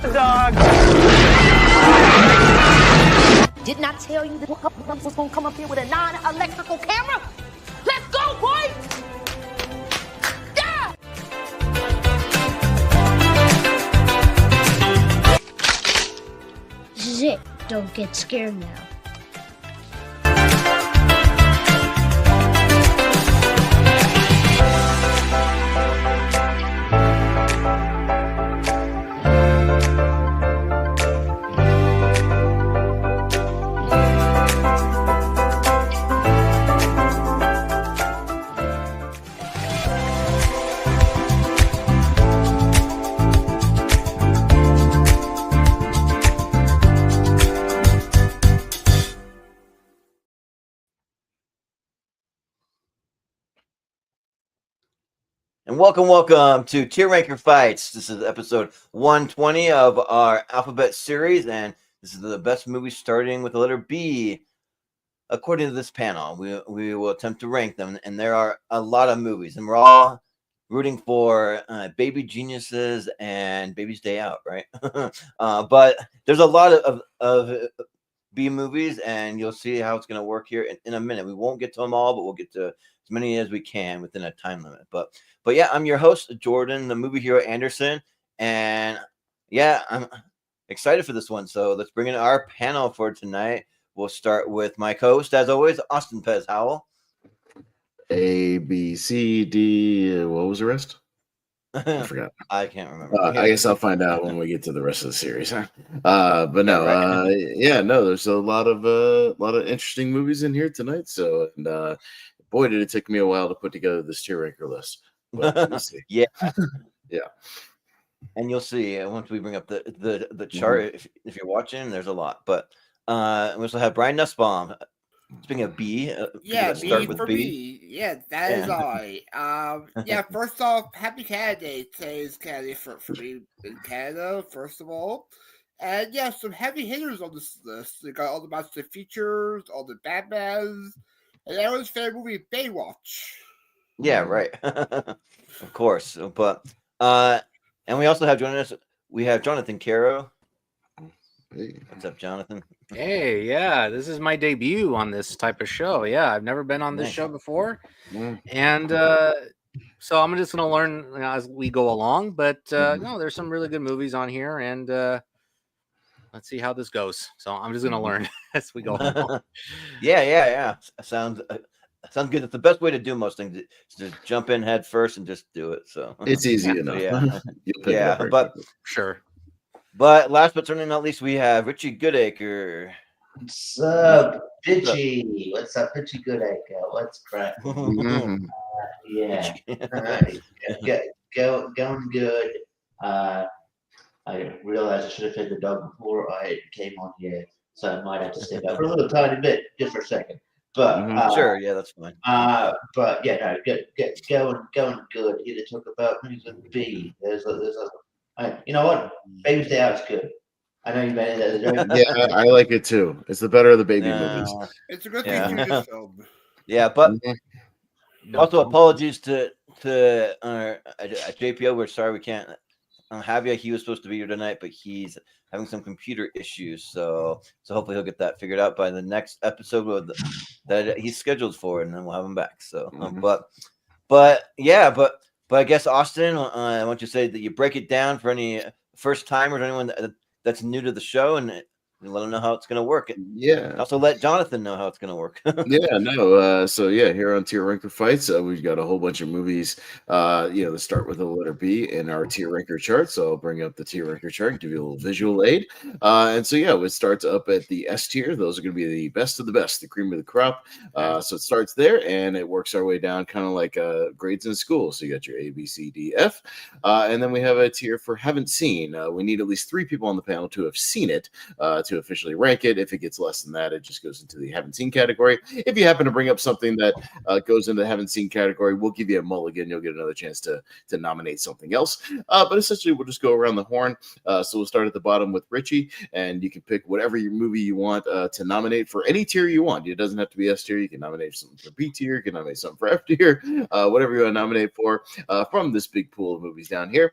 Dog. Didn't I tell you that was gonna come up here with a non-electrical camera? Let's go, boy! Yeah! This is it. Don't get scared now. And welcome to Tier Ranker Fights. This is episode 120 of our alphabet series, and this is the best movies starting with the letter B. According to this panel, we will attempt to rank them, and there are a lot of movies, and we're all rooting for Baby Geniuses and Baby's Day Out, right? But there's a lot of B movies, and you'll see how it's going to work here in a minute. We won't get to them all, but we'll get to as many as we can within a time limit. But yeah, I'm your host, Jordan, the movie hero Anderson, and yeah, I'm excited for this one. So let's bring in our panel for tonight. We'll start with my co-host, as always, Austin Pez Howell. A, B, C, D. What was the rest? I forgot. I can't remember. I guess I'll find out when we get to the rest of the series. Huh? But no, there's a lot of interesting movies in here tonight. So, and boy, did it take me a while to put together this tier ranker list. But we'll see. Yeah. Yeah. And you'll see once we bring up the chart. If you're watching, there's a lot. But we also have Brian Nussbaum. Speaking of B, yeah, B start with for B. me. Yeah, that is all right. First off, happy Canada Day. Today is Canada Day for me in Canada, first of all. And yeah, some heavy hitters on this list. They got all the Master Features, all the Batmans, and everyone's favorite movie, Baywatch. Yeah, right. Of course. But and we also have joining us, we have Jonathan Caro. Hey. What's up, Jonathan? Hey, yeah, this is my debut on this type of show. Yeah, I've never been on this show before. And so I'm just going to learn as we go along. But no, there's some really good movies on here. And let's see how this goes. So I'm just going to learn as we go along. Yeah. Sounds good. It's the best way to do most things. Is to jump in head first and just do it. So it's easy enough. Yeah, but sure. But last but certainly not least, we have Richie Goodacre. What's up, Pitchy? What's up, Pitchy Goodacre? What's crap? Yeah. Going good. I realized I should have fed the dog before I came on here, so I might have to step out for a little tiny bit, just for a second. But sure, yeah, that's fine. But yeah, no, going good. Here to talk about movies with B. There's a you know what? Baby's Day Out is good. I know you made it. Yeah, I like it too. It's the better of the baby movies. It's a good thing to this film. Yeah, but also apologies to JPO. We're sorry we can't have you. He was supposed to be here tonight, but he's having some computer issues. So hopefully he'll get that figured out by the next episode that he's scheduled for, and then we'll have him back. So, but I guess Austin, I want you to say that you break it down for any first timers or anyone that's new to the show, and let them know how it's going to work. Yeah. Also let Jonathan know how it's going to work. So here on Tier Ranker Fights, we've got a whole bunch of movies, that start with the letter B in our Tier Ranker chart. So I'll bring up the Tier Ranker chart and give you a little visual aid. It starts up at the S tier. Those are going to be the best of the best, the cream of the crop. So it starts there and it works our way down kind of like grades in school. So you got your A, B, C, D, F. And then we have a tier for haven't seen. We need at least 3 people on the panel to have seen it to officially rank it. If it gets less than that, it just goes into the haven't seen category. If you happen to bring up something that goes into the haven't seen category, we'll give you a mulligan. You'll get another chance to nominate something else. But essentially, we'll just go around the horn. So we'll start at the bottom with Richie, and you can pick whatever your movie you want to nominate for any tier you want. It doesn't have to be S tier. You can nominate something for B tier. You can nominate something for F tier. Whatever you want to nominate for from this big pool of movies down here.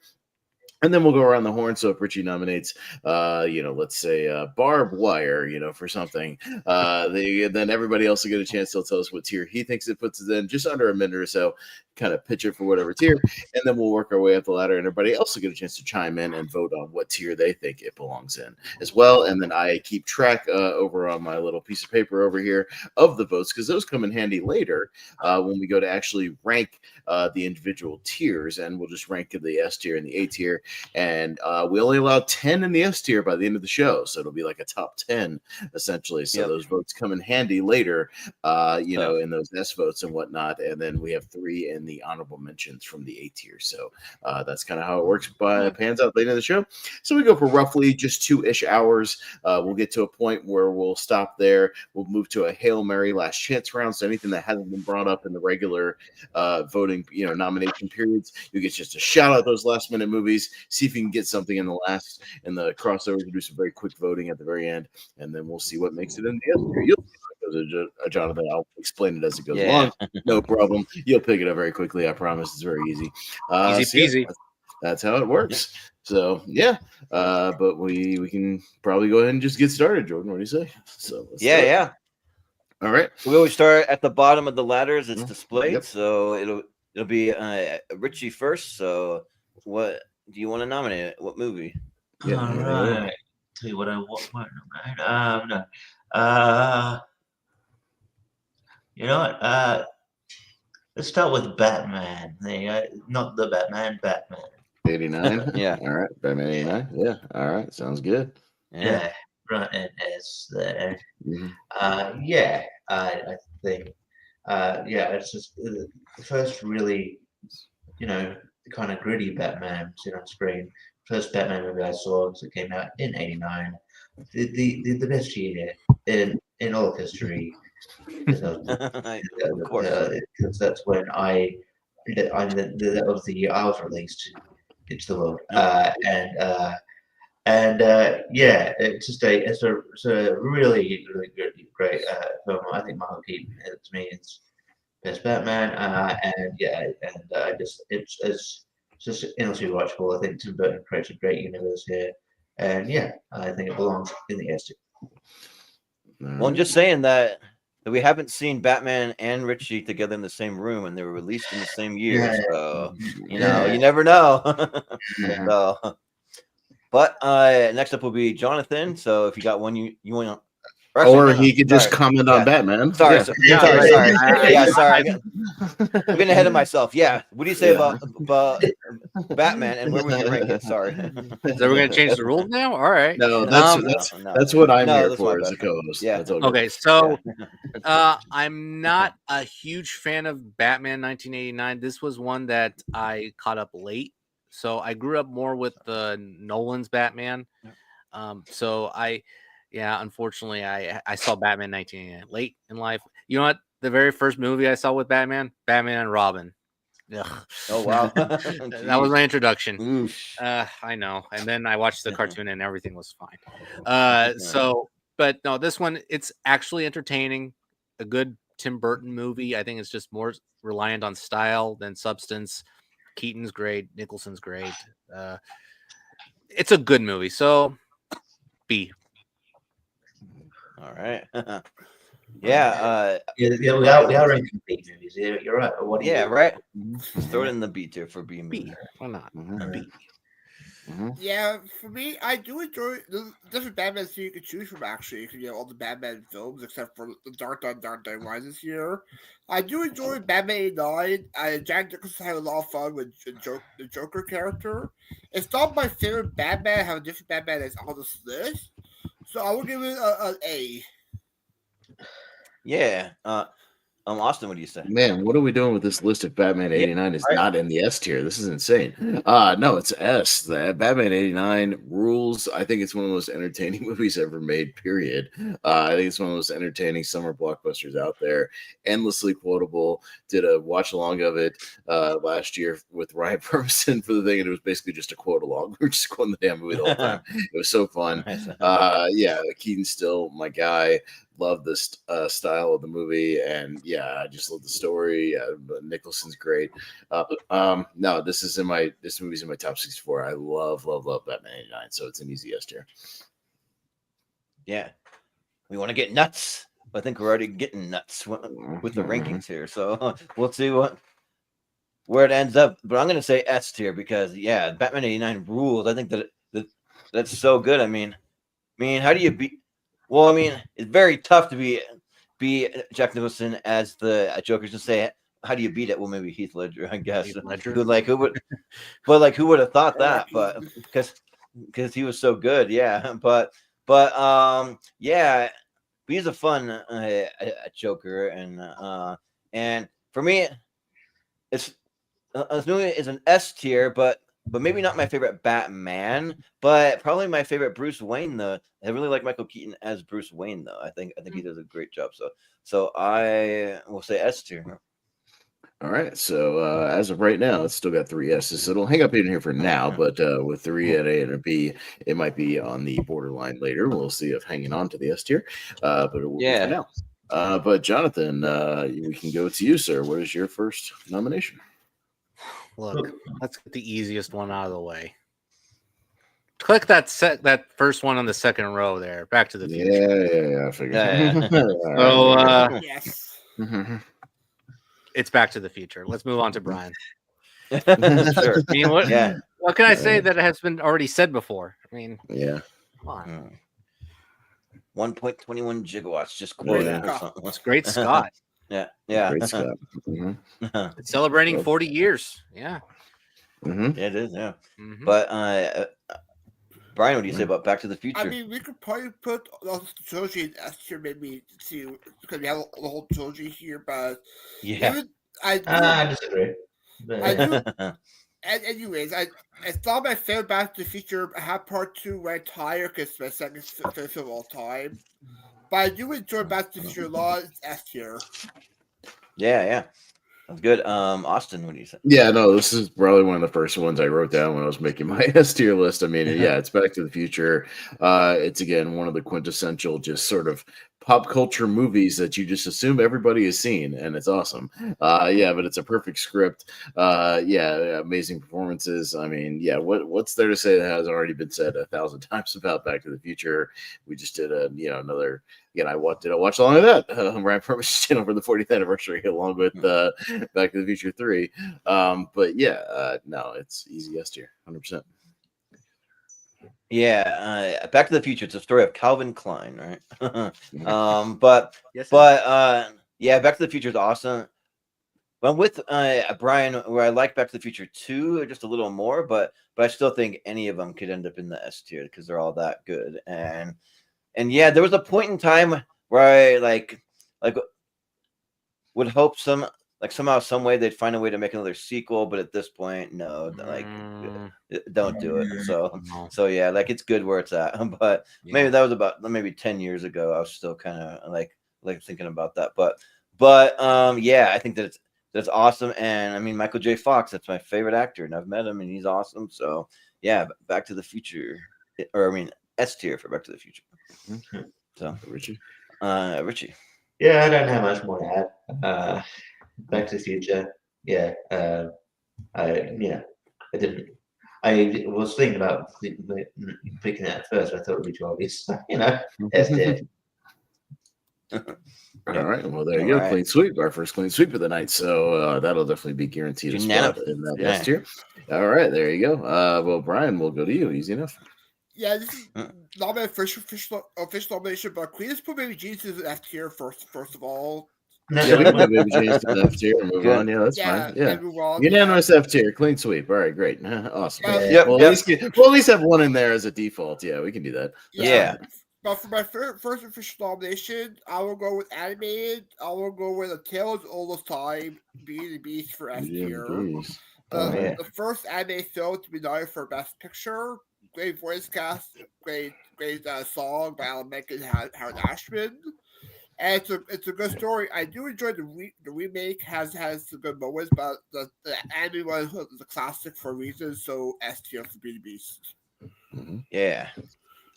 And then we'll go around the horn. So if Richie nominates, let's say barbed wire, for something, then everybody else will get a chance. They'll tell us what tier he thinks it puts it in, just under a minute or so, kind of pitch it for whatever tier. And then we'll work our way up the ladder, and everybody else will get a chance to chime in and vote on what tier they think it belongs in as well. And then I keep track over on my little piece of paper over here of the votes, because those come in handy later when we go to actually rank the individual tiers. And we'll just rank the S tier and the A tier. And we only allow 10 in the S tier by the end of the show, so it'll be like a top 10 essentially. So those votes come in handy later, in those S votes and whatnot. And then we have 3 in the honorable mentions from the A tier. So that's kind of how it works. Pans out later in the show. So we go for roughly just 2-ish hours. We'll get to a point where we'll stop there. We'll move to a Hail Mary last chance round. So anything that hasn't been brought up in the regular voting, nomination periods, you get just to shout out those last minute movies. See if you can get something in the crossover. We'll do some very quick voting at the very end, and then we'll see what makes it in the end. You'll see how it goes, Jonathan. I'll explain it as it goes along. No problem. You'll pick it up very quickly. I promise. It's very easy. Easy peasy. That's how it works. So but we can probably go ahead and just get started. Jordan, what do you say? So yeah. All right. We always start at the bottom of the ladders. It's displayed, so it'll be Richie first. So what do you want to nominate? What movie? All right. Tell you what I want. No. You know what? Let's start with Batman. Not the Batman. 89. Yeah. All right. Batman 89. Yeah. All right. Sounds good. Yeah. Right. And it's there. Mm-hmm. I think. It's just the first really, kind of gritty Batman seen on screen. First Batman movie I saw, because it came out in '89. The best year in all of history. Of course, because that's when that was the year I was released into the world. It's a really great film. I think Michael Keaton, to me, is best Batman. It's just endlessly watchable. I think Tim Burton creates a great universe here, and I think it belongs in the S tier. Well, I'm just saying that we haven't seen Batman and Richie together in the same room, and they were released in the same year. So you never know. So, but next up will be Jonathan. So if you got one, you want. Or he could just comment on Batman. Sorry. Sorry. I'm getting ahead of myself. Yeah. What do you say about Batman, and where would you rank it? Sorry. So we're going to change the rules now? All right. No, that's what I'm here for as a co-host. Yeah. Okay, so I'm not a huge fan of Batman 1989. This was one that I caught up late. So I grew up more with Nolan's Batman. Unfortunately, I saw Batman 1989 late in life. You know what? The very first movie I saw with Batman and Robin. Ugh. Oh, wow. That was my introduction. I know. And then I watched the cartoon and everything was fine. But no, this one, it's actually entertaining. A good Tim Burton movie. I think it's just more reliant on style than substance. Keaton's great. Nicholson's great. It's a good movie. So, B. All right. We are ranking B movies. You're right. What do you do? Right. Let's throw it in the B tier for B movie. Why not? B. Yeah, for me, I do enjoy the different Batman series you can choose from. Actually, you can get all the Batman films except for the Dark Knight Rises here. I do enjoy Batman '89. Jack Nicholson had a lot of fun with the Joker character. It's not my favorite Batman. I have a different Batman that's on this list, so I will give it an A. Yeah. Austin, what do you say? Man, what are we doing with this list if Batman 89 is not in the S tier? This is insane. No, it's S. The Batman 89 rules. I think it's one of the most entertaining movies ever made, period. I think it's one of the most entertaining summer blockbusters out there. Endlessly quotable. Did a watch along of it last year with Ryan Permison for the thing, and it was basically just a quote along. We were just quoting the damn movie the whole time. It was so fun. Keaton's still my guy. love this style of the movie, and I just love the story. Nicholson's great. No, this movie's in my top 64. I love Batman 89, so it's an easy S tier. Yeah, we want to get nuts. I think we're already getting nuts with the rankings here, so we'll see where it ends up. But I'm going to say S tier because Batman 89 rules. I think that's so good. I mean, how do you beat? Well, I mean, it's very tough to be Jack Nicholson as the Joker. To say, how do you beat it? Well, maybe Heath Ledger, I guess. Heath Ledger. Who would? But like, who would have thought that? But because he was so good, yeah. But he's a fun Joker, and for me, it's this movie is an S tier, but maybe not my favorite Batman, but probably my favorite Bruce Wayne. Though I really like Michael Keaton as Bruce Wayne. Though I think he does a great job. So I will say S tier. All right. So as of right now, it's still got 3 S's. So it'll hang up in here for now, but with 3 an A and a B, it might be on the borderline later. We'll see if hanging on to the S tier. But it will be for now. But Jonathan, we can go to you, sir. What is your first nomination? Look, let's get the easiest one out of the way. Click that first one on the second row there. Back to the Future. Yeah. I figured. So Yes. it's Back to the Future. Let's move on to Brian. Sure. I mean, what can I say that has been already said before? I mean, come on. 1.21 gigawatts. Just quote it or something. It's great, Scott. Yeah. Great Scott. It's celebrating 40 years. Yeah. Yeah, it is. Yeah. But Brian, what do you say about Back to the Future? I mean, we could probably put the trilogy in S tier, maybe too, because we have the whole trilogy here. But I disagree. And anyways, I thought my favorite Back to the Future had part 2 ranked higher because it's my second favorite film of all time. But I do enjoy Back to the Future a lot. It's S tier. Yeah. That's good. Austin, what do you say? Yeah, no, this is probably one of the first ones I wrote down when I was making my S tier list. I mean, it's Back to the Future. It's again one of the quintessential, just sort of pop culture movies that you just assume everybody has seen, and it's awesome. But it's a perfect script. Amazing performances. I mean, what's there to say that has already been said 1,000 times about Back to the Future? We just did another. Again, I watched along with that Ryan Permission's channel for the 40th anniversary, along with Back to the Future 3. No, it's easy S tier, 100%. Yeah, Back to the Future. It's a story of Calvin Klein, right? Back to the Future is awesome. But I'm with Brian, where I like Back to the Future 2 just a little more, but I still think any of them could end up in the S tier because they're all that good. And there was a point in time where I like would hope somehow, some way they'd find a way to make another sequel, but at this point, no, don't do it. So it's good where it's at. But maybe that was about 10 years ago. I was still kind of like thinking about that. But I think that's awesome. And I mean, Michael J. Fox, that's my favorite actor, and I've met him, and he's awesome. So Back to the Future, S tier for Back to the Future. So Richie. Yeah, I don't have much more to add. Back to the Future. I didn't. I was thinking about picking that first. I thought it would be too obvious. S tier. All right. Well, there you go. Right. Clean sweep. Our first clean sweep of the night. So that'll definitely be guaranteed a spot in that S tier. All right. There you go. Well, Brian, we'll go to you. Easy enough. Yeah, this is not my official nomination, but can we just put Baby Jesus in F tier first of all? Yeah, we can put Baby Jesus in F tier and move on. Yeah, that's fine. Yeah, unanimous F tier, clean sweep. All right, great, awesome. We'll at least have one in there as a default. Yeah, we can do that. But for my first official nomination, I will go with animated. I will go with A Tale as Old as Time, Beauty and the Beast for F tier. The first anime film to be nominated for Best Picture. Great voice cast, great song by Alan Menken and Howard Ashman, and it's a good story. I do enjoy the remake. Has some good moments, but the anime one is a classic for a reason. So S tier for Beauty and the Beast. Yeah,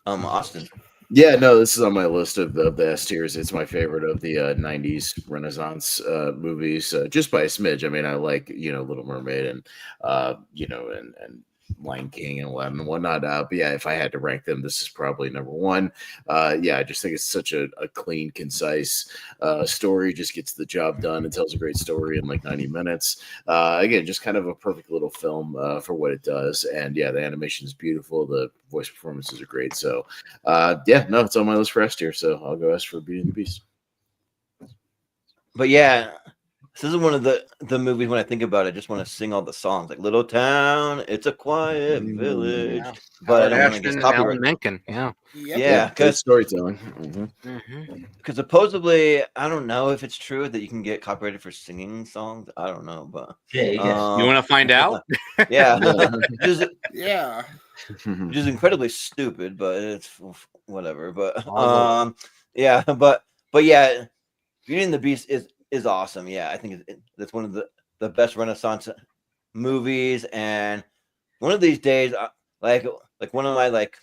Austin. Yeah, no, this is on my list of the S tiers. It's my favorite of the '90s Renaissance movies, just by a smidge. I mean, I like Little Mermaid and and Lion King and Aladdin and whatnot. But yeah, if I had to rank them, this is probably number one. Yeah, I just think it's such a clean, concise story. Just gets the job done and tells a great story in like 90 minutes. Again, just kind of a perfect little film for what it does. And yeah, the animation is beautiful. The voice performances are great. So yeah, no, it's on my list for S tier. So I'll go S for Beauty and the Beast. But yeah, this is one of the movies when I think about it, I just want to sing all the songs like "Little Town," "It's a Quiet Village," Yeah. but I Howard don't want to Ashton get and Alan copyright. Menken. Yeah. Yep. Yeah, Good because storytelling. supposedly I don't know if it's true that you can get copyrighted for singing songs. I don't know, but Yeah, you can. You want to find out? yeah, Yeah. which is incredibly stupid, but it's whatever. But Although- yeah, but yeah, Beauty and the Beast is awesome. Yeah, I think that's one of the best Renaissance movies, and one of these days, like one of my like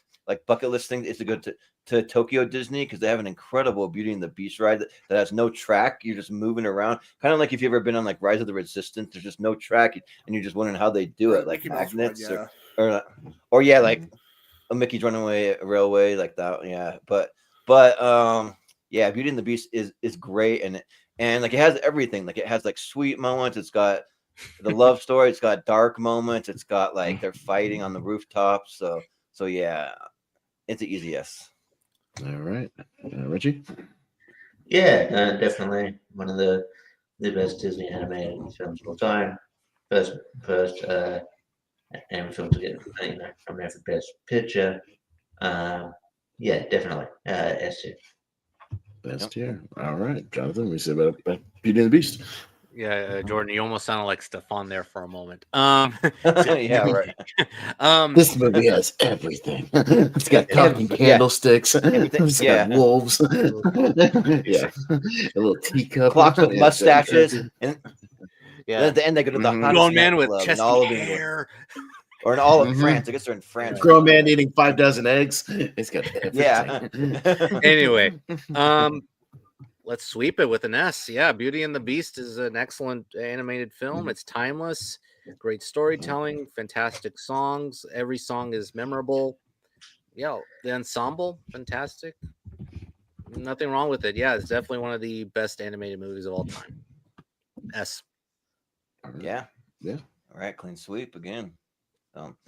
bucket list things is to go to Tokyo Disney because they have an incredible Beauty and the Beast ride that has no track. You're just moving around, kind of like if you've ever been on like Rise of the Resistance. There's just no track, and you're just wondering how they do it, like Mickey Mouse one, magnets yeah. or yeah, like a Mickey's Runaway Railway, like that. Yeah, but yeah, Beauty and the Beast is great, and like it has everything. Like it has like sweet moments. It's got the love story. It's got dark moments. It's got like they're fighting on the rooftops. So yeah, it's an easy yes. All right, Richie. Yeah, definitely one of the best Disney animated films of all time. First animated film to get nominated for Best Picture. Yeah, definitely S tier. Best tier. All right, Jonathan. What do you say about Beauty and the Beast? Yeah, Jordan, you almost sounded like Stefan there for a moment. Yeah, right. This movie has everything. It's got talking candlesticks. It's got wolves. Yeah, a little teacup. Clocks with mustaches, and yeah, then at the end they go to the hottest grown man with nightclub in chesty all of England, hair. or in all of France. I guess they're in France. Grown man eating 5 dozen eggs. It's got everything. Yeah. Anyway, let's sweep it with an S. Yeah, Beauty and the Beast is an excellent animated film. It's timeless, great storytelling, fantastic songs. Every song is memorable. Yeah, the ensemble, fantastic. Nothing wrong with it. Yeah, it's definitely one of the best animated movies of all time. S. Yeah. Yeah. All right, clean sweep again.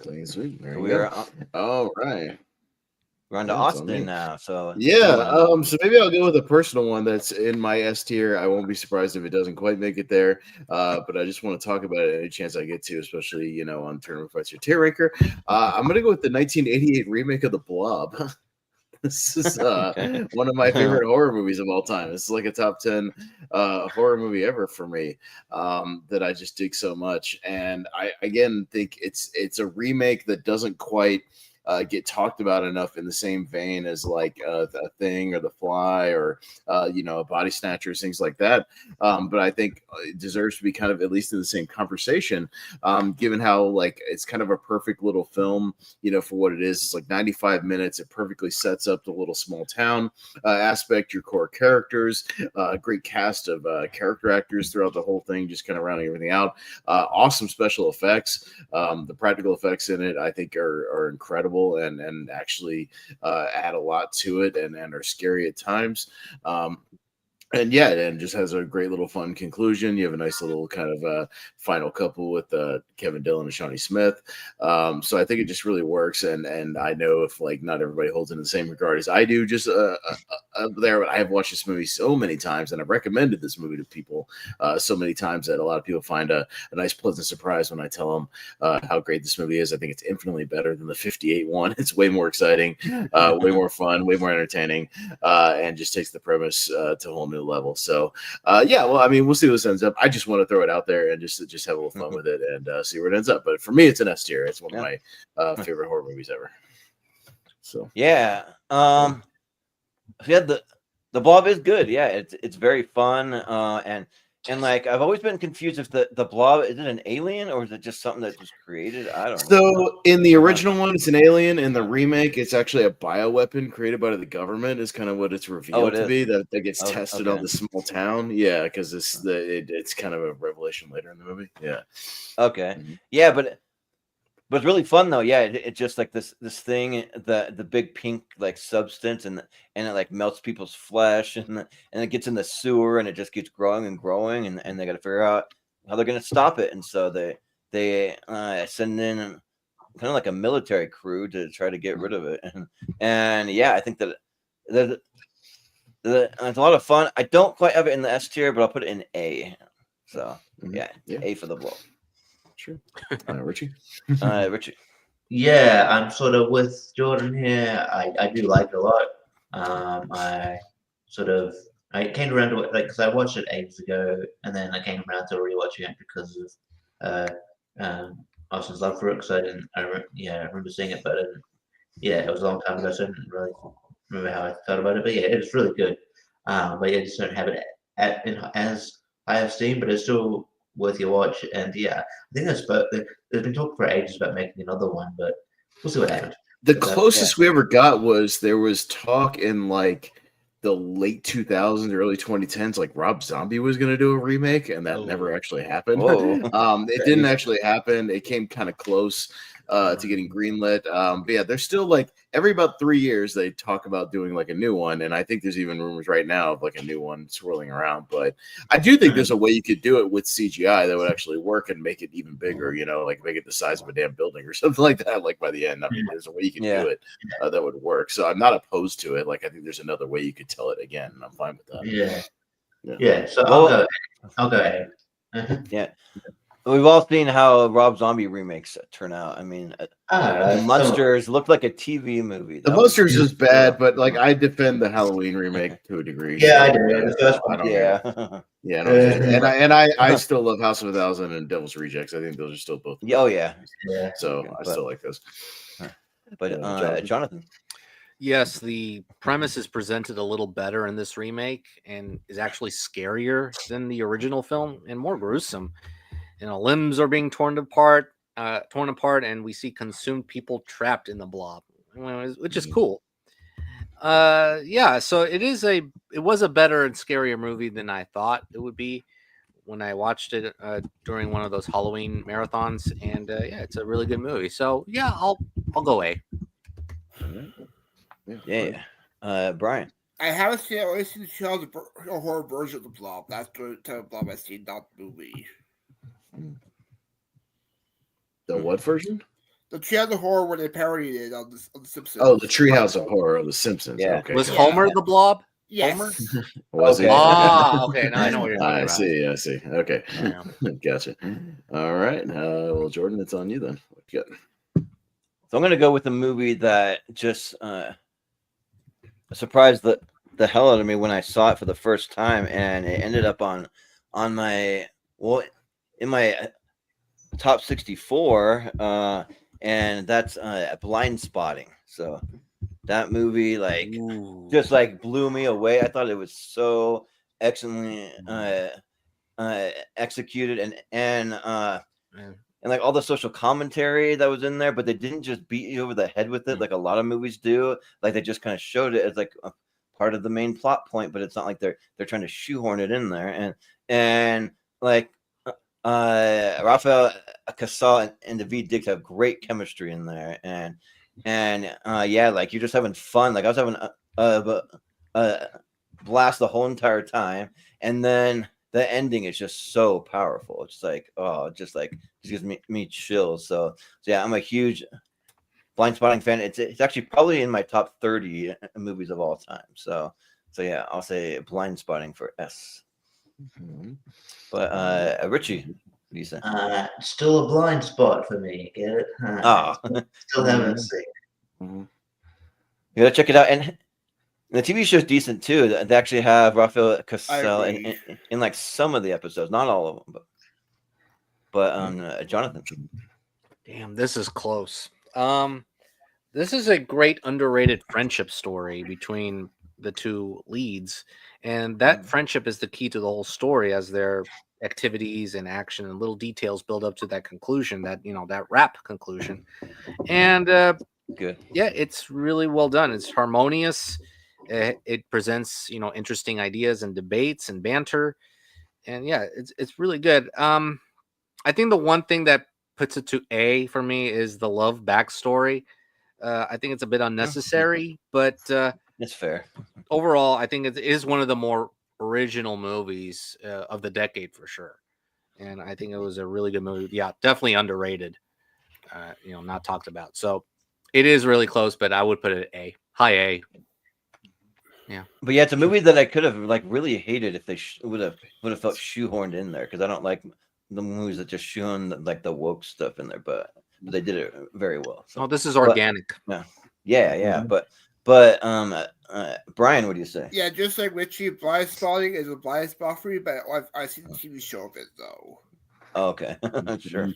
Clean sweep. There you we go. are. All right. We're on to Austin now. So yeah, so maybe I'll go with a personal one that's in my S tier. I won't be surprised if it doesn't quite make it there, but I just want to talk about it any chance I get to, especially on Tournament Fights or Tier Ranker. I'm going to go with the 1988 remake of The Blob. This is one of my favorite horror movies of all time. It's like a top 10 horror movie ever for me that I just dig so much. And I again think it's a remake that doesn't quite get talked about enough in the same vein as like a Thing or The Fly or Body Snatchers, things like that. But I think it deserves to be kind of at least in the same conversation, given how like it's kind of a perfect little film, for what it is. It's like 95 minutes. It perfectly sets up the little small town aspect, your core characters, great cast of character actors throughout the whole thing, just kind of rounding everything out. Awesome special effects. The practical effects in it, I think, are incredible. And actually add a lot to it and are scary at times. And yeah, and just has a great little fun conclusion. You have a nice little kind of final couple with Kevin Dillon and Shawnee Smith. So I think it just really works. And I know if like not everybody holds it in the same regard as I do, just there. I have watched this movie so many times, and I've recommended this movie to people so many times that a lot of people find a nice pleasant surprise when I tell them how great this movie is. I think it's infinitely better than the 58 one. It's way more exciting, way more fun, way more entertaining, and just takes the premise to a whole new level. So yeah, well, I mean, we'll see what this ends up. I just want to throw it out there and just have a little fun with it and see where it ends up. But for me, it's an S tier. It's one of my favorite horror movies ever. So yeah, the Blob is good. Yeah, it's very fun, and And like I've always been confused if the blob is it an alien or is it just something that was created? I don't know. So in the original one, it's an alien. In the remake, it's actually a bioweapon created by the government. Is kind of what it's revealed to be. That gets tested on the small town. Yeah, because it's kind of a revelation later in the movie. Yeah. Okay. Yeah, but it's really fun though. Yeah, it's just like this thing, the big pink like substance, and it like melts people's flesh, and it gets in the sewer, and it just keeps growing and growing, and they got to figure out how they're gonna stop it, and so they send in kind of like a military crew to try to get rid of it, and yeah, I think that it's a lot of fun. I don't quite have it in the S tier, but I'll put it in A. So yeah. A for the blow. Sure. Richie? Richie. Yeah, I'm sort of with Jordan here. I do like it a lot. I came around to it because I watched it ages ago, and then I came around to rewatching it because of Austin's love for it. Because I remember seeing it, but it was a long time ago, so I didn't really remember how I felt about it. But yeah, it's really good. But yeah, just don't have it as I have seen, but it's still worth your watch. And yeah, I think there's been talk for ages about making another one, but we'll see what happens. The closest we ever got was there was talk in like the late 2000s, early 2010s, like Rob Zombie was going to do a remake, and that never actually happened. It didn't actually happen. It came kind of close to getting greenlit. But yeah, there's still like every about 3 years they talk about doing like a new one, and I think there's even rumors right now of like a new one swirling around. But I do think there's a way you could do it with CGI that would actually work and make it even bigger. You know, like make it the size of a damn building or something like that. Like by the end, I mean, there's a way you can do it that would work. So I'm not opposed to it. Like I think there's another way you could tell it again, and I'm fine with that. Yeah. So I'll go A. Yeah. We've all seen how Rob Zombie remakes turn out. I mean, Monsters looked like a TV movie. The Monsters is bad, but like I defend the Halloween remake to a degree. Yeah, I do. The first one, I still love House of a Thousand and Devil's Rejects. I think those are still both. Yeah. So I still like those. But Jonathan. Yes, the premise is presented a little better in this remake and is actually scarier than the original film and more gruesome. Limbs are being torn apart, and we see consumed people trapped in the blob, which is cool. So it was a better and scarier movie than I thought it would be when I watched it during one of those Halloween marathons, and it's a really good movie. So yeah, I'll go A. Brian. I haven't seen it. I've seen the horror version of the blob. That's the type of blob I've seen, not the movie. The what version? The Treehouse of Horror where they parodied it on the Simpsons. Oh, the Treehouse of Horror of the Simpsons. Yeah. Okay. Was Homer the blob? Yes. Homer? Was he? Okay. Now I know what you're talking about. I see. Okay. Yeah. Gotcha. All right. Well, Jordan, it's on you then. What you got? So I'm going to go with a movie that just surprised the hell out of me when I saw it for the first time, and it ended up on my in my top 64, and that's Blind Spotting. So that movie just blew me away. I thought it was so excellently executed, and like all the social commentary that was in there, but they didn't just beat you over the head with it like a lot of movies do. Like they just kind of showed it as like a part of the main plot point, but it's not like they're trying to shoehorn it in there. And like Rafael Casal and David Diggs have great chemistry in there, and like you're just having fun. Like I was having a blast the whole entire time, and then the ending is just so powerful. It's like just gives me chills. So yeah, I'm a huge Blind Spotting fan. It's actually probably in my top 30 movies of all time. So yeah, I'll say Blind Spotting for S. Mm-hmm. But Richie, what do you say? Still a blind spot for me. Get it? Still haven't seen. Mm-hmm. You gotta check it out. And the TV show's decent too. They actually have Rafael Casal in like some of the episodes, not all of them, but Jonathan. Damn, this is close. This is a great underrated friendship story between the two leads, and that friendship is the key to the whole story, as their activities and action and little details build up to that conclusion, that that rap conclusion. And Good. yeah, it's really well done. It's harmonious. It presents interesting ideas and debates and banter, and yeah, it's really good. I think the one thing that puts it to A for me is the love backstory. I think it's a bit unnecessary, but It's fair. overall, I think it is one of the more original movies of the decade for sure. And I think it was a really good movie. Yeah, definitely underrated. Not talked about. So it is really close, but I would put it at A, high A. Yeah, but yeah, it's a movie that I could have really hated if they would have felt shoehorned in there, because I don't like the movies that just shoehorn the woke stuff in there, but they did it very well. So. this is organic. Yeah. But Brian, what do you say? Yeah, just like Richie, blind spotting is a blind spot for me, but I've seen the TV show of it though. Oh, okay, sure.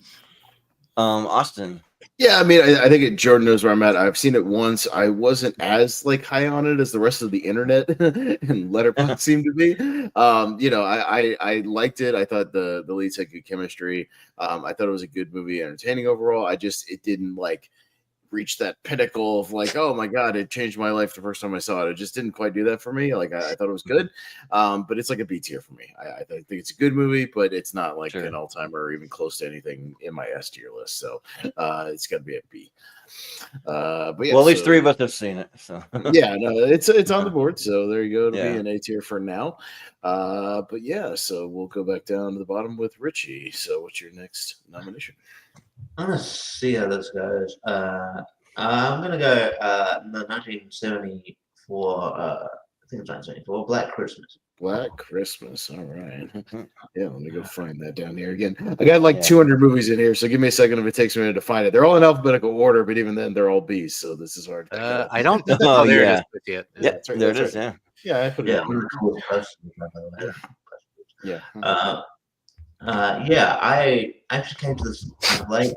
Austin. Yeah, I mean, I think Jordan knows where I'm at. I've seen it once. I wasn't as high on it as the rest of the internet and Letterboxd seemed to be. I liked it. I thought the leads had good chemistry. I thought it was a good movie, entertaining overall. It didn't reach that pinnacle of oh my god, it changed my life the first time I saw it. It just didn't quite do that for me. I thought it was good, but it's a B tier for me. I think it's a good movie, but it's not an all-timer or even close to anything in my S tier list. So it's got to be a B. But yeah, well, at least three of us have seen it. So yeah, no, it's on the board. So there you go. It'll be an A tier for now. But yeah, so we'll go back down to the bottom with Richie. So what's your next nomination? I'm gonna see how this goes. I'm gonna go the 1974. I think it's 1974. Black Christmas. Black Christmas. All right. Yeah, let me go find that down here again. I got 200 movies in here, so give me a second if it takes a minute to find it. They're all in alphabetical order, but even then, they're all B's, so this is hard. I don't. Oh, there it is. Yeah, that's right. There it is. Yeah. Yeah, I put it. Yeah, one of the coolest questions, by the way. Yeah. Yeah, I actually came to this kind of late,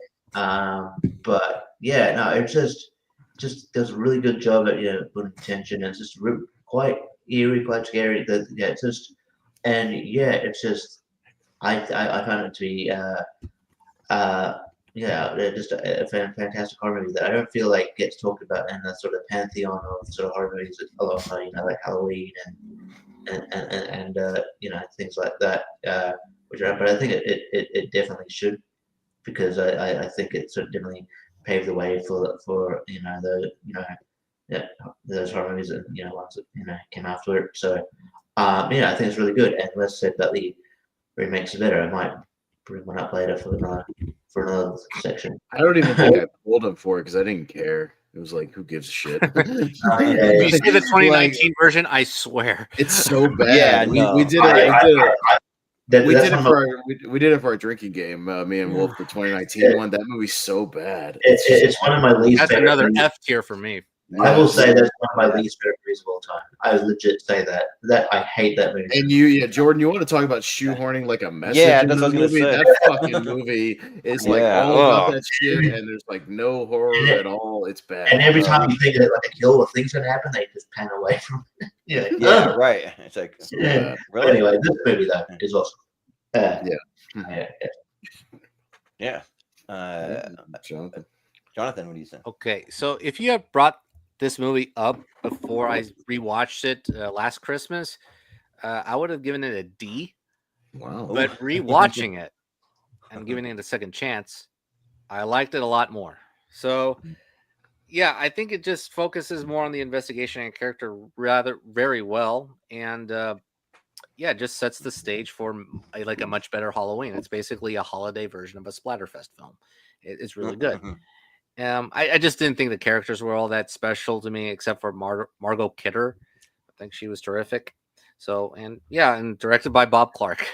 but yeah, no, it just does a really good job at putting tension. It's just quite eerie, quite scary. It's just I found it to be just a fantastic horror movie that I don't feel gets talked about in the sort of pantheon of sort of horror movies alongside like Halloween and things like that. But I think it definitely should, because I think it sort of definitely paved the way for those horror movies that ones that came after it. So I think it's really good. And let's say that the remakes are better. I might bring one up later for another section. I don't even think I pulled them for it because I didn't care. It was who gives a shit? You see the 2019 version? I swear, it's so bad. Yeah, we did it. We did it for our drinking game. Me and Wolf, the 2019 one. That movie's so bad. It's one of my least. That's favorite another movies. F tier for me. I will say that's one of my least favorite movies of all time. I would legit say that I hate that movie. And Jordan, you want to talk about shoehorning a message? Yeah, into that's what I the was movie? gonna say. That fucking movie is all about that shit, and there's no horror at all. It's bad. And every time you think that a kill or thing's gonna happen, they just pan away from it. Yeah, right. It's really. Really? Anyway, this movie though is awesome. Yeah. Jonathan, what do you say? Okay, so if you had brought this movie up before I rewatched it last Christmas, I would have given it a D. Wow. But rewatching it and giving it a second chance, I liked it a lot more. So, yeah, I think it just focuses more on the investigation and character very well, and just sets the stage for a much better Halloween. It's basically a holiday version of a Splatterfest film. It's really good. I just didn't think the characters were all that special to me, except for Margot Kidder. I think she was terrific. So, and directed by Bob Clark,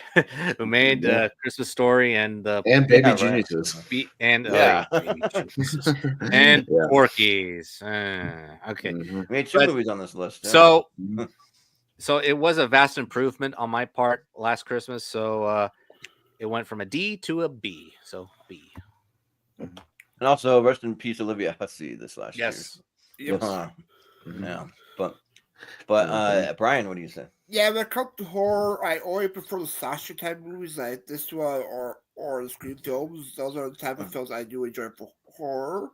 who made Christmas Story and Baby Geniuses. And Porky's. Okay. We made two movies on this list. Yeah. So it was a vast improvement on my part last Christmas. So it went from a D to a B. So B. And also, rest in peace, Olivia Hussey, this last year. Yes. Yeah, but But Brian, what do you say? Yeah, when it comes to horror, I only prefer the slasher type movies like this one or the Scream films. Those are the type of films I do enjoy for horror.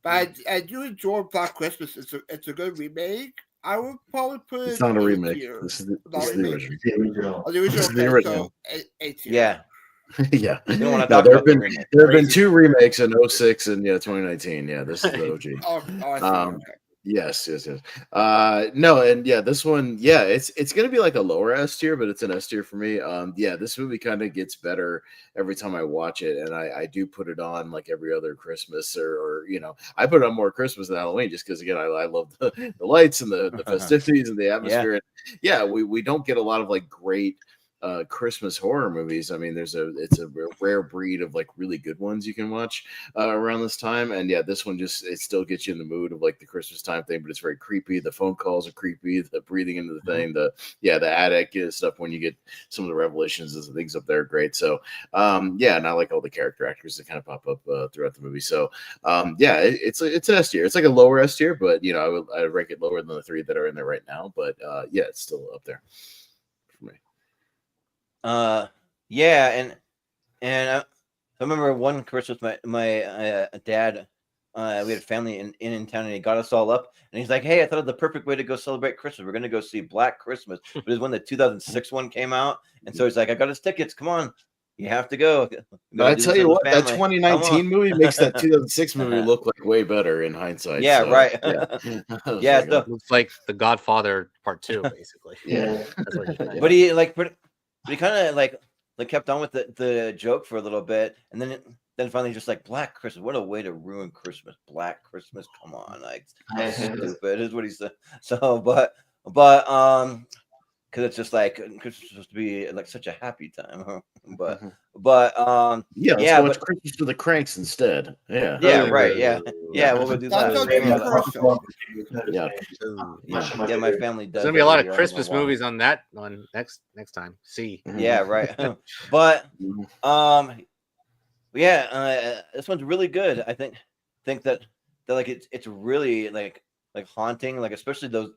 But I do enjoy Black Christmas. It's a good remake. I would probably put It's it not a A remake. tier. This is the Not original. remake. The original. Oh, the original. This is the Okay, original. so A tier. Yeah, Yeah. we don't want to No, talk there about have the been remake. there have been 2 remakes in 06 and 2019. Yeah, this is the OG. Oh, I see. Okay. Yes. No, and yeah, this one, yeah, it's gonna be like a lower S tier, but it's an S tier for me. Yeah, this movie kind of gets better every time I watch it, and I do put it on like every other Christmas, or I put it on more Christmas than Halloween, just because again, I love the lights and the festivities and the atmosphere. And yeah, we don't get a lot of like great Christmas horror movies. I mean, it's a rare breed of like really good ones you can watch around this time. And yeah, this one it still gets you in the mood of like the Christmas time thing, but it's very creepy. The phone calls are creepy. The breathing into the thing, the attic stuff when you get some of the revelations and things up there are great. So yeah, and I like all the character actors that kind of pop up throughout the movie. So yeah, it's an S tier. It's like a lower S tier, but I would rank it lower than the 3 that are in there right now. But yeah, it's still up there for me. Yeah, and I remember one Christmas, my dad, we had a family in town, and he got us all up, and he's like, "Hey, I thought of the perfect way to go celebrate Christmas. We're gonna go see Black Christmas." But it was when the 2006 one came out, and so he's like, "I got us tickets. Come on, you have to go." But I tell you what, that 2019 movie makes that 2006 movie look like way better in hindsight. Yeah, so, right. Yeah, Yeah, so, looks like The Godfather Part 2, basically. Yeah. That's what you're saying. but he kind of like kept on with the joke for a little bit, and then finally just like, Black Christmas. What a way to ruin Christmas. Black Christmas. Come on, like, stupid is what he said. So, but because it's just like Christmas is supposed to be like such a happy time, huh? But yeah, let's yeah, watch Christmas to the Cranks instead. Yeah, right, yeah, we'll do that. Yeah, my family does. There's gonna be a lot of Christmas movies on that one next time. See, yeah, right. But yeah, this one's really good. I think that like it's really like haunting, like especially those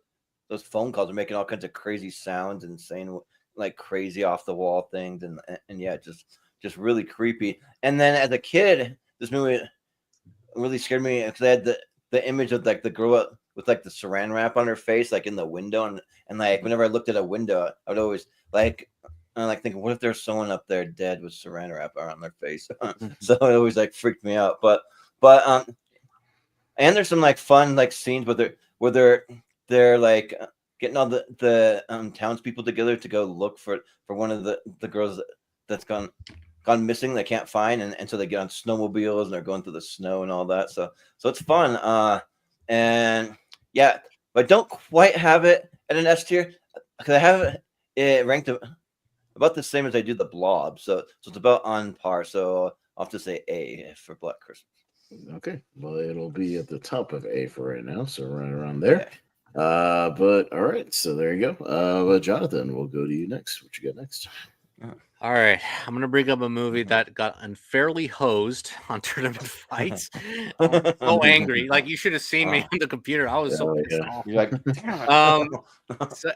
phone calls are making all kinds of crazy sounds and saying like crazy off the wall things, and yeah, just really creepy. And then as a kid, this movie really scared me because I had the image of like the girl with like the saran wrap on her face, like in the window, and like whenever I looked at a window, I would always like thinking, what if there's someone up there dead with saran wrap around their face? So it always like freaked me out. But and there's some like fun like scenes where they're like getting all the townspeople together to go look for one of the girls that's gone missing. They can't find, and so they get on snowmobiles and they're going through the snow and all that. So it's fun. And yeah, but I don't quite have it at an S tier because I have it ranked about the same as I do the Blob. So it's about on par. So I'll have to say A for Black Christmas. Okay, well, it'll be at the top of A for right now, so right around there. But all right, so there you go. Jonathan, we'll go to you next. What you got next? All right, I'm gonna bring up a movie that got unfairly hosed on Tournament Fights. I'm so angry. Like, you should have seen me on the computer. I was so pissed off. You're like, so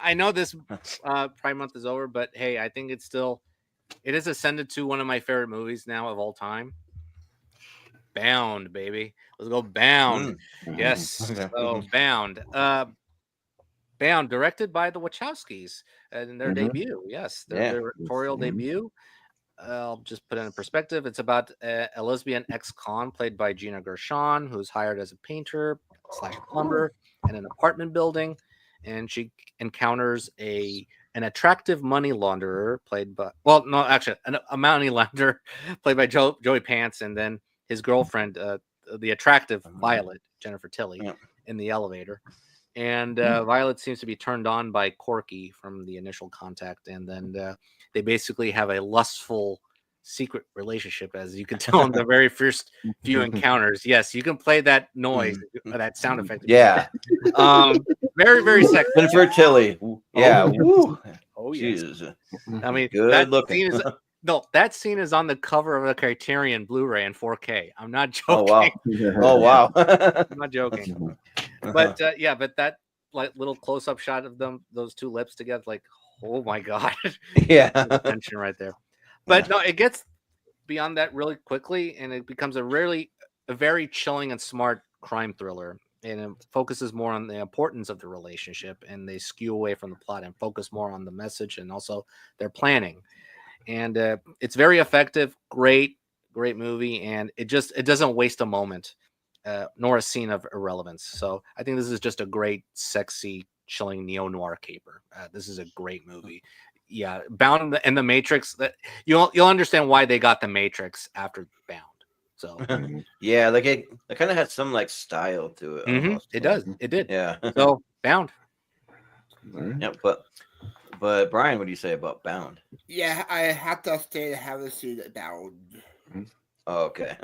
I know this Pride Month is over, but hey, I think it has ascended to one of my favorite movies now of all time. Bound, baby. Let's go Bound. Yes. So Bound. Bound, directed by the Wachowskis and their debut. Yes, their directorial debut. I'll just put it in perspective. It's about a lesbian ex-con played by Gina Gershon, who's hired as a painter / plumber in an apartment building, and she encounters an attractive money launderer played by a money launderer played by Joey Pants, and then his girlfriend, the attractive Violet, Jennifer Tilly, in the elevator. And Violet seems to be turned on by Corky from the initial contact. And then they basically have a lustful secret relationship, as you can tell in the very first few encounters. Yes, you can play that noise, that sound effect. Yeah. Very, very sexy. Jennifer Tilly. Yeah. Oh, yes. Jesus. I mean, good looking. That scene is on the cover of a Criterion Blu-ray in 4K. I'm not joking. Oh wow. I'm not joking. But but that like little close up shot of them, those two lips together, like, oh my god, Yeah. tension right there. But no, it gets beyond that really quickly, and it becomes a very chilling and smart crime thriller. And it focuses more on the importance of the relationship, and they skew away from the plot and focus more on the message and also their planning. And it's very effective, great movie, and it doesn't waste a moment, nor a scene of irrelevance. So I think this is just a great, sexy, chilling neo-noir caper. This is a great movie. Yeah, Bound and the Matrix. That you'll understand why they got the Matrix after Bound. So yeah, like it kind of had some like style to it. Almost. it does. It did. Yeah. So Bound. Yeah, but Brian, what do you say about Bound? Yeah, I have to say I haven't seen it Bound. Oh, okay.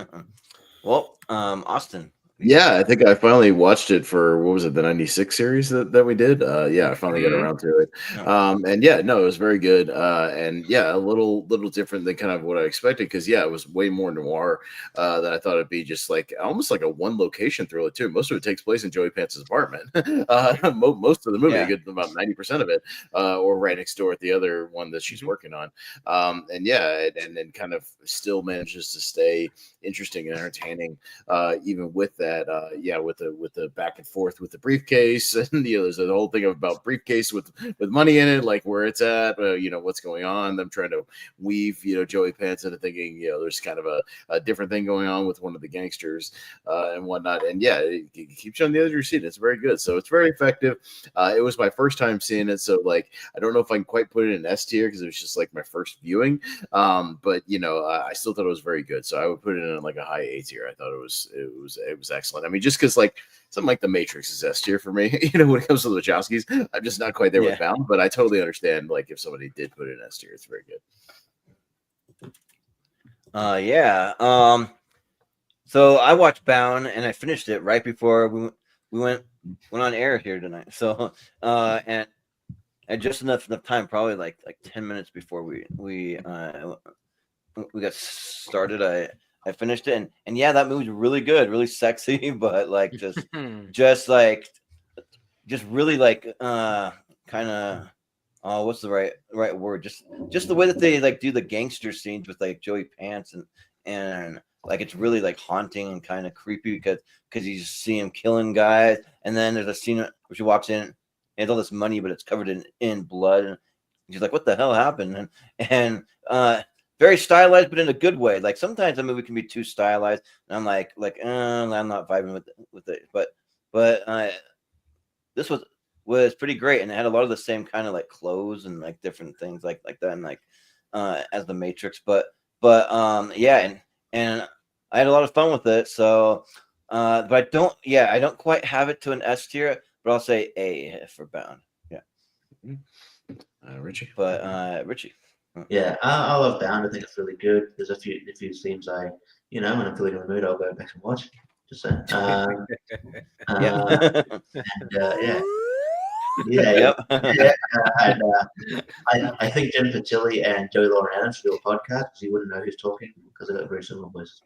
Well, Austin. Yeah, I think I finally watched it for, what was it, the 96 series that we did? Yeah, I finally got around to it. And yeah, no, it was very good. And yeah, a little different than kind of what I expected, because yeah, it was way more noir than I thought it'd be, just like almost like a one location thriller too. Most of it takes place in Joey Pants' apartment. Most of the movie, about 90% of it, or right next door at the other one that she's working on. And yeah, and then kind of still manages to stay interesting and entertaining, even with that. With the back and forth with the briefcase, and there's a whole thing about briefcase with money in it, like where it's at, what's going on. Them trying to weave, Joey Pants into thinking, there's kind of a different thing going on with one of the gangsters and whatnot. And yeah, it keeps you on the edge of your seat. It's very good. So it's very effective. It was my first time seeing it, so like I don't know if I can quite put it in S tier because it was just like my first viewing. But I still thought it was very good. So I would put it in like a high A tier. I thought it was excellent. I mean, just because like something like The Matrix is S tier for me, when it comes to the Wachowskis, I'm just not quite there with Bound, but I totally understand like if somebody did put it in S tier, it's very good. So I watched Bound and I finished it right before we went on air here tonight. So and just enough time, probably like 10 minutes before we got started, I finished it, and yeah, that movie's really good, really sexy, but like just really like kind of what's the right word? Just the way that they like do the gangster scenes with like Joey Pants and like it's really like haunting and kind of creepy because you just see him killing guys, and then there's a scene where she walks in and has all this money, but it's covered in blood, and she's like, "What the hell happened?" And very stylized, but in a good way. Like sometimes a movie can be too stylized, and I'm like, I'm not vibing with it. But this was pretty great, and it had a lot of the same kind of like clothes and like different things like that, and like as the Matrix. But yeah, and I had a lot of fun with it. So, but I don't quite have it to an S tier, but I'll say A for Bound. Yeah. Richie. But Richie. Yeah, I love Bound. I think it's really good. There's a few scenes when I'm feeling in the mood, I'll go back and watch. Just saying. I think Jennifer Tilly and Joey Lauren Adams should do a podcast because you wouldn't know who's talking because they got very similar voices.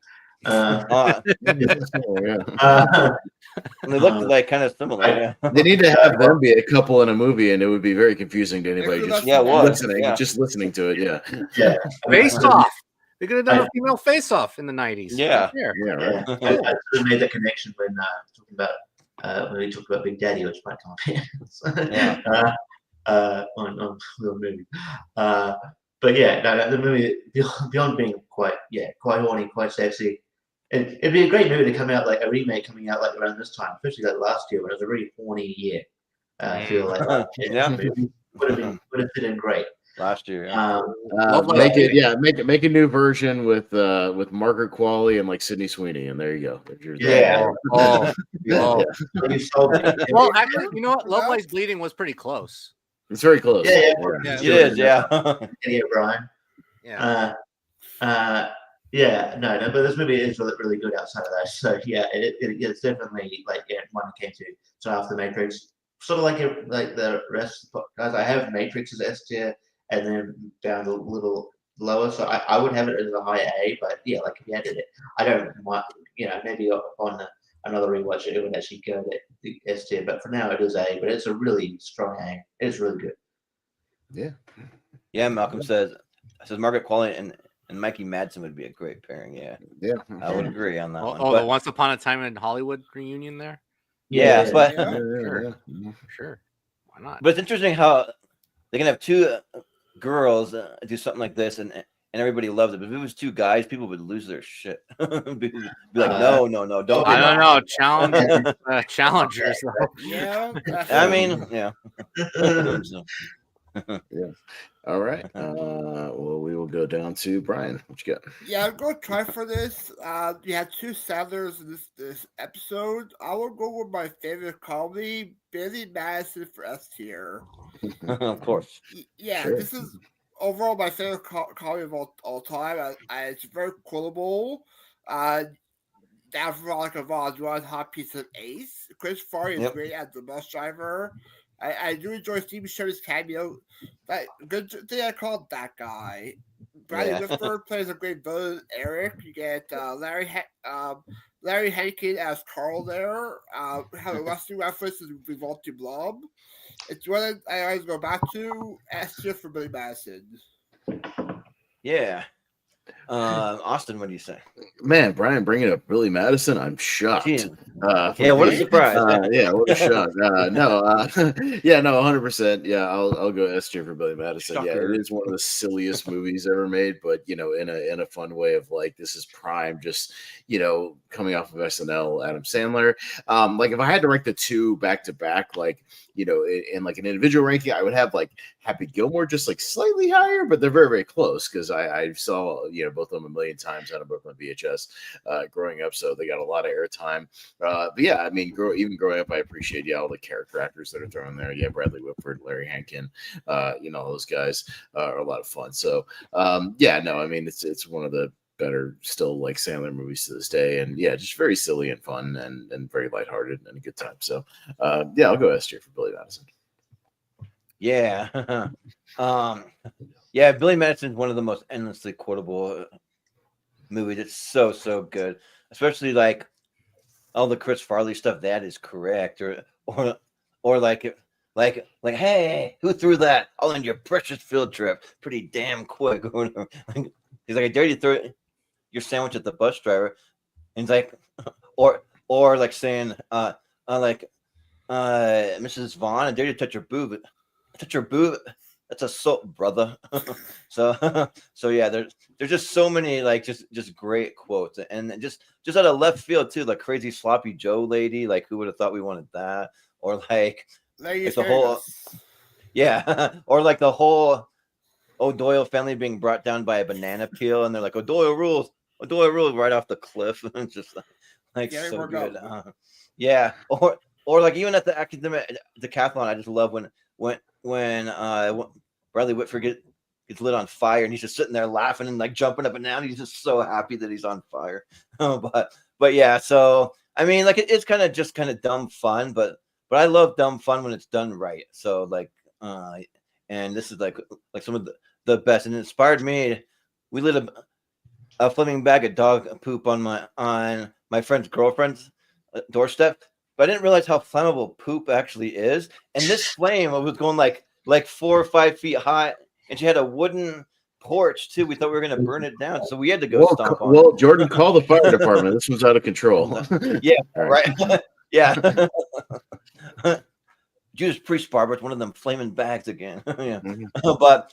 They look like kind of similar. They need to have them be a couple in a movie, and it would be very confusing to anybody just listening to it. Yeah. Face Off. We could have done a female Face Off in the 90s. Yeah. Right. I sort of made that connection when we talked about Big Daddy, which might come up here. On the movie. But yeah, no, the movie beyond being quite horny, quite sexy. It'd be a great movie to come out, like a remake coming out like around this time, especially like last year when it was a really horny year. I feel like would have fit in great last year. Make a new version with Margaret Qualley and like Sydney Sweeney, and there you go. Well, actually, you know what? Love Lies Bleeding was pretty close. It's very close. It is. Yeah. Brian. No, but this movie is really good outside of that. So yeah, it's definitely like one came to. So after Matrix, sort of like the rest of the guys, I have Matrix as S tier, and then down a little lower. So I would have it as a high A, but yeah, like if you added it, I don't want maybe on another rewatch, it would actually go to S tier. But for now, it is A. But it's a really strong A. It's really good. Yeah. Yeah, Malcolm says Margaret Qualley and Mikey Madsen would be a great pairing. Yeah, I would agree on that one. Oh, the Once Upon a Time in Hollywood reunion there. Yeah, but Sure, why not? But it's interesting how they can have two girls do something like this, and everybody loves it. But if it was two guys, people would lose their shit. be like, no, don't. I don't know. Challengers. Yeah. I mean, yeah. Yeah. All right. Well, we will go down to Brian. What you got? Yeah, I'm going to try for this. You had two Sandlers in this episode. I will go with my favorite comedy, Billy Madison for S tier. Of course. Yeah, Sure. this is overall my favorite comedy of all time. It's very quotable. Down for like a Von Juan hot piece of ace. Chris Farley is great as the bus driver. I do enjoy Steve Buscemi's cameo. That good thing I called that guy. Bradley Whitford plays a great villain. Eric, you get Larry Hennigan as Carl there. Have a wrestling reference to Revolting Blob. It's one I always go back to. S tier for Billy Madison. Yeah. Austin, what do you say? Man, Brian bringing up Billy Madison, I'm shocked. Yeah, what a surprise. Yeah, what a shock. No, 100%. Yeah, I'll go S tier for Billy Madison. Shocker. Yeah, it is one of the silliest movies ever made, but in a fun way of like, this is prime, just coming off of SNL, Adam Sandler. Like if I had to rank the two back to back, like in like an individual ranking, I would have like Happy Gilmore just like slightly higher, but they're very, very close because I saw both of them a million times on a book on VHS growing up, so they got a lot of airtime. But yeah, I mean, even growing up, I appreciate all the character actors that are thrown there. Yeah, Bradley Whitford, Larry Hankin, all those guys are a lot of fun. So I mean, it's one of the better still like Sandler movies to this day, and yeah, just very silly and fun and very lighthearted and a good time. So I'll go S tier for Billy Madison. Yeah. Yeah, Billy Madison is one of the most endlessly quotable movies. It's so good, especially like all the Chris Farley stuff. That is correct, or like hey, who threw that? I'll end your precious field trip pretty damn quick. He's like, I dare you to throw your sandwich at the bus driver, and he's like, or like saying, Mrs. Vaughn, I dare you to touch your boob. Touch your boob. That's assault, brother. so yeah, there's just so many like just great quotes, and just out of left field too, like crazy sloppy Joe lady, like who would have thought we wanted that, or like the whole or like the whole O'Doyle family being brought down by a banana peel, and they're like O'Doyle rules right off the cliff. It's just like so good. Or like even at the academic decathlon, I just love when Bradley Whitford gets lit on fire, and he's just sitting there laughing and like jumping up and down. He's just so happy that he's on fire. But yeah, so I mean, like it's kind of dumb fun, but I love dumb fun when it's done right. So like, and this is like some of the best, and it inspired me. We lit a flaming bag of dog poop on my friend's girlfriend's doorstep. But I didn't realize how flammable poop actually is. And this flame was going like 4 or 5 feet high, and she had a wooden porch too. We thought we were going to burn it down, so we had to go stomp on it. Well, Jordan, call the fire department. This one's out of control. Yeah, right. Yeah. Judas Priest bar with one of them flaming bags again. Yeah. But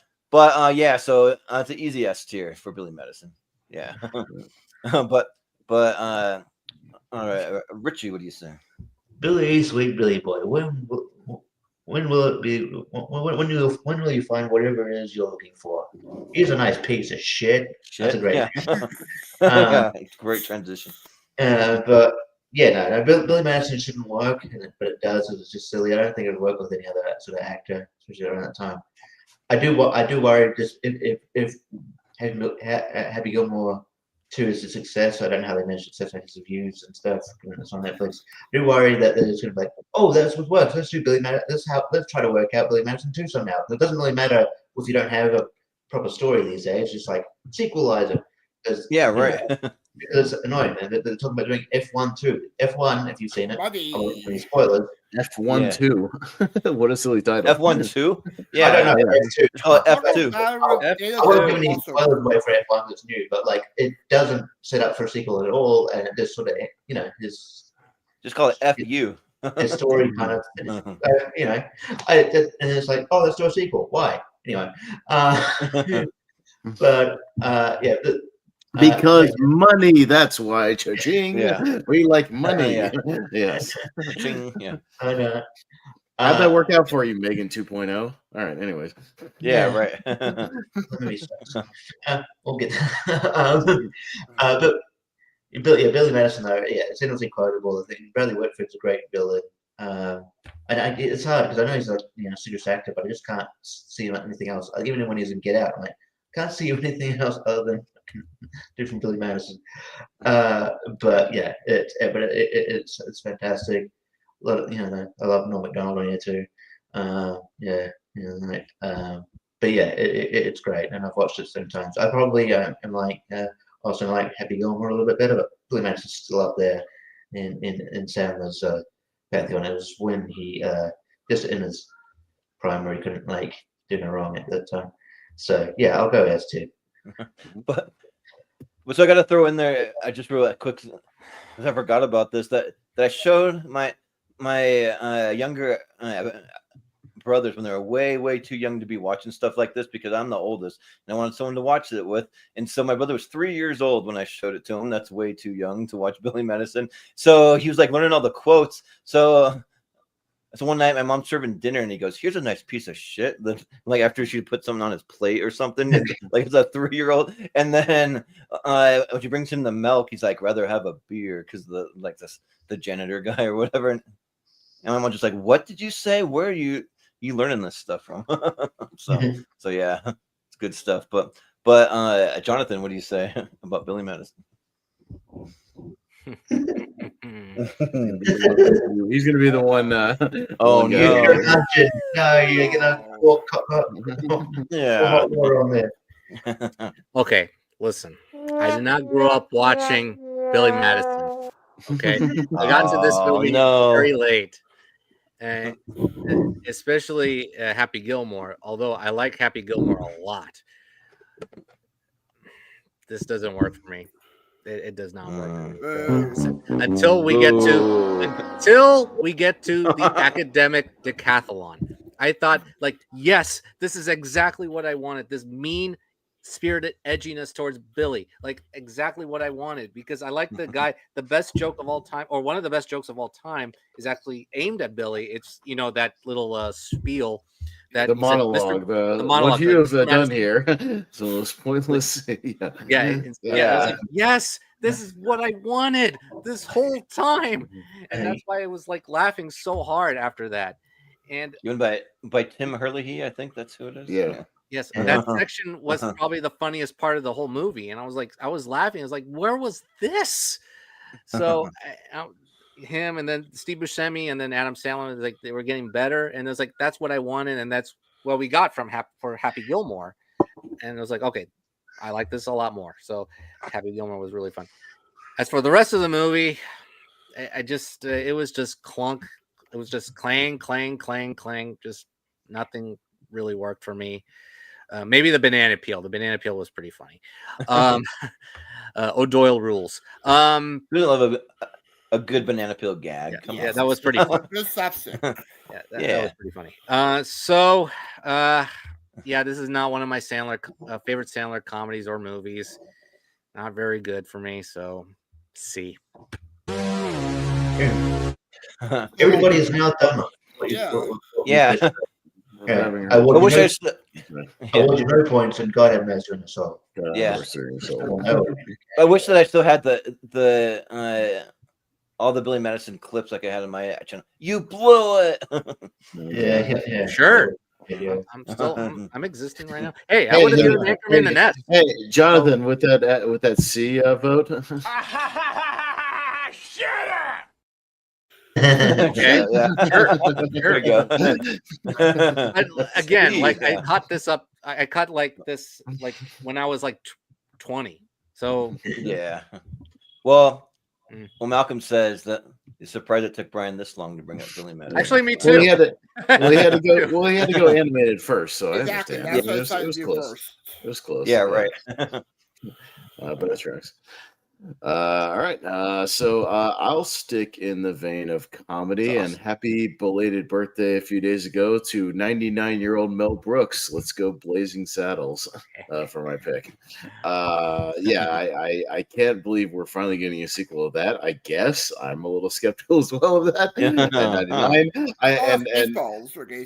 yeah, so it's an easy S tier for Billy Madison. Yeah. but all right, Richie, what do you say? Billy, sweet Billy boy. When will it be? When will you find whatever it is you're looking for? He's a nice piece of shit. That's a great. Yeah. Great transition. But yeah, no, Billy Madison shouldn't work, but it does. It's just silly. I don't think it would work with any other sort of actor, especially around that time. I do worry just if Happy Gilmore 2 is a success. I don't know how they measure success rates of views and stuff. It's on Netflix. I do worry that they're just going to be like, oh, that's what works. Let's do Billy Madison. Let's try to work out Billy Madison 2 somehow. It doesn't really matter if you don't have a proper story these days. Just like sequelize it. Yeah, right. because it's annoying. And they're talking about doing F1 too. F1, if you've seen it, I won't give any spoilers. F1 2. What a silly title. F1 2? I Yeah. don't know. Yeah. F2. Oh, Talking F2. about I Data won't Drive give any also- spoilers away for F1 that's new, but like it doesn't set up for a sequel at all, and it just sort of, you know, his Just call it FU. story kind of, you know, and it's like, oh, let's do a sequel. Why? Anyway, but yeah. Because money, that's why. Cha-ching. Yeah. We like money. Yeah. Yes. Ching, yeah. And, How'd that work out for you, Megan 2.0? All right, anyways. Yeah, Yeah. right. Movie sucks. We'll get but Billy Madison though, yeah, it's endlessly quotable. I think Bradley Whitford's a great villain. And it's hard because I know he's a serious actor, but I just can't see him anything else. Like, even when he's in Get Out, I'm like, can't see him anything else other than different Billy Madison. But yeah, it's fantastic. A lot of, I love Norm Macdonald on here too. But yeah, it's great, and I've watched it some times. I probably am like also like Happy Gilmore a little bit better, but Billy Madison's still up there in Sandler's pantheon. It was when he just in his prime where he couldn't like do no wrong at that time. So yeah, I'll go as too. But so I got to throw in there. I just real quick, because I forgot about this. That I showed my younger brothers when they were way too young to be watching stuff like this, because I'm the oldest and I wanted someone to watch it with. And so my brother was 3 years old when I showed it to him. That's way too young to watch Billy Madison. So he was like learning all the quotes. So one night my mom's serving dinner and he goes, "Here's a nice piece of shit." Like after she put something on his plate or something, like it's a 3-year-old. And then when she brings him the milk, he's like, "Rather have a beer," because the janitor guy or whatever. And my mom just like, "What did you say? Where are you learning this stuff from?" so yeah, it's good stuff. But Jonathan, what do you say about Billy Madison? He's gonna be the one. Oh, one guy. no. You're imagine. No, you're gonna walk Yeah. hot water on there. Okay, listen. I did not grow up watching Billy Madison. Okay, I got to this Oh, movie no. very late, and especially Happy Gilmore. Although I like Happy Gilmore a lot, this doesn't work for me. It does not work for me. Until we get to the academic decathlon. I thought, like, yes, this is exactly what I wanted. This mean spirited edginess towards Billy, like exactly what I wanted, because I like the guy. The best joke of all time, or one of the best jokes of all time, is actually aimed at Billy. It's that little spiel that the monologue, the monologue. What you have done here, so it's pointless. Yeah. It's like, yes, this is what I wanted this whole time, and that's why I was like laughing so hard after that. And you went by Tim Herlihy, I think that's who it is. Yeah. Yes, that section was probably the funniest part of the whole movie, and I was laughing. I was like, "Where was this?" So, him and then Steve Buscemi and then Adam Sandler, like they were getting better, and it was like that's what I wanted, and that's what we got from Happy Gilmore, and it was like, okay, I like this a lot more. So, Happy Gilmore was really fun. As for the rest of the movie, I just it was just clunk. It was just clang, clang, clang, clang. Just nothing really worked for me. Maybe the banana peel. The banana peel was pretty funny. O'Doyle rules. We love a good banana peel gag. Yeah, that was pretty funny. Good substance. That was pretty funny. This is not one of my favorite Sandler comedies or movies. Not very good for me. So, C. Everybody is now done. Yeah. I wish I award no points, and God have mercy on the soul. Yeah. I wish that I still had the all the Billy Madison clips like I had on my channel. You blew it. Yeah. Sure. Yeah. I'm existing right now. Hey, I would have given Anchorman in the net. Hey, Jonathan, with that C vote. Shut up. Okay. Yeah. Sure. There you go. Again, like I caught this up. I caught like this like when I was like 20. So yeah. Well, Mm. well, Malcolm says that he's surprised it took Brian this long to bring up Billy Madison. Actually, me too. Well, he had to go. Well, he had to go animated first, so Exactly. I understand. That's what I It was do close. first. It was close. Yeah, right. But it tracks. All right. So I'll stick in the vein of comedy, and happy belated birthday a few days ago to 99-year-old Mel Brooks. Let's go Blazing Saddles for my pick. I can't believe we're finally getting a sequel of that. I guess I'm a little skeptical as well of that. At 99, Spaceballs were gay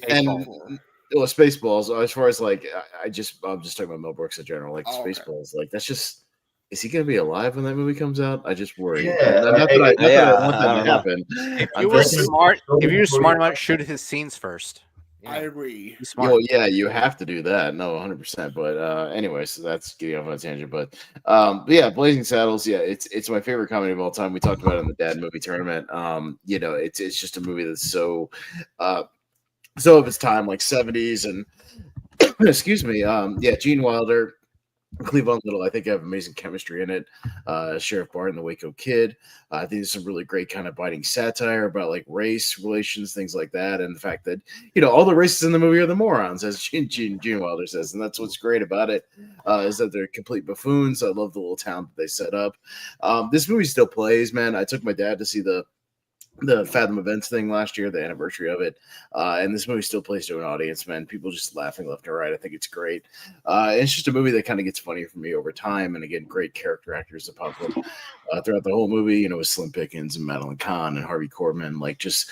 well, Spaceballs. As far as like, I'm just talking about Mel Brooks in general. Like Spaceballs, like that's just. Is he going to be alive when that movie comes out? I just worry. Yeah, Not that I want that to know. happen. If you were smart enough, shoot his scenes first. Yeah. I agree. Well, yeah, you have to do that. No, 100%. But anyway, so that's getting off on a tangent. But yeah, Blazing Saddles. Yeah, it's my favorite comedy of all time. We talked about it in the Dad Movie Tournament. It's just a movie that's so of its time, like 70s and excuse me. Gene Wilder. Cleavon Little, I think, have amazing chemistry in it. Sheriff Barton, the Waco Kid. I think there's some really great kind of biting satire about like race relations, things like that, and the fact that all the racists in the movie are the morons, as Gene Wilder says, and that's what's great about it is that they're complete buffoons. I love the little town that they set up. This movie still plays, man. I took my dad to see the Fathom Events thing last year, the anniversary of it. And this movie still plays to an audience, man. People just laughing left and right. I think it's great. It's just a movie that kind of gets funnier for me over time. And again, great character actors that pop up throughout the whole movie, with Slim Pickens and Madeline Kahn and Harvey Korman, like just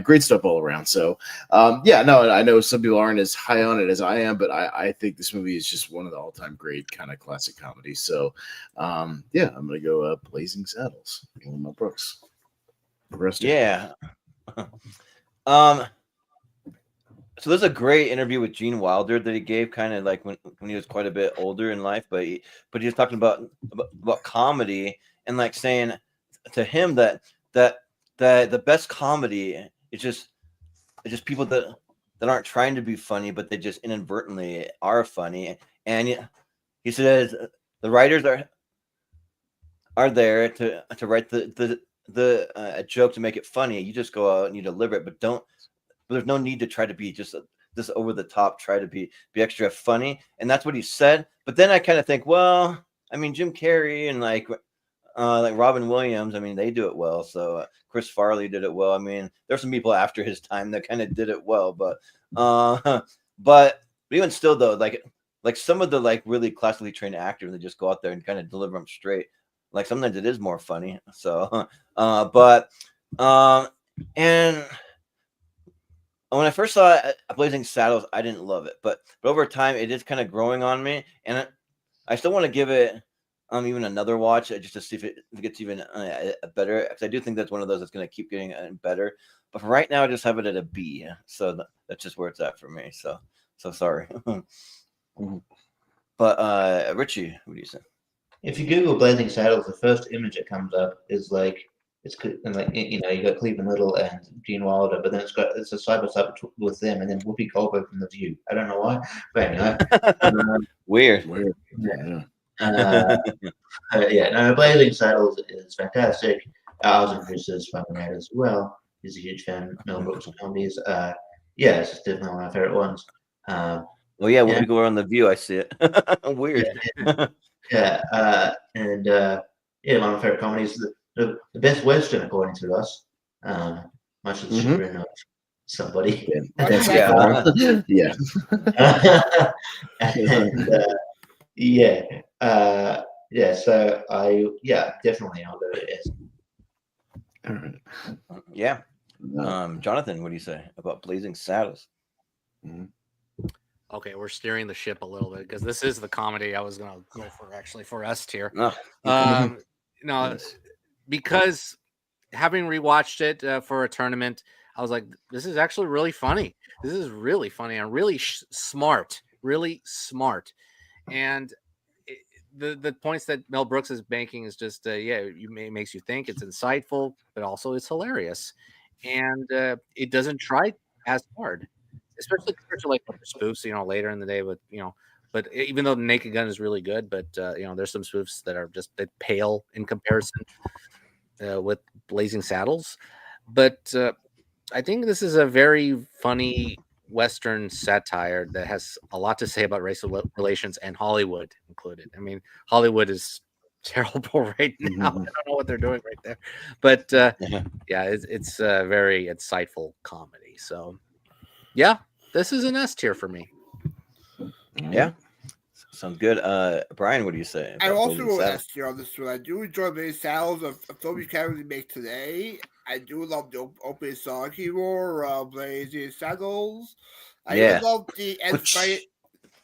great stuff all around. So, I know some people aren't as high on it as I am, but I think this movie is just one of the all-time great kind of classic comedies. So, I'm going to go Blazing Saddles, Mel Brooks. Yeah. So there's a great interview with Gene Wilder that he gave, kind of like when he was quite a bit older in life, but he was talking about comedy and like saying to him that the best comedy is just people that aren't trying to be funny, but they just inadvertently are funny. And he says the writers are there to write a joke to make it funny. You just go out and you deliver it, but there's no need to try to be just over the top, try to be extra funny. And that's what he said. But then I kind of think, well, I mean, Jim Carrey and like Robin Williams, I mean, they do it well. So Chris Farley did it well. I mean, there's some people after his time that kind of did it well, but even still though, like some of the like really classically trained actors, they just go out there and kind of deliver them straight. Like sometimes it is more funny. So, and when I first saw Blazing Saddles, I didn't love it, but over time it is kind of growing on me, and I still want to give it even another watch just to see if it gets even better, because I do think that's one of those that's going to keep getting better. But for right now, I just have it at a B, so that's just where it's at for me. So sorry. But Richie, what do you say? If you Google Blazing Saddles, the first image that comes up is like you got Cleveland Little and Gene Wilder, but then it's a side by side with them, and then Whoopi Goldberg from The View. I don't know why, but anyway, weird. Yeah. Blazing Saddles is fantastic. Alison Chris's fucking mad as well. He's a huge fan of Mel Brooks comedies. It's definitely one of my favorite ones. When we go on The View, I see it. Weird. One of my favorite comedies. The best Western, according to us, much to the chagrin of somebody. So definitely I'll go with S. All right. Yeah. Jonathan, what do you say about Blazing Saddles? Okay, we're steering the ship a little bit because this is the comedy I was going to go for actually for S tier. Because having rewatched it for a tournament, I was like, this is actually really funny. This is really funny and really smart, And the points that Mel Brooks is banking is just, it makes you think. It's insightful, but also it's hilarious. And it doesn't try as hard, especially compared to like spoofs, later in the day with, but even though the Naked Gun is really good, but there's some spoofs that are just that pale in comparison with Blazing Saddles. But I think this is a very funny Western satire that has a lot to say about racial relations and Hollywood included. I mean, Hollywood is terrible right now. I don't know what they're doing right there, but it's a very insightful comedy. So, yeah, this is an S tier for me. Yeah, sounds good. Brian, what do you say? I about also Blazing will Saddles? S tier on this one. I do enjoy Blazing Saddles, a film you can't really make today. I do love the opening song hero, Blazing Saddles. I even love the end fight.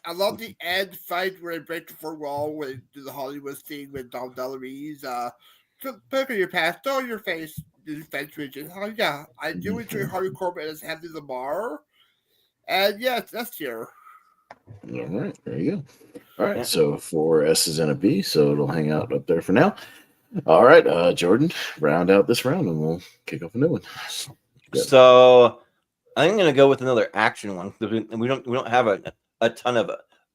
I love the end fight where they break the fourth wall, where they do the Hollywood thing with Dom DeLuise. Pick on your past, throw your face, the defense region. Oh, yeah, I do enjoy Harvey Corbin as Henry Lamar. And yes, that's here. All right, there you go. All right, so 4 S's and a B, so it'll hang out up there for now. All right, Jordan, round out this round, and we'll kick off a new one. So I'm gonna go with another action one. We don't have a ton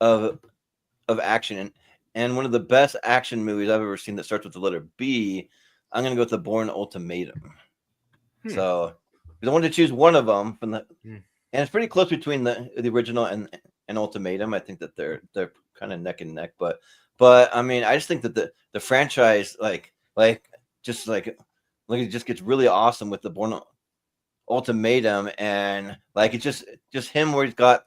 of action, and one of the best action movies I've ever seen that starts with the letter B. I'm gonna go with The Bourne Ultimatum. So I wanted to choose one of them from the, and it's pretty close between the original and Ultimatum. I think that they're kind of neck and neck, but I mean, I just think that the franchise like it just gets really awesome with The Bourne Ultimatum, and like it's just him where he's got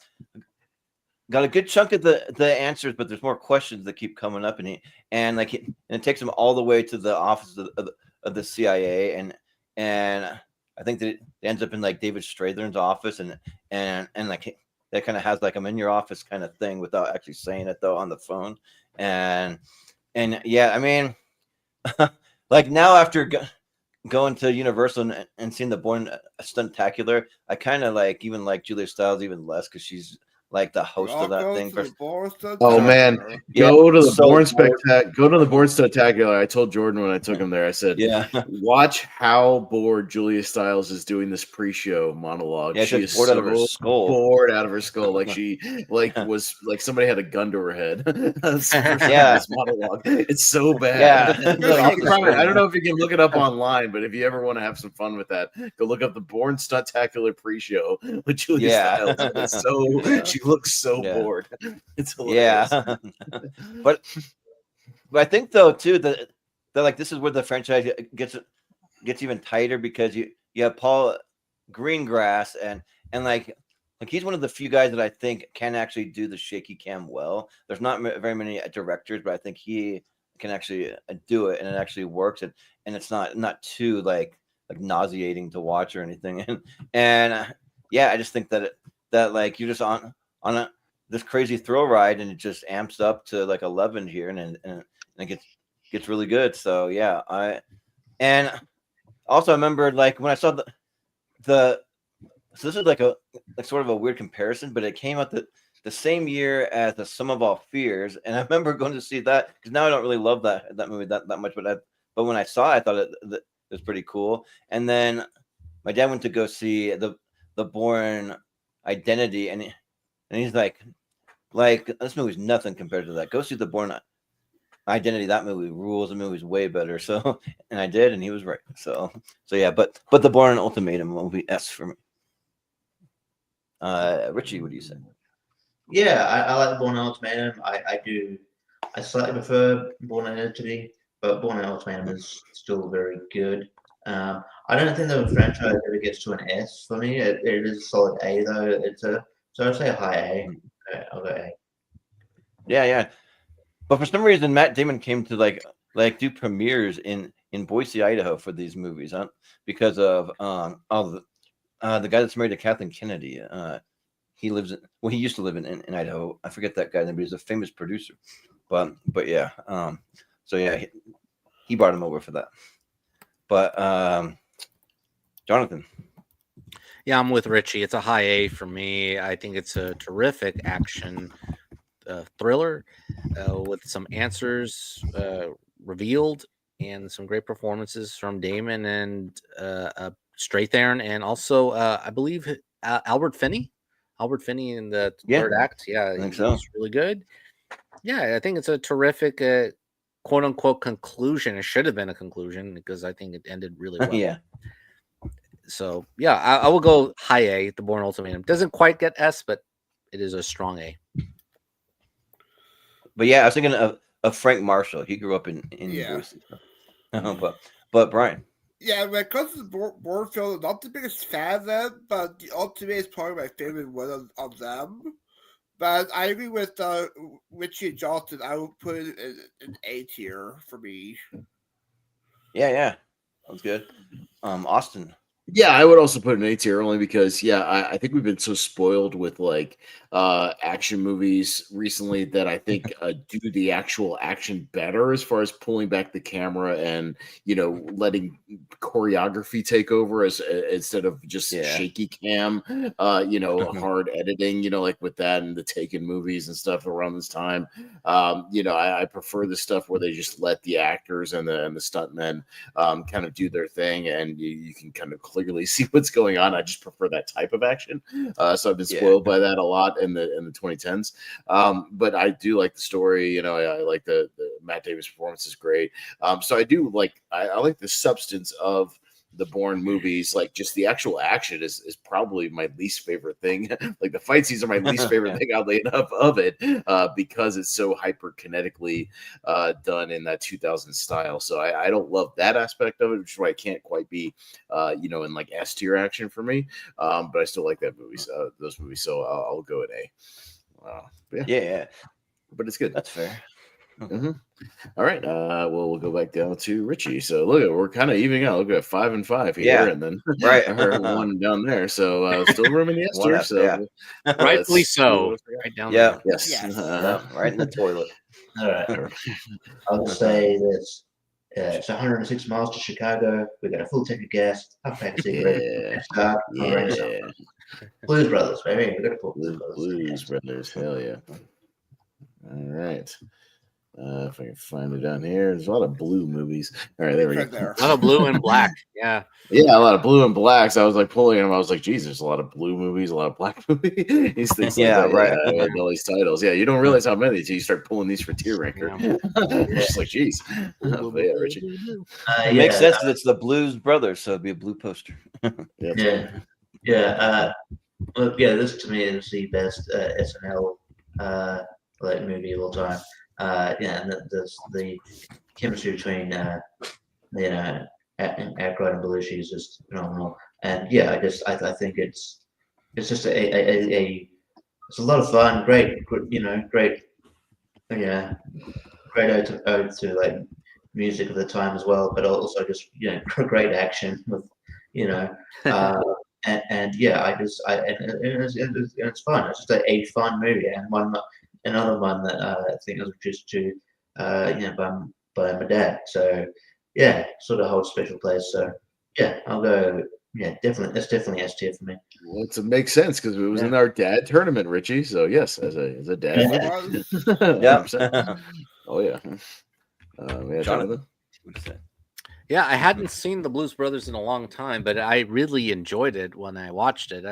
a good chunk of the answers, but there's more questions that keep coming up, and it takes him all the way to the office of the CIA, and I think that it ends up in like David Strathern's office, and like that kind of has like I'm in your office kind of thing without actually saying it though on the phone, and yeah, I mean, like now after going to Universal and seeing the Bourne Stuntacular, I kind of like even like Julia Stiles even less because she's like the host of that thing. Oh man, go to the Bourne Spectacular. Go to the Bourne Spectacular. I told Jordan when I took him there. I said, watch how bored Julia Stiles is doing this pre-show monologue. Yeah, she is bored so out of her skull. Bored out of her skull. Like she was like somebody had a gun to her head. This monologue. It's so bad. I don't know if you can look it up online, but if you ever want to have some fun with that, go look up the Bourne Stuntacular pre-show with Julia Stiles. It's so she looks so bored. It's hilarious. Yeah. but I think though too that like this is where the franchise gets even tighter because you have Paul Greengrass and like he's one of the few guys that I think can actually do the shaky cam well. There's not very many directors, but I think he can actually do it, and it actually works, and it's not too like nauseating to watch or anything. And yeah, I just think that like you're just on this crazy thrill ride, and it just amps up to like 11 here, and it gets really good. So yeah, I also remember like when I saw the so this is like sort of a weird comparison, but it came out the same year as The Sum of All Fears, and I remember going to see that because now I don't really love that movie that much, but when I saw it, I thought it was pretty cool. And then my dad went to go see the Bourne Identity, and he's like this movie's nothing compared to that. Go see the Bourne Identity. That movie rules. The movie's way better. So, and I did, and he was right. So yeah. But the Bourne Ultimatum will be S for me. Richie, what do you say? Yeah, I like the Bourne Ultimatum. I slightly prefer Bourne Identity, but Bourne Ultimatum is still very good. I don't think the franchise ever gets to an S for me. It is a solid A though. So I'd say a high A. I'll go A. Yeah. But for some reason, Matt Damon came to like do premieres in Boise, Idaho for these movies, huh? Because of the guy that's married to Kathleen Kennedy. He used to live in Idaho. I forget that guy, but he's a famous producer. But yeah, so yeah, he brought him over for that. But Jonathan. Yeah, I'm with Richie. It's a high A for me. I think it's a terrific action thriller with some answers revealed and some great performances from Damon and Strathern, and also I believe Albert Finney. Albert Finney in the Yeah, third act. Yeah, I think he's so. really good. Yeah, I think it's a terrific quote unquote conclusion. It should have been a conclusion because I think it ended really well. Yeah. So yeah, I will go high A. The Bourne Ultimatum doesn't quite get S, but it is a strong A. But yeah, I was thinking of Frank Marshall. He grew up in Yeah. Bruce. But Brian. Yeah, when it comes to the Bourne film, I'm not the biggest fan of them, but the Ultimate is probably my favorite one of them. But I agree with Richie and Jonathan. I would put it in A tier for me. Yeah. That's good. Austin. Yeah, I would also put an A tier only because I think we've been so spoiled with like action movies recently that I think do the actual action better as far as pulling back the camera and letting choreography take over as instead of just shaky cam, hard editing, like with that and the Taken movies and stuff around this time. I prefer the stuff where they just let the actors and the stuntmen kind of do their thing and you can kind of clearly see what's going on. I just prefer that type of action. So I've been spoiled by that a lot in the 2010s. But I do like the story. I like the Matt Davis performance is great. So I do like I like the substance of the Bourne movies. Like just the actual action is probably my least favorite thing. Like the fight scenes are my least favorite thing, oddly enough, of it, because it's so hyperkinetically done in that 2000 style. So I don't love that aspect of it, which is why it can't quite be in like S tier action for me. But I still like that movie, those movies. So I'll go at A. Yeah. But it's good. That's fair. Mm-hmm. All right. We'll go back down to Richie. So look, we're kind of evening out. Look at 5 and 5 here, and then right, one down there. So still room in the S tier. So rightfully so. Right down there. Yes. Right in the toilet. All right. I'll say this. It's 106 miles to Chicago. We got a full tank of gas. I'll pack a cigarette. Blues Brothers, baby. We got a full Blues Brothers. Hell yeah. All right. If I can find it down here, there's a lot of blue movies. All right, there we go. A lot of blue and black. Yeah, a lot of blue and blacks. I was like pulling them. I was like, geez, there's a lot of blue movies, a lot of black movies. These things, right. With all these titles. Yeah, you don't realize how many until you start pulling these for tier ranker. You're just like, geez. Richie. It makes sense because it's the Blues Brothers, so it'd be a blue poster. This to me is the best SNL movie of all time. And the chemistry between Aykroyd and Belushi is just phenomenal. And I think it's just it's a lot of fun. Great ode to like music of the time as well, but also just great action with and it's fun. It's just a fun movie and another one that I think I was introduced to by my dad. So sort of holds special place. So I'll go. Yeah, definitely. That's definitely S tier for me. Well, it makes sense because it was in our dad tournament, Richie. So yes, as a dad. Oh yeah. Jonathan. Yeah, I hadn't seen the Blues Brothers in a long time, but I really enjoyed it when I watched it.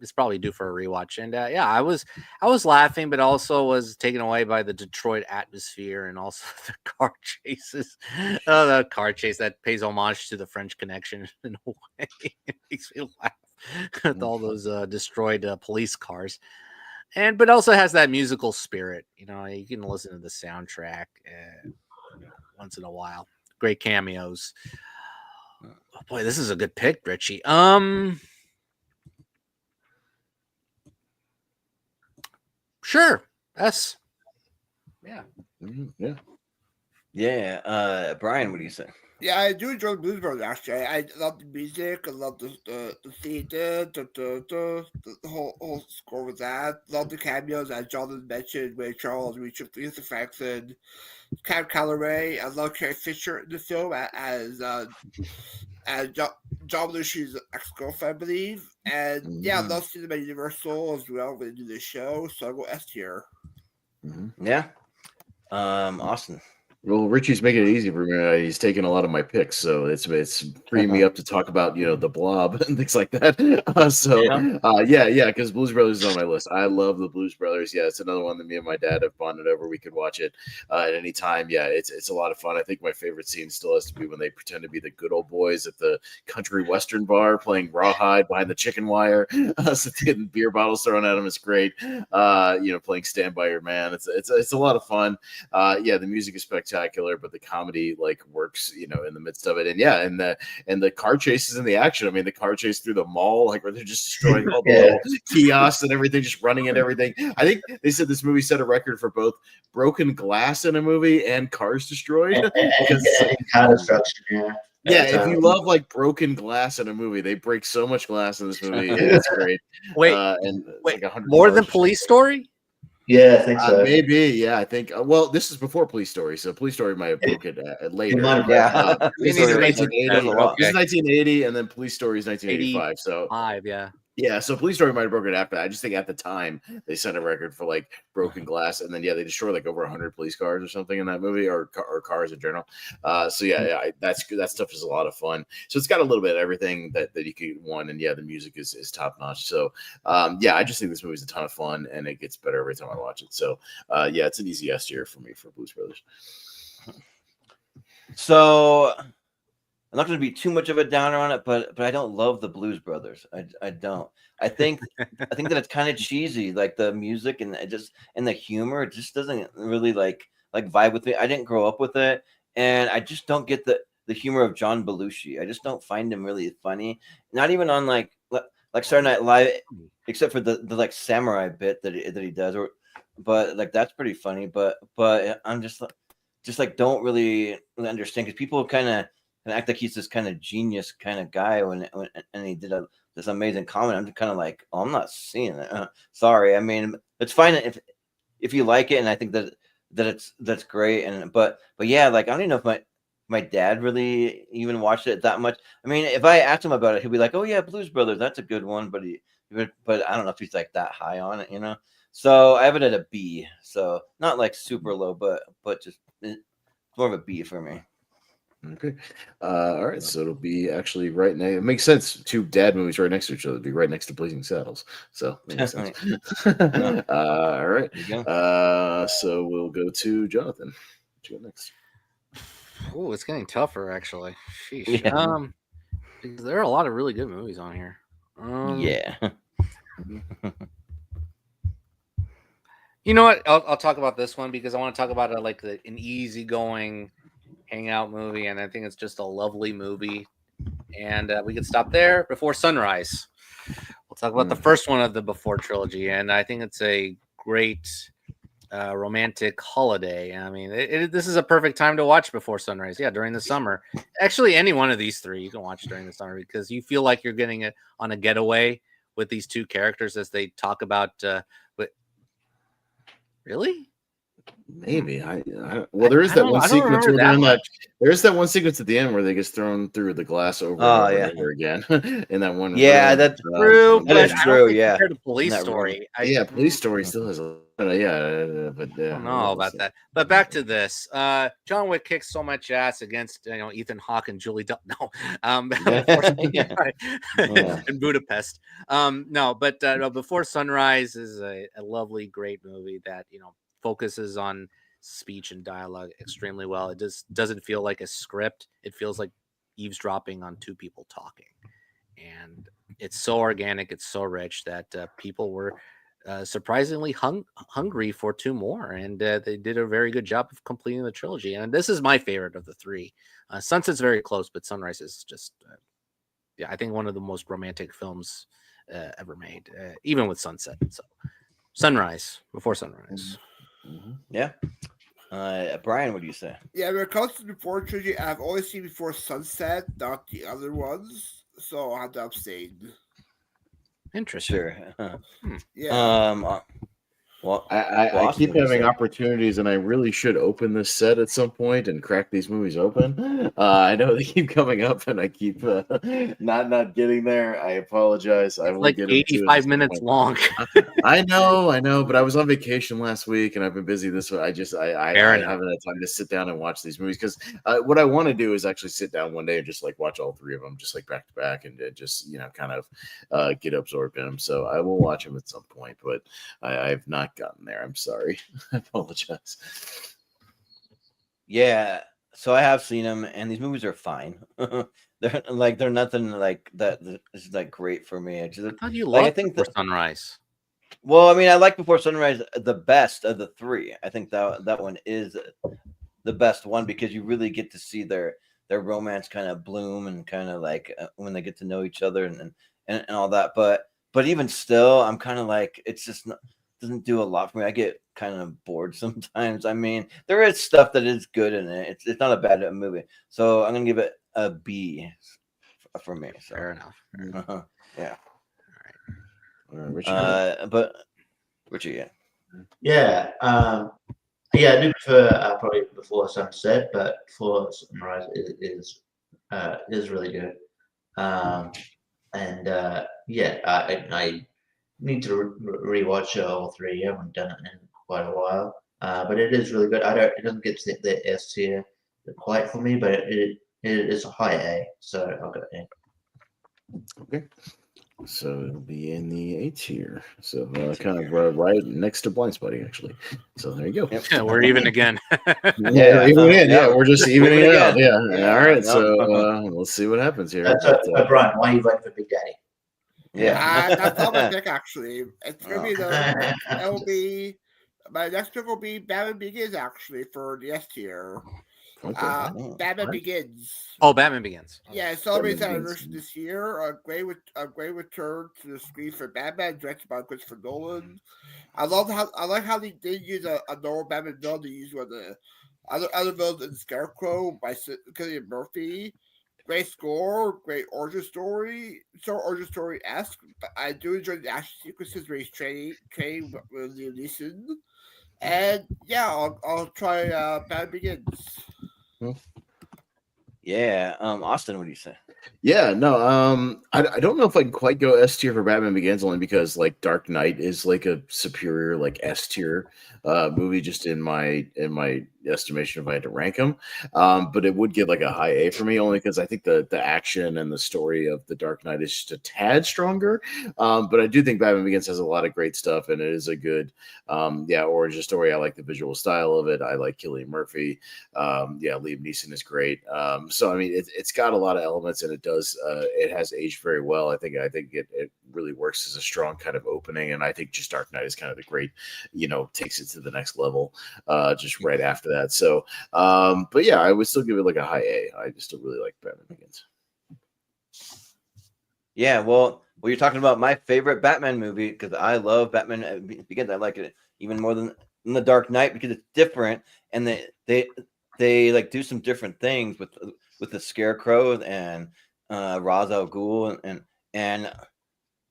It's probably due for a rewatch, and I was laughing, but also was taken away by the Detroit atmosphere and also the car chases. The car chase that pays homage to the French Connection in a way. It makes me laugh with all those destroyed police cars, but also has that musical spirit. You can listen to the soundtrack once in a while. Great cameos. Oh boy, this is a good pick, Richie. Sure. S. Yeah. Yeah. Brian, what do you say? Yeah, I do enjoy the Blues Brothers. Actually, I love the music. I love the theater, the whole score with that. Love the cameos, as Jonathan mentioned, with Charles, Richard, Lisa Franklin, Cam Calloway. I love Carrie Fisher in the film as John Belushi's ex-girlfriend, I believe. And I love Cinema Universal as well when they do the show. So I'll go S tier. Yeah. Austin. Well, Richie's making it easy for me. He's taking a lot of my picks, so it's freeing me up to talk about the Blob and things like that. Yeah, because Blues Brothers is on my list. I love the Blues Brothers. Yeah, it's another one that me and my dad have bonded over. We could watch it at any time. Yeah, it's a lot of fun. I think my favorite scene still has to be when they pretend to be the good old boys at the country western bar playing Rawhide behind the chicken wire, so getting beer bottles thrown at them. It's great. Playing Stand By Your Man. It's a lot of fun. The music is spectacular, but the comedy works, in the midst of it. And the car chases and the action. I mean, the car chase through the mall, where they're just destroying all the little kiosks and everything, just running at everything. I think they said this movie set a record for both broken glass in a movie and cars destroyed. And car destruction, yeah. Yeah, if you love broken glass in a movie, they break so much glass in this movie. It's great. Wait, more than Police Story? Yeah, I think so. Maybe, yeah, I think. Well, this is before Police Story, so Police Story might have broke it later. This is 1980, and then Police Story is 1985. So, yeah, so Police Story might have broken it after. I just think at the time they set a record for broken glass, and then they destroy over 100 police cars or something in that movie, or cars in general. That stuff is a lot of fun. So it's got a little bit of everything that you could want, and the music is top notch. So I just think this movie is a ton of fun, and it gets better every time I watch it. So it's an easy S tier for me for Blues Brothers. So I'm not going to be too much of a downer on it, but I don't love the Blues Brothers. I don't. I think that it's kind of cheesy, the music and the humor. It just doesn't really vibe with me. I didn't grow up with it, and I just don't get the humor of John Belushi. I just don't find him really funny. Not even on like Saturday Night Live, except for the samurai bit that he does. But that's pretty funny. But I'm just don't really understand, because people kind of and act like he's this kind of genius kind of guy when he did this amazing comment. I'm just kind of oh, I'm not seeing it. Sorry. I mean, it's fine if you like it, and I think that's great. But yeah, I don't even know if my dad really even watched it that much. I mean, if I asked him about it, he'd be like, "Oh yeah, Blues Brothers, that's a good one." But I don't know if he's that high on it, So I have it at a B. So not super low, but just more of a B for me. Okay. All right. So it'll be actually right now. It makes sense. Two dad movies right next to each other. It'd be right next to Blazing Saddles. So it makes sense. All right. So we'll go to Jonathan. What you got next? Oh, it's getting tougher, actually. Sheesh. Yeah. There are a lot of really good movies on here. Yeah. You know what? I'll talk about this one because I want to talk about it an easygoing hangout movie, and I think it's just a lovely movie. And we could stop there. Before Sunrise. We'll talk about the first one of the Before trilogy, and I think it's a great romantic holiday. I mean, this is a perfect time to watch Before Sunrise. Yeah, during the summer. Actually, any one of these three you can watch during the summer because you feel like you're getting it on a getaway with these two characters as they talk about. Really? Maybe there is that one sequence where there's that one sequence at the end where they get thrown through the glass over and over again in that one. Yeah, that's true. That is true. Yeah, compared to Police Story. Police Story still has a. But I don't know about that. But back to this. John Wick kicks so much ass against Ethan Hawke and Julie. In Budapest. But Before Sunrise is a lovely, great movie that focuses on speech and dialogue extremely well. It just doesn't feel like a script. It feels like eavesdropping on two people talking, and it's so organic. It's so rich that people were surprisingly hungry for two more, and they did a very good job of completing the trilogy. And this is my favorite of the three. Sunset's very close, but Sunrise is just I think one of the most romantic films ever made, even with Sunset. So Sunrise, Before Sunrise. Yeah. Brian, what do you say? Yeah, when it comes to the Before trilogy, I've always seen Before Sunset, not the other ones, so I have to abstain. Interesting. Sure. Yeah. Well, I Austin, keep what do you having say? opportunities, and I really should open this set at some point and crack these movies open. I know they keep coming up, and I keep not getting there. I apologize. I It's will like get into it at 85 some minutes point. long. I know, but I was on vacation last week, and I've been busy this week. I Fair enough. haven't had time to sit down and watch these movies because what I want to do is actually sit down one day and just like watch all three of them, just like back to back, and just kind of get absorbed in them. So I will watch them at some point, but I've not gotten there. I'm sorry. I apologize. Yeah, so I have seen them, and these movies are fine. They're nothing like that is like great for me. I thought you Like I loved think Before that. Sunrise. Well, I mean, I like Before Sunrise the best of the three. I think that one is the best one because you really get to see their romance kind of bloom and kind of like when they get to know each other and all that. But even still, I'm kind of like it's just not, doesn't do a lot for me. I get kind of bored sometimes. I mean, there is stuff that is good in it. It's not a bad movie. So I'm gonna give it a B for me. So Fair enough. yeah. All right, Richard. But Richie, yeah. Yeah, yeah, I do prefer probably Before Sunset, but Before Sunrise is really good. And yeah, I need to rewatch all three. I haven't done it in quite a while, but it is really good. It doesn't get to the S tier quite for me, but it is a high A, so I'll go A. Okay. So it'll be in the A tier. So kind of right next to Blind Spotting, actually. So there you go. Yep. Yeah, we're even again. Yeah, we're just evening it out. Yeah. Yeah, All right. yep. So let's see what happens here. So, Brian, why are you voting for Big Daddy? Yeah. That's not my pick, actually. It's gonna be the it'll be my next pick will be Batman Begins, actually, for the S tier. Okay. Batman Begins. Oh, Batman Begins. Yeah, celebrates Batman anniversary Begins. this year. A great return to the screen for Batman, directed by Christopher Nolan. I like how they did use a normal Batman villain to use one of the other villains in Scarecrow by Cillian Murphy. Great score, great origin story, origin story esque. But I do enjoy the action sequences where he's training with Liam Neeson. And yeah, I'll try Batman Begins. Yeah. Austin, what do you say? Yeah, no, I don't know if I can quite go S tier for Batman Begins only because like Dark Knight is like a superior like S tier movie just in my estimation if I had to rank them. But it would get like a high A for me only because I think the action and the story of the Dark Knight is just a tad stronger. But I do think Batman Begins has a lot of great stuff and it is a good origin story. I like the visual style of it. I like Cillian Murphy. Liam Neeson is great. So I mean it's got a lot of elements and it has aged very well. I think it really works as a strong kind of opening, and I think just Dark Knight is kind of the great, takes it to the next level just right after that. So but yeah, I would still give it like a high A. I just still really like Batman Begins. Yeah, well, you're talking about my favorite Batman movie because I love Batman Begins. I like it even more than The Dark Knight because it's different, and they like do some different things with the Scarecrow and Ra's al Ghul and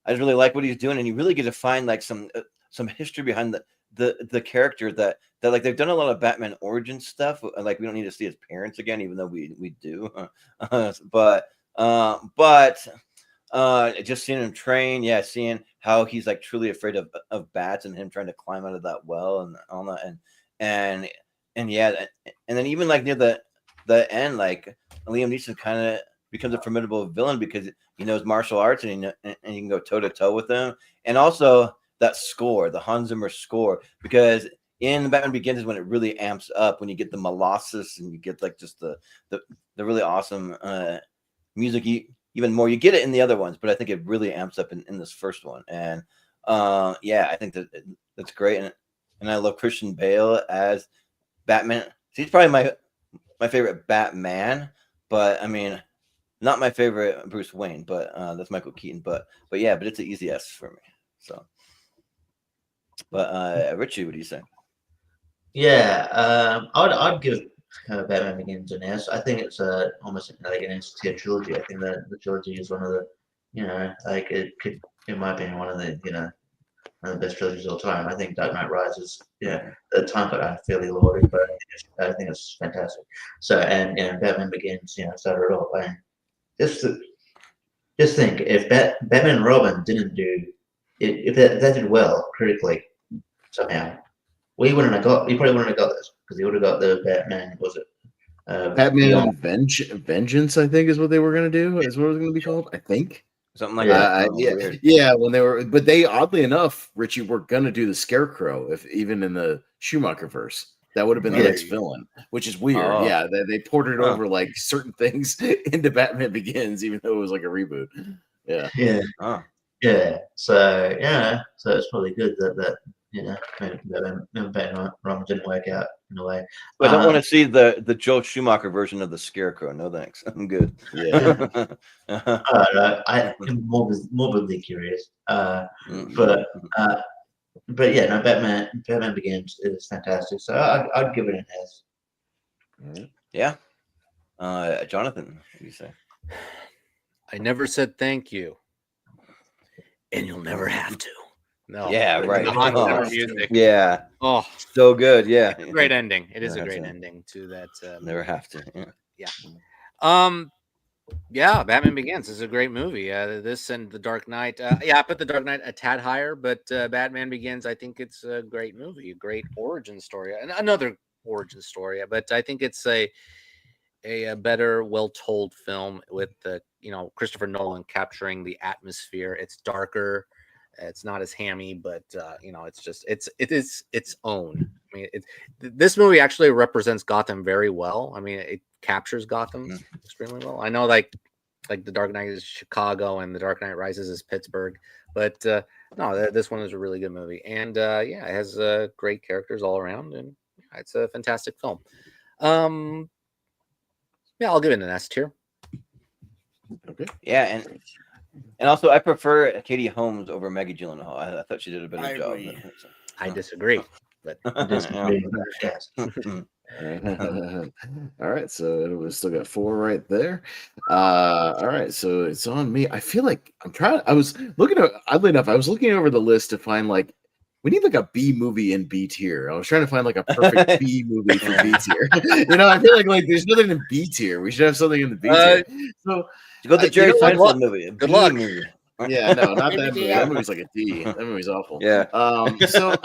I just really like what he's doing, and you really get to find like some history behind the character that like they've done a lot of Batman origin stuff. Like we don't need to see his parents again, even though we do. But just seeing him train, seeing how he's like truly afraid of bats and him trying to climb out of that well and all that, and then even like near the end, like Liam Neeson kind of becomes a formidable villain because he knows martial arts and you can go toe to toe with him, and also that score, the Hans Zimmer score, because in Batman Begins is when it really amps up when you get the molasses and you get like just the really awesome music. Even more, you get it in the other ones, but I think it really amps up in this first one, and I think that's great, and I love Christian Bale as Batman. He's probably my favorite Batman, but I mean, not my favorite Bruce Wayne, but that's Michael Keaton. But it's an easy S for me. So, but Richie, what do you say? Yeah, I'd give Batman Begins an S. I think it's almost like an S tier trilogy. I think that the trilogy is one of the, like it might be one of the, one of the best trilogies of all time. I think Dark Knight Rises, at the time got unfairly lauded, but I think it's fantastic. So, and Batman Begins, started it all. And just think, if Batman and Robin didn't do it, if that did well critically somehow, we probably wouldn't have got this, because he would have got the Batman. Was it Batman Vengeance? I think is what they were going to do. Is what it was going to be called. I think. Something like that. Yeah. When they were, but they oddly enough, Richie, were gonna do the Scarecrow, if even in the Schumacher verse, that would have been the next villain, which is weird. Oh. Yeah, they ported over like certain things into Batman Begins, even though it was like a reboot. Yeah. So it's probably good that maybe Batman Robin didn't work out in a way. But I don't want to see the Joel Schumacher version of the Scarecrow. No thanks. I'm good. Yeah. I'm morbidly curious. But yeah, no, Batman Begins is fantastic. So I'd give it an S. Yeah. Jonathan, what do you say? I never said thank you, and you'll never have to. No. Yeah, right. Music. Yeah. Oh, so good. Yeah. Great ending. It is a great ending to that. Never have to. Yeah. Batman Begins is a great movie. This and The Dark Knight. I put The Dark Knight a tad higher, but Batman Begins, I think it's a great movie, a great origin story, and another origin story. But I think it's a better, well-told film with Christopher Nolan capturing the atmosphere. It's darker. It's not as hammy, but it is its own. I mean, this movie actually represents Gotham very well. I mean, it captures Gotham extremely well. I know, like The Dark Knight is Chicago and The Dark Knight Rises is Pittsburgh, but no, this one is a really good movie, and it has great characters all around, and it's a fantastic film. I'll give it an S tier. Okay. Yeah, and also I prefer Katie Holmes over Maggie Gyllenhaal. I thought she did a better job. I disagree, but All right, so we still got 4 right there. All right, so it's on me. I feel like I was looking over the list to find we need a B movie in B tier. I was trying to find a perfect B movie for B tier. I feel like there's nothing in B tier. We should have something in the B tier. So you go to the Jerry Seinfeld movie. Good luck. Movie. Yeah, no, not that movie. That movie's like a D. That movie's awful. Yeah. So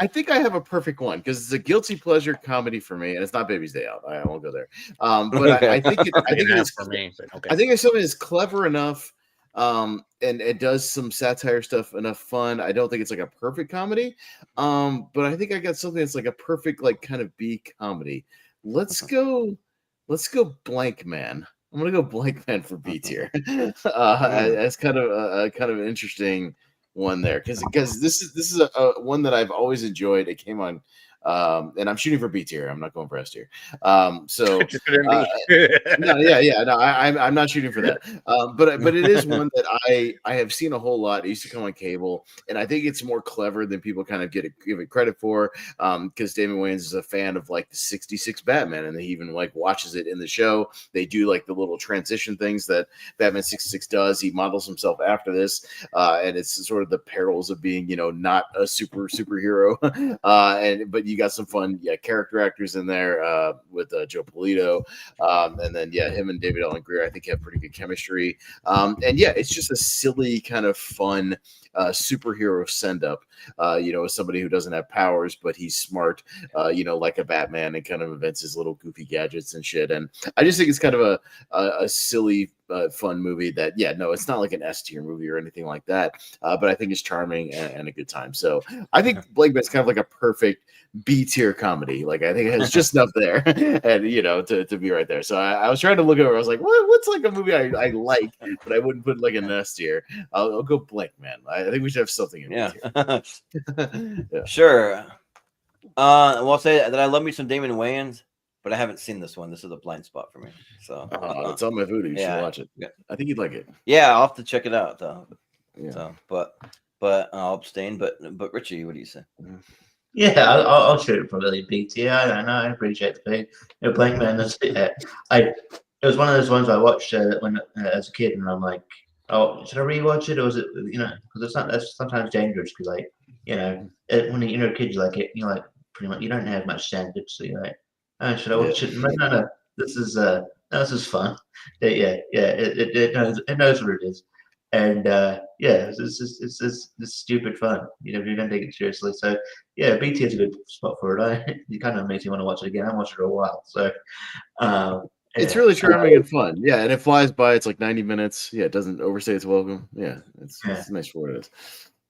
I think I have a perfect one because it's a guilty pleasure comedy for me, and it's not Baby's Day Out. I won't go there. But I think it's for me. Okay. I think it's something that's clever enough. And it does some satire stuff, enough fun. I don't think it's a perfect comedy. But I think I got something that's a perfect kind of B comedy. Let's go Blank Man. I'm gonna go Blank Man for B tier. As kind of an interesting one there because this is a one that I've always enjoyed. It came on. And I'm shooting for B tier. I'm not going for S tier. I'm not shooting for that. But it is one that I have seen a whole lot. It used to come on cable, and I think it's more clever than people kind of give it credit for. Because Damon Wayans is a fan of the '66 Batman, and he even watches it in the show. They do the little transition things that Batman '66 does. He models himself after this, and it's sort of the perils of being not a superhero, but you got some fun character actors in there with Joe Polito, and then him and David Allen Greer I think have pretty good chemistry, and it's just a silly kind of fun superhero send up, as somebody who doesn't have powers but he's smart, like a Batman, and kind of invents his little goofy gadgets and shit. And I just think it's kind of a silly fun movie that it's not like an S tier movie or anything like that, but I think it's charming and a good time. So I think Blank Man's kind of a perfect B tier comedy. I think it has just enough there and to be right there. So I was trying to look over, I was like, what's a movie I like but I wouldn't put an S tier. I'll go Blank Man. I think we should have something in B tier. Sure. Well, I'll say that I love me some Damon Wayans, but I haven't seen this one. This is a blind spot for me. So it's on my voodoo. You should watch it. Yeah. I think you'd like it. Yeah, I'll have to check it out though. Yeah. So, but I'll abstain. But Richie, what do you say? Yeah, I'll shoot it probably B tier. I know. I appreciate the big. Blank Man. It was one of those ones I watched when as a kid, and I'm like, oh, should I rewatch it, or is it because that's sometimes dangerous because when you're a kid, you're like pretty much you don't have much standards, so you're like, oh, should I watch it? No, this is this is fun. It knows what it is, and it's stupid fun. You don't take it seriously. So yeah, BT is a good spot for it. It kind of makes you want to watch it again. I haven't watched it for a while, so it's really charming and fun. Yeah, and it flies by. It's like 90 minutes. Yeah, it doesn't overstay its welcome. Yeah, it's nice for what it is.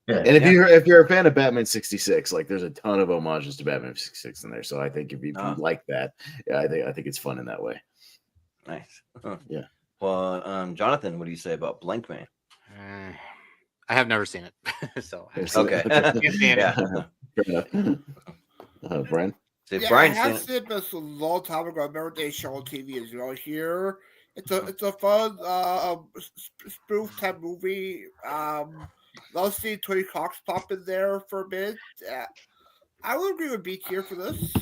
Yeah, and if you're a fan of Batman 66, like there's a ton of homages to Batman 66 in there. So I think if you like that, yeah, I think it's fun in that way. Nice. Yeah. Well, Jonathan, what do you say about Blank Man? I have never seen it, so okay. Brian. I have seen it, but it's a long time ago. I remember they show on TV as well here. It's a fun spoof type movie. Love seeing Tony Cox pop in there for a bit. I would agree with B tier for this.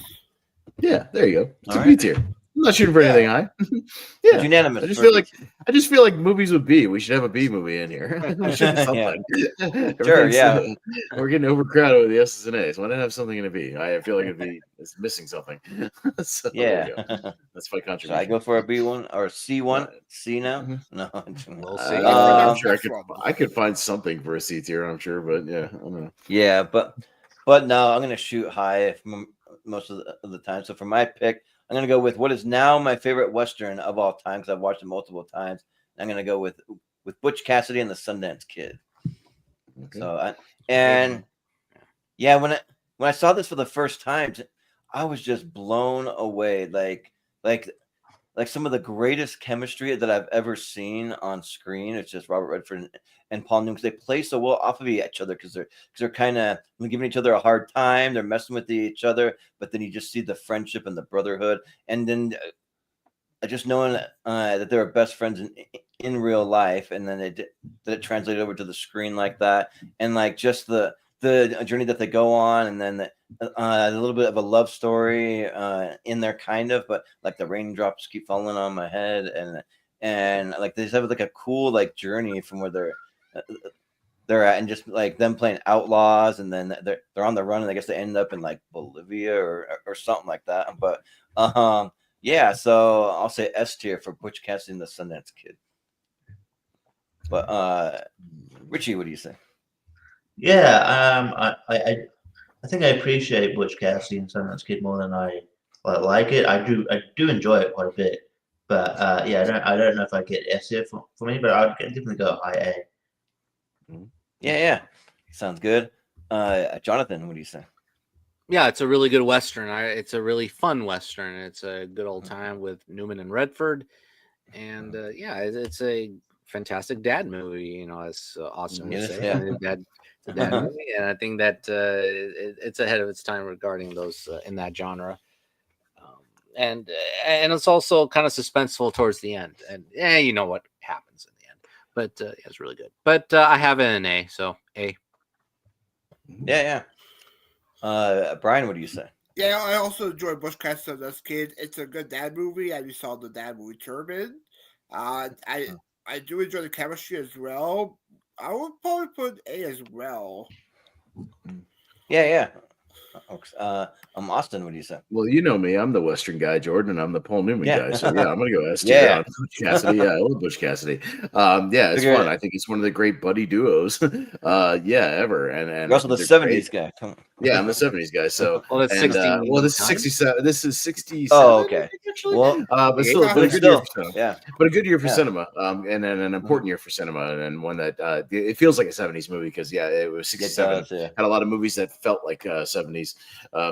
Yeah, there you go. It's a B tier. I'm not shooting for anything high. Yeah, unanimous. I just feel like movies with B. We should have a B movie in here. Sure, yeah. We're getting overcrowded with the S's and A's. Why not have something in a B? I feel like it's missing something. So, yeah, that's my contribution. Should I go for a B1 or a C1? C now? No, we'll see. I'm sure I could find something for a C tier. I'm sure, but yeah, I don't know. Yeah, but no, I'm gonna shoot high most of the time. So for my pick, I'm going to go with what is now my favorite Western of all time because I've watched it multiple times. I'm going to go with Butch Cassidy and the Sundance Kid. Okay. So, when I saw this for the first time, I was just blown away. Like some of the greatest chemistry that I've ever seen on screen. It's just Robert Redford and Paul Newman because they play so well off of each other because they're kind of giving each other a hard time. They're messing with each other, but then you just see the friendship and the brotherhood, and then just knowing that they were best friends in real life, and then it translated over to the screen like that, and like just the journey that they go on, and then a little bit of a love story in there, kind of, but like the raindrops keep falling on my head, and like they just have like a cool like journey from where they're at, and just like them playing outlaws, and then they're on the run, and I guess they end up in like Bolivia or something like that. But yeah, so I'll say S tier for Butch Cassidy and the Sundance Kid. But Richie, what do you say? Yeah, I think I appreciate Butch Cassidy and Sundance Kid more than I like it. I do enjoy it quite a bit, but I don't know if I get S here for me, but I'd definitely go high A. Yeah, sounds good. Jonathan, what do you say? Yeah, it's a really good Western. It's a really fun Western. It's a good old time with Newman and Redford, and it's a fantastic dad movie. As Austin was saying, it's a dad movie, and I think that it's ahead of its time regarding those in that genre. And it's also kind of suspenseful towards the end, and you know what happens in the end. But it's really good. But I have it an A, so A. Yeah. Brian, what do you say? Yeah, I also enjoy Butch Cassidy as a kid. It's a good dad movie, and you saw the dad movie Turban. I do enjoy the chemistry as well. I would probably put A as well. Yeah. Austin, what do you say? Well, you know me. I'm the Western guy, Jordan, and I'm the Paul Newman guy. So yeah, I'm gonna go S tier on Butch Cassidy. Yeah, I love Butch Cassidy. It's fun. I think it's one of the great buddy duos. Ever. And you're also the 70s guy. Come on. Yeah, I'm the 70s guy. So that's 60. This is 67. This is 67. Oh, okay. Actually. But still, a good year for cinema. Yeah, but a good year for cinema. And an important year for cinema, and one that it feels like a 70s movie because it was 67. Had a lot of movies that felt like 70s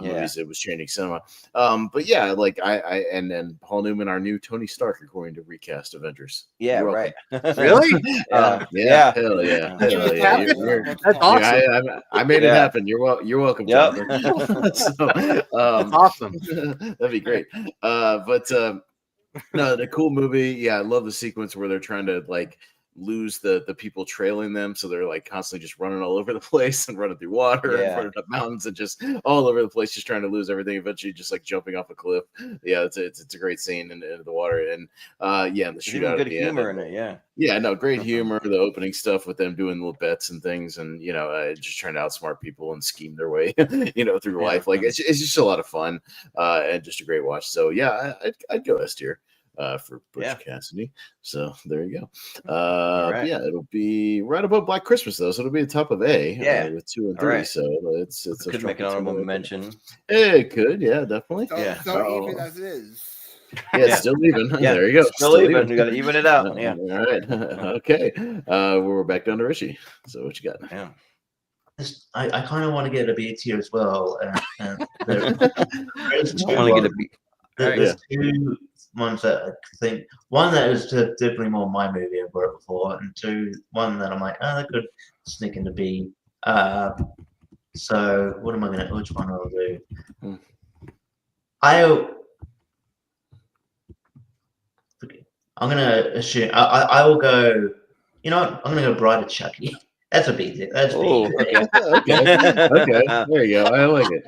movies. It was changing cinema. But yeah, like and then Paul Newman, our new Tony Stark, according to recast Avengers. Yeah, right. Really? Yeah. Hell yeah. That's awesome. I made it happen. You're welcome. Yep. So, that's awesome. That'd be great. No, the cool movie. Yeah, I love the sequence where they're trying to lose the people trailing them, so they're like constantly just running all over the place and running through water and running up mountains and just all over the place, just trying to lose everything. Eventually, just like jumping off a cliff. Yeah, it's a great scene in the water, and and the shootout. Good humor in it. Yeah, no, great humor. The opening stuff with them doing little bets and things, and just trying to outsmart people and scheme their way, through life. Like it's just a lot of fun, and just a great watch. So yeah, I'd go S tier. For Butch Cassidy. So there you go. Right. Yeah, it'll be right above Black Christmas though, so it'll be the top of A with 2 and 3. Right. So it's could make an honorable mention. It could, yeah, definitely. So even as it is. Yeah, still even. There you go. Still even. You got to even it out. Yeah. All right. Okay. We're back down to Richie. So what you got? Yeah. I kind of want to get a B tier as well. There's two ones that I think. One that is definitely more my movie I've brought it before, and one that I'm like, that could sneak into B. So what am I gonna? Which one I'll do? I'm gonna assume I will go. You know what? I'm gonna go Bride of Chucky. That's a B tier. That's B. Okay. There you go. I like it.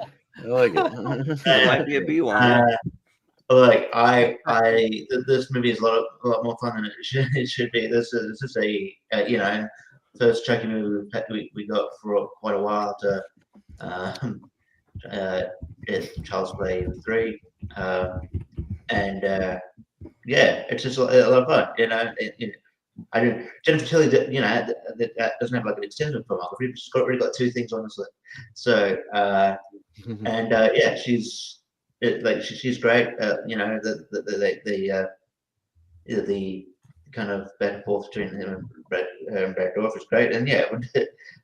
That might be a B one. This movie is a lot more fun than it should be. This is a first Chucky movie we got for quite a while to it's Child's Play 3, it's just a lot of fun. I didn't. Jennifer Tilly, that doesn't have like an extensive filmography. She's already got 2 things on this list. So she's great. The kind of back and forth between him and Brad Dourif is great, and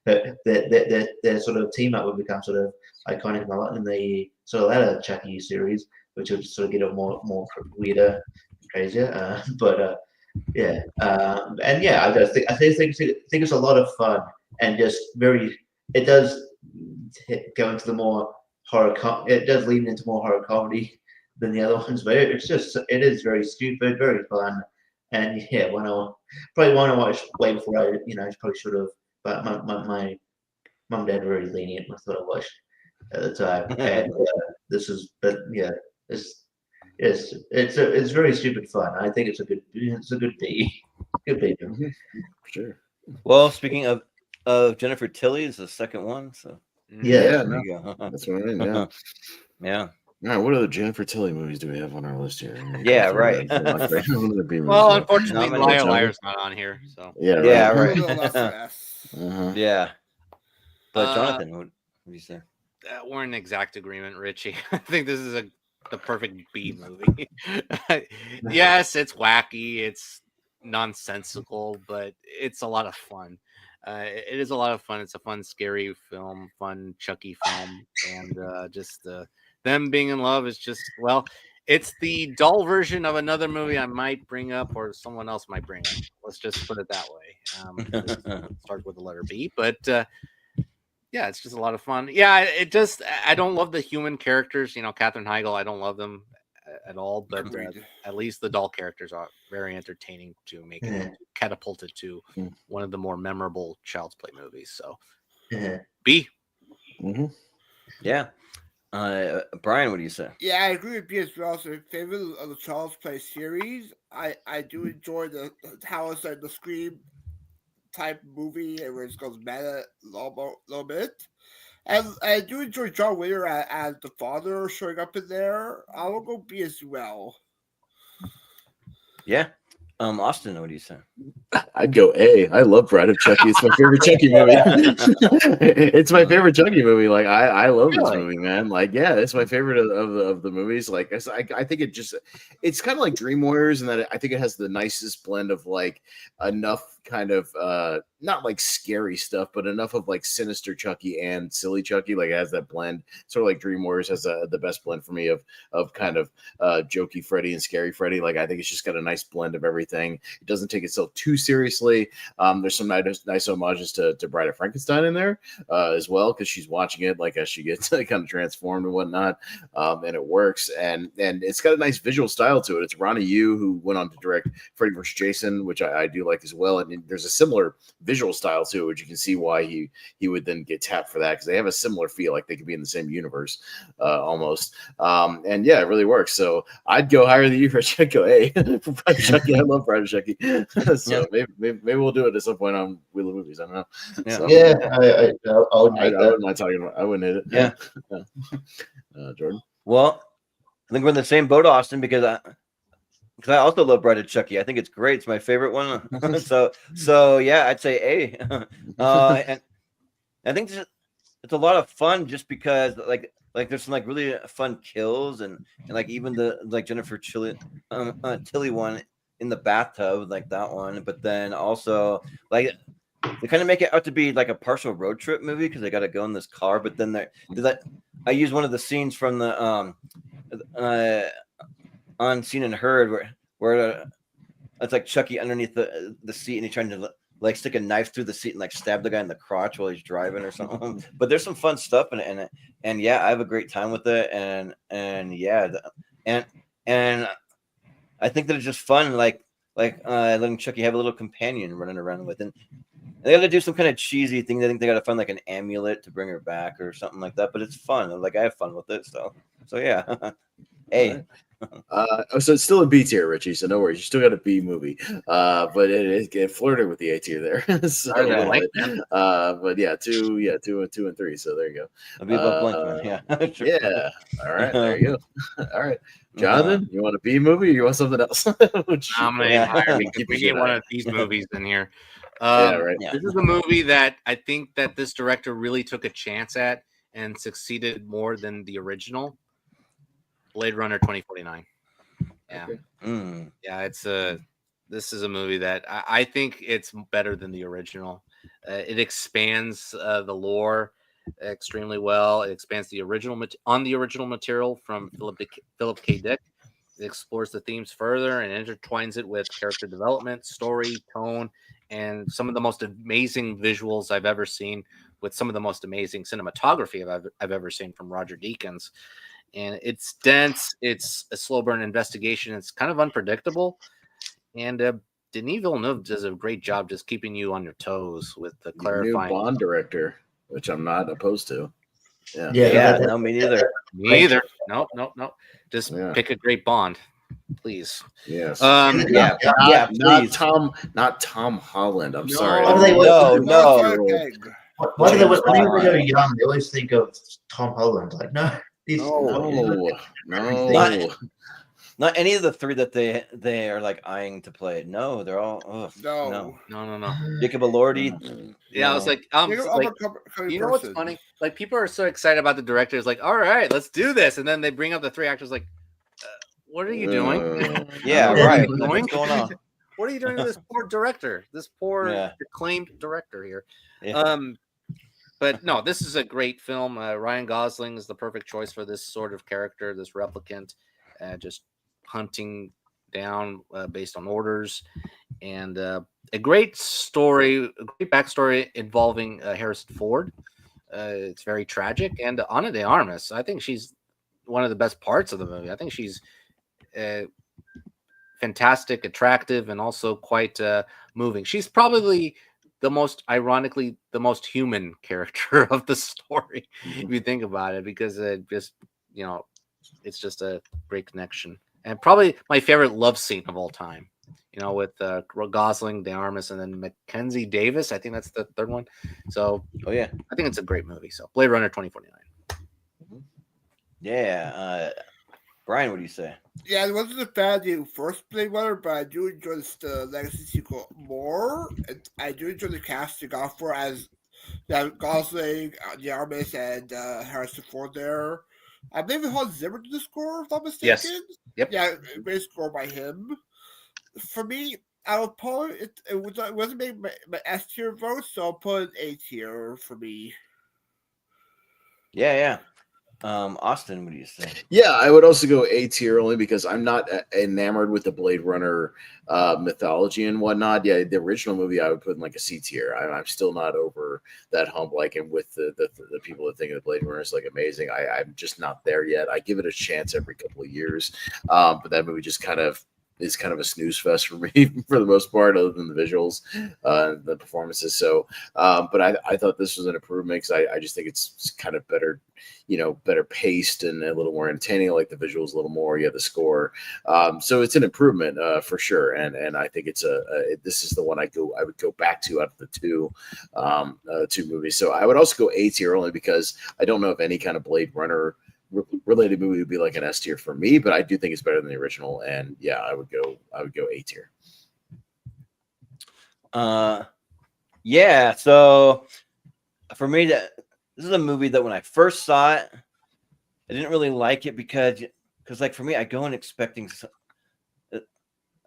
their sort of team up would become sort of iconic in the sort of latter Chucky series, which would sort of get a more weirder, crazier. I think it's a lot of fun and just very. It does go into the more horror. It does lean into more horror comedy than the other ones, but it is very stupid, very fun, and probably want to watch way before I probably should have, but my mum and dad were really lenient with what I watched at the time, and it's very stupid fun. I think it's a good B. Good B. For sure. Well, speaking of Jennifer Tilly is the second one, so there you go. That's what I mean. Yeah. Yeah. All right, what other Jennifer Tilly movies do we have on our list here? Yeah, right. Well, unfortunately, Liar's not on here. So right. Uh-huh. Yeah. But Jonathan, what do you say? We're in exact agreement, Richie. I think this is the perfect B movie. Yes, it's wacky, it's nonsensical, but it's a lot of fun. It is a lot of fun. It's a fun, scary film, fun Chucky film, and just them being in love is just it's the dull version of another movie I might bring up, or someone else might bring up. Let's just put it that way. Start with the letter B, but it's just a lot of fun. Yeah, I don't love the human characters. Katherine Heigl, I don't love them at all, but at least the doll characters are very entertaining to make it catapulted to one of the more memorable Child's Play movies. So B. Mm-hmm. Yeah. Brian, what do you say? Yeah, I agree with B as well. So, in favor of the Child's Play series, I do enjoy the Howell said the Scream type movie where it goes meta a little bit. And I do enjoy John Witter as the father showing up in there. I will go B as well. Yeah. Austin, what do you say? I'd go A. I love Bride of Chucky. It's my favorite Chucky movie. It's my favorite Chucky movie. Like I love this movie, man. Like, yeah, it's my favorite of the movies. Like I think it's kind of like Dream Warriors in that I think it has the nicest blend of like enough kind of not like scary stuff, but enough of like sinister Chucky and silly Chucky. Like it has that blend. Sort of like Dream Warriors has the best blend for me of kind of jokey Freddy and scary Freddy. Like I think it's just got a nice blend of everything. It doesn't take itself too seriously. There's some nice homages to Bride of Frankenstein in there as well, because she's watching it like as she gets kind of transformed and whatnot, and it works. And it's got a nice visual style to it. It's Ronnie Yu, who went on to direct Freddy vs. Jason, which I do like as well. And there's a similar visual style to it, which you can see why he would then get tapped for that, because they have a similar feel, like they could be in the same universe almost. And yeah, it really works. So I'd go higher than you for Chucky. Hey, for Bride of Chucky. I love Bride of Chucky. So maybe we'll do it at some point on Wheel of Movies. I don't know. Yeah, So, I would make I that. wouldn't mind talking about. I wouldn't hit it. Yeah. Jordan. Well, I think we're in the same boat, Austin, because I also love Bride of Chucky. I think it's great. It's my favorite one. so yeah, I'd say A. And I think it's a lot of fun just because like there's some like really fun kills and like even the like Jennifer Tilly one in the bathtub, like that one. But then also like they kind of make it out to be like a partial road trip movie because they got to go in this car. But then I use one of the scenes from the Unseen and Heard where it's like Chucky underneath the seat and he's trying to like stick a knife through the seat and like stab the guy in the crotch while he's driving or something. But there's some fun stuff in it, and yeah, I have a great time with it, and yeah, and I think that it's just fun, like letting Chucky have a little companion running around with, and they got to do some kind of cheesy thing. I think they got to find like an amulet to bring her back or something like that. But it's fun. Like I have fun with it. So yeah. Hey. So it's still a B tier, Richie. So no worries, you still got a B movie. But it flirted with the A tier there. So but yeah, two and three. So there you go. I'll be above blank, man. Yeah. Yeah. All right, there you go. All right, Jonathan, you want a B movie or you want something else? I'm gonna aim higher because we get one of these movies in here. Right. This is a movie that I think that this director really took a chance at and succeeded more than the original. Blade Runner 2049. Yeah. Okay. Yeah, this is a movie that I think it's better than the original. It expands the lore extremely well. It expands the original material from Philip K. Dick. It explores the themes further and intertwines it with character development, story, tone, and some of the most amazing visuals I've ever seen, with some of the most amazing cinematography I've ever seen from Roger Deakins. And it's dense. It's a slow burn investigation. It's kind of unpredictable. And Denis Villeneuve does a great job just keeping you on your toes with the clarifying. New Bond director, which I'm not opposed to. Yeah. No, me neither. Me either. Nope. Just pick a great Bond, please. Yes. Please. Not Tom Holland. I'm sorry. No. When they go young, they always think of Tom Holland. Like, no. No. Not any of the three that they are like eyeing to play. No, they're all no. Jacob Elordi. Yeah, I was like, you know what's funny? Like, people are so excited about the director. It's like, all right, let's do this, and then they bring up the three actors. Like, what are you doing? Yeah, right. What's going on? What are you doing to this poor director? This poor acclaimed director here. Yeah. But no, this is a great film. Ryan Gosling is the perfect choice for this sort of character, this replicant, just hunting down based on orders, and a great story, a great backstory involving Harrison Ford. It's very tragic, and Ana de Armas, I think she's one of the best parts of the movie. I think she's fantastic, attractive, and also quite moving. She's probably the most human character of the story, if you think about it, because it's just a great connection, and probably my favorite love scene of all time. With Gosling, De Armas, and then Mackenzie Davis. I think that's the third one. So, I think it's a great movie. So, Blade Runner 2049. Yeah. Brian, what do you say? Yeah, it wasn't a bad first Blade Runner, but I do enjoy the Legacy sequel more. And I do enjoy the casting off for as Gosling, De Armas, and Harrison Ford there. I believe Hans Zimmer did the score, if I'm not mistaken. Yes. Yep. Yeah, great score by him. For me, I'll put it wasn't made my S tier vote, so I'll put an A tier for me. Yeah. Austin, what do you say? Yeah, I would also go A tier only because I'm not enamored with the Blade Runner mythology and whatnot. Yeah, the original movie I would put in like a C tier. I'm still not over that hump. Like, and with the people that think of the Blade Runner is like amazing, I'm just not there yet. I give it a chance every couple of years, but that movie just kind of is kind of a snooze fest for me for the most part, other than the visuals, the performances. So, but I thought this was an improvement because I just think it's kind of better, better paced and a little more entertaining. I like the visuals a little more. You have the score, so it's an improvement for sure. And I think it's this is the one I would go back to out of the two movies. So I would also go A tier only because I don't know if any kind of Blade Runner related movie would be like an S tier for me, but I do think it's better than the original. And yeah, I would go A tier. Yeah. So for me, this is a movie that when I first saw it, I didn't really like it because like for me, I go in expecting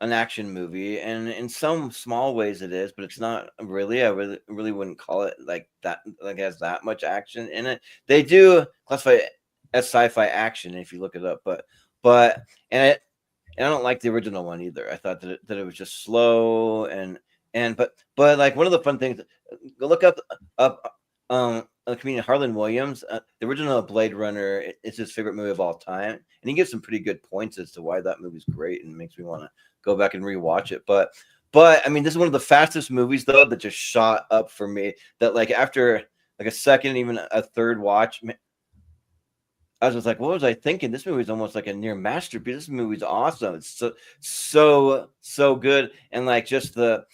an action movie, and in some small ways it is, but it's not really. I really wouldn't call it like that. Like it has that much action in it. They do classify it as sci-fi action if you look it up, but I don't like the original one either. I thought that it was just slow but like one of the fun things, go look up the comedian Harlan Williams. The original Blade Runner is his favorite movie of all time, and he gives some pretty good points as to why that movie's great, and makes me want to go back and rewatch it. But I mean, this is one of the fastest movies though that just shot up for me. That like after like a second, even a third watch, I was just like, what was I thinking? This movie is almost like a near masterpiece. This movie's awesome. It's so good, and like just the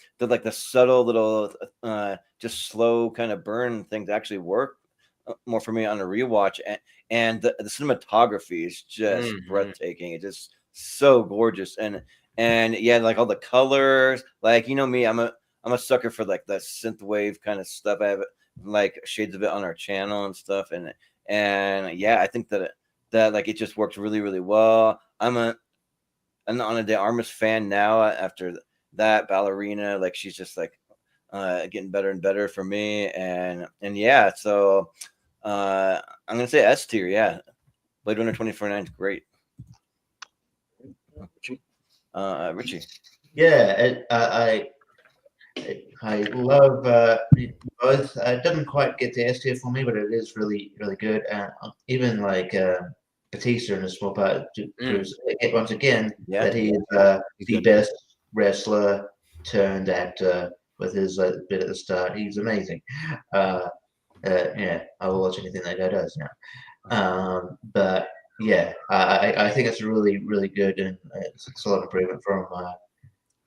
subtle little just slow kind of burn things actually work more for me on a rewatch, and the cinematography is just breathtaking. It's just so gorgeous, and yeah, like all the colors. Like me, I'm a sucker for like the synth wave kind of stuff. I have like shades of it on our channel and stuff, and yeah, I think that like it just works really, really well. I'm an Ana de Armas fan now after that Ballerina. Like she's just like getting better and better for me, and yeah, so I'm gonna say S tier. Yeah, Blade Runner 2049 is great. Richie. Yeah, I love both. It doesn't quite get the S tier for me, but it is really, really good. Even like Batista in a small part proves once again that he is the best wrestler turned actor with his bit at the start. He's amazing. Yeah, I will watch anything that guy does now. But yeah, I think it's really, really good, and it's a solid improvement from.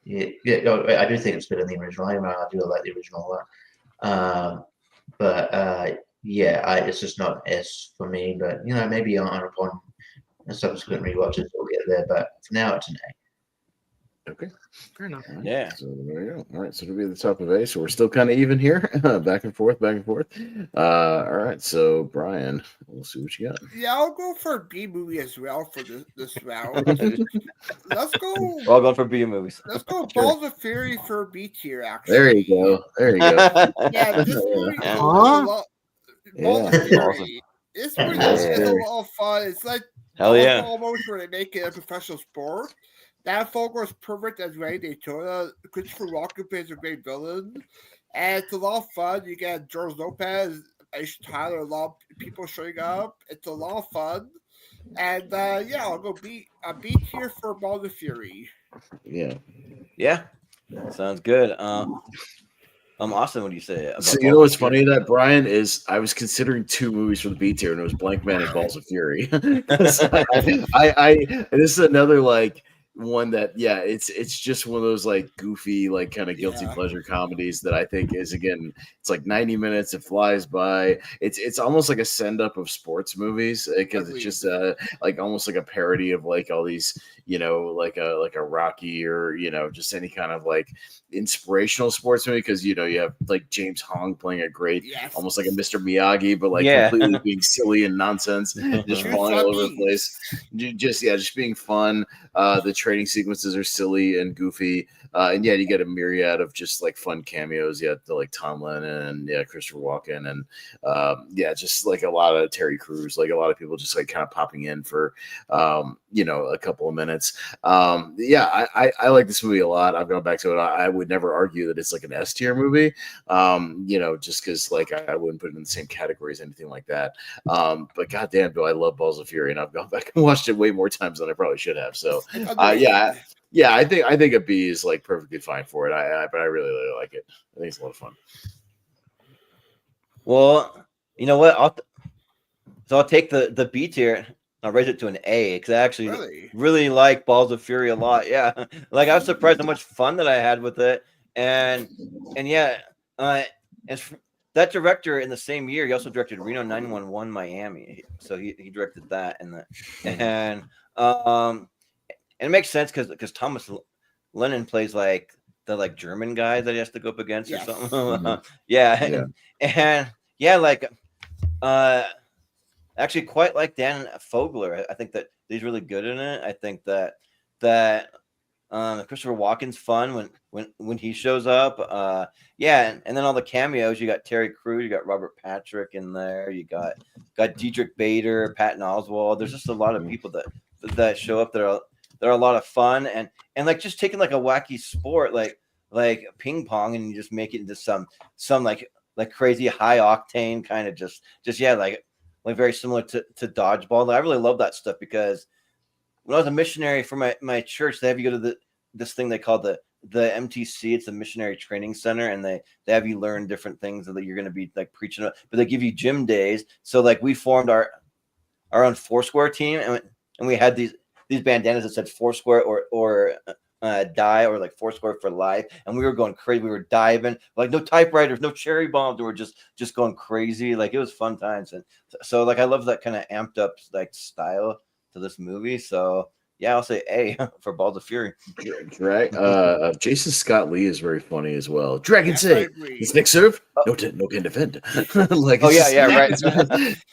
Yeah, I do think it's better than the original. I do like the original a lot. But yeah, it's just not S for me. But maybe upon subsequent rewatches we'll get there. But for now, it's an A. Okay, fair enough. Yeah. So there we go. All right, so it'll be at the top of A. So we're still kind of even here, back and forth. All right, so Brian, we'll see what you got. Yeah, I'll go for a B movie as well for this round. Let's go. We're all going for B movies. Let's go Balls of Fury for B tier. Actually, There you go. Yeah, this movie is a lot. Balls of Fury. This movie is a lot of fun. It's like hell yeah, almost where they make it a professional sport. That folk was perfect as Ray Daytona. Christopher Walken plays a great villain. And it's a lot of fun. You get George Lopez, Aisha Tyler, a lot of people showing up. It's a lot of fun. And yeah, I'll go B tier for Balls of Fury. Yeah. Sounds good. Austin, what do you say? So you know what's funny that Brian is I was considering two movies for the B tier, and it was Blank Man and Balls of Fury. I this is another like one that it's just one of those like goofy like kind of guilty pleasure comedies that I think is, again, it's like 90 minutes, it flies by. It's almost like a send up of sports movies because it's just like almost like a parody of like all these like a Rocky or just any kind of like inspirational sports movie, because you have like James Hong playing a great almost like a Mr. Miyagi, but like completely being silly and nonsense, just falling all over the place, just being fun. The training sequences are silly and goofy. And yeah, you get a myriad of just like fun cameos. You have the like Tom Lennon and Christopher Walken and just like a lot of Terry Crews, like a lot of people just like kind of popping in for a couple of minutes. I like this movie a lot. I've gone back to it. I would never argue that it's like an S tier movie, just because like I wouldn't put it in the same category as anything like that. But goddamn, do I love Balls of Fury, and I've gone back and watched it way more times than I probably should have. So I think a B is like perfectly fine for it. But I really, really like it. I think it's a lot of fun. Well, you know what? I'll take the B tier. I'll raise it to an A because I actually really like Balls of Fury a lot. Yeah, like I was surprised how much fun that I had with it, and that director in the same year he also directed Reno 911 Miami. So he directed that and it makes sense because Thomas Lennon plays like the like German guy that he has to go up against or something. Actually quite like Dan Fogler. I think that he's really good in it. I think that Christopher Walken's fun when he shows up. And then all the cameos. You got Terry Crews, you got Robert Patrick in there. You got Diedrich Bader, Patton Oswalt. There's just a lot of people that show up that are a lot of fun and like just taking like a wacky sport like ping pong and you just make it into some like crazy high octane kind of just like very similar to dodgeball. I really love that stuff because when I was a missionary for my church, they have you go to this thing they call the MTC. It's a missionary training center, and they have you learn different things that you're going to be like preaching about. But they give you gym days. So like we formed our own Foursquare team, and we had these bandanas that said Foursquare or die or like Foursquare for life, and we were going crazy. We were diving, like no typewriters, no cherry bombs. We were just going crazy. Like it was fun times, and so like I love that kind of amped up like style to this movie. So yeah, I'll say A for Balls of Fury. Right. Jason Scott Lee is very funny as well. Dragon say, it's Nick serve. No can defend. Like right.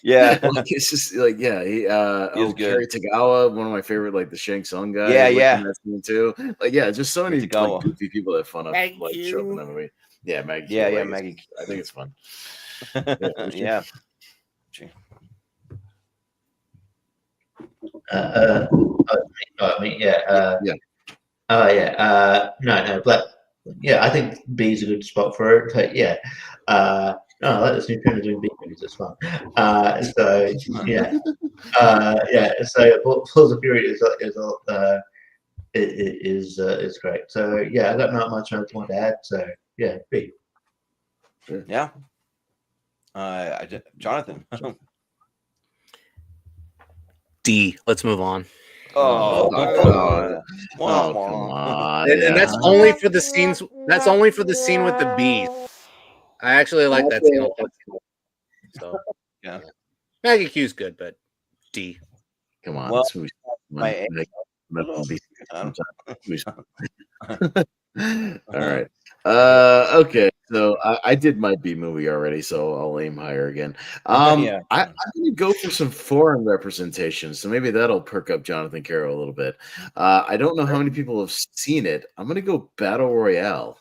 Yeah. Like, it's just like he Kerry Tagawa, one of my favorite, like the Shang Tsung guy. Yeah. That's me too. Like just so many like, goofy people that have fun like show up in that movie. Yeah, Maggie. Yeah, Maggie. I think it's fun. Yeah. But I think B is a good spot for it. But I like this new trend of doing B movies. It's fun. So Balls of Fury is great. So I got not much else to add. So B. Yeah. Jonathan. D. Let's move on. Oh, come on. And that's only for the scenes. That's only for the scene with the bees. I actually like that scene. So yeah, Maggie Q's good, but D. Come on. Well, all right. Okay. So I did my B movie already, so I'll aim higher again. I'm going to go for some foreign representation, so maybe that'll perk up Jonathan Caro a little bit. I don't know how many people have seen it. I'm going to go Battle Royale.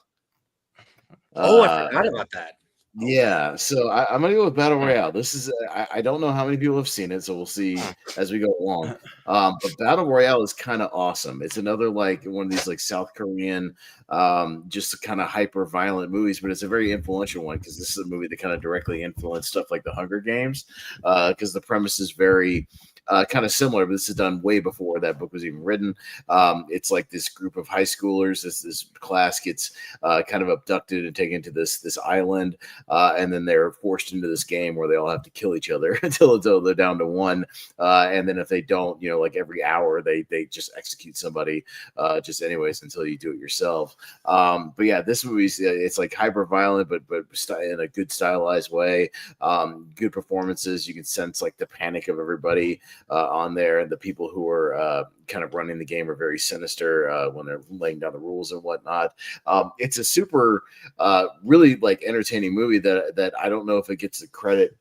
I forgot about that. Yeah, so I'm going to go with Battle Royale. This is I don't know how many people have seen it, so we'll see as we go along. But Battle Royale is kind of awesome. It's another like one of these like South Korean, just kind of hyper violent movies, but it's a very influential one because this is a movie that kind of directly influenced stuff like the Hunger Games, because the premise is very kind of similar, but this is done way before that book was even written. It's like this group of high schoolers, this class gets kind of abducted and taken to this island, and then they're forced into this game where they all have to kill each other until they're down to one. And then if they don't, like every hour they just execute somebody just anyways until you do it yourself. But yeah, this movie's it's like hyper violent, but in a good stylized way. Good performances. You can sense like the panic of everybody on there, and the people who are kind of running the game are very sinister when they're laying down the rules and whatnot. It's a super really like entertaining movie that I don't know if it gets the credit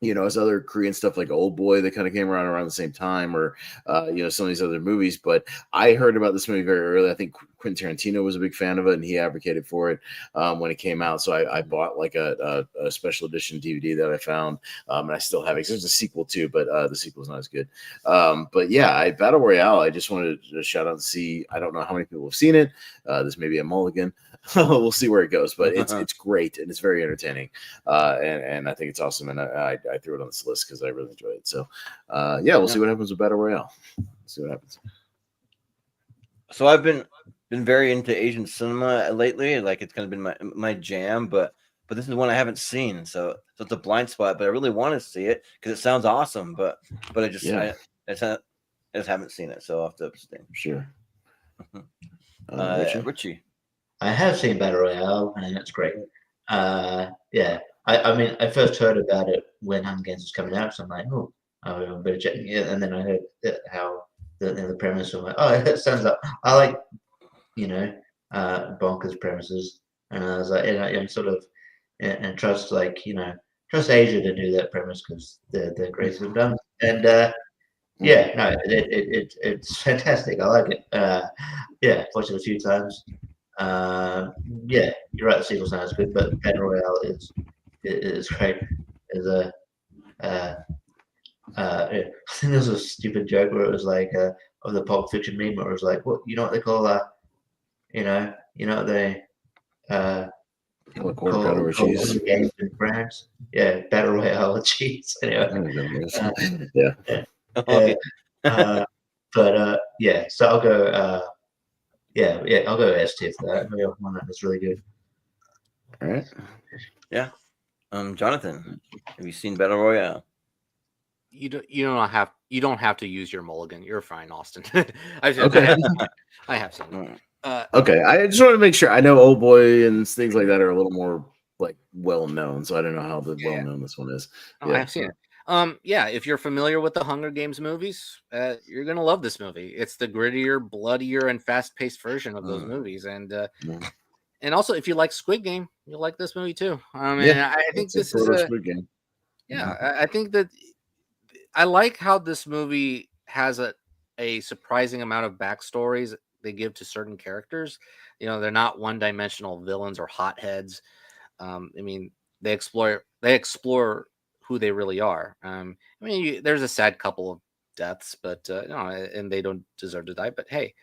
as other Korean stuff like Old Boy that kind of came around the same time, or some of these other movies. But I heard about this movie very early. I think Quentin Tarantino was a big fan of it, and he advocated for it when it came out. So I bought like a special edition DVD that I found, and I still have it. There's a sequel too, but the sequel's not as good. But yeah, Battle Royale. I just wanted to shout out and see. I don't know how many people have seen it. This may be a mulligan. We'll see where it goes, but it's great and it's very entertaining, and I think it's awesome. And I threw it on this list because I really enjoy it. So we'll see what happens with Battle Royale. See what happens. So I've been very into Asian cinema lately. Like it's kind of been my jam, but this is one I haven't seen, so it's a blind spot. But I really want to see it because it sounds awesome. But I just haven't seen it, so I'll have to abstain. Sure. Richie. I have seen Battle Royale, and it's great. I mean, I first heard about it when Hunger Games was coming out, so I'm like, oh, I better check it. And then I heard how the premise. So I'm like, oh, it sounds like I like, bonkers premises, and I was like, and sort of, and trust trust Asia to do that premise because they're great at done. And it's fantastic. I like it. Watched it a few times. You're right. The sequel's not as good, but Battle Royale is great. I think there was a stupid joke where it was like of the Pulp Fiction meme, where it was like, what what they call what they quarter pounder with cheese games in France. Yeah, Battle Royale with cheese. Anyway, so I'll go. I'll go S tier for that. Maybe one that's really good. All right. Yeah. Jonathan, have you seen Battle Royale? You don't have to use your mulligan. You're fine, Austin. I have seen it. Okay, I just want to make sure. I know Old Boy and things like that are a little more like well known, so I don't know how well known this one is. I have seen it. If you're familiar with the Hunger Games movies, you're gonna love this movie. It's the grittier, bloodier, and fast-paced version of those movies, and also if you like Squid Game, you'll like this movie too. I think this is Squid Game. Yeah, I think that I like how this movie has a surprising amount of backstories they give to certain characters. They're not one-dimensional villains or hotheads. They explore who they really are. There's a sad couple of deaths, but and they don't deserve to die. But hey,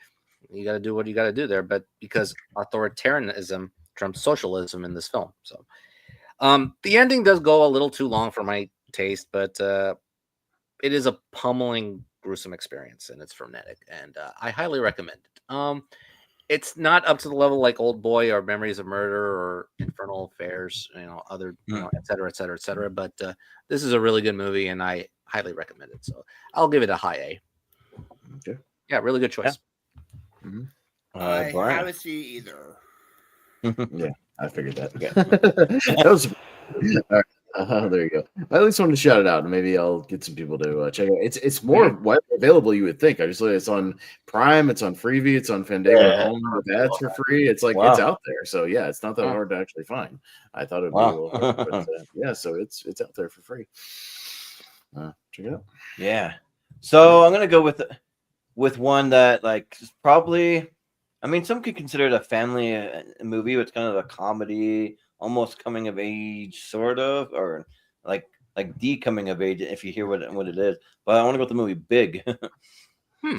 you got to do what you got to do there. But because authoritarianism trumps socialism in this film, so the ending does go a little too long for my taste. But it is a pummeling, gruesome experience, and it's frenetic, and I highly recommend it. It's not up to the level like Old Boy or Memories of Murder or Infernal Affairs, other, et cetera, et cetera, et cetera. But this is a really good movie, and I highly recommend it. So I'll give it a high A. Okay. Yeah, really good choice. Yeah. I haven't seen either. Yeah, I figured that. Yeah. That was all right. There you go. I at least wanted to shout it out, and maybe I'll get some people to check it out. It's more widely available, you would think. I just looked. It's on Prime, it's on Freevee, it's on Fandango Home with ads for free. It's like it's out there. So yeah, it's not that hard to actually find. I thought it'd be a little hard, but so it's out there for free. Check it out. Yeah. So I'm gonna go with one that like is probably. I mean, some could consider it a family movie. It's kind of a comedy, almost coming of age, sort of, or like the coming of age, if you hear what it is. But I want to go with the movie Big.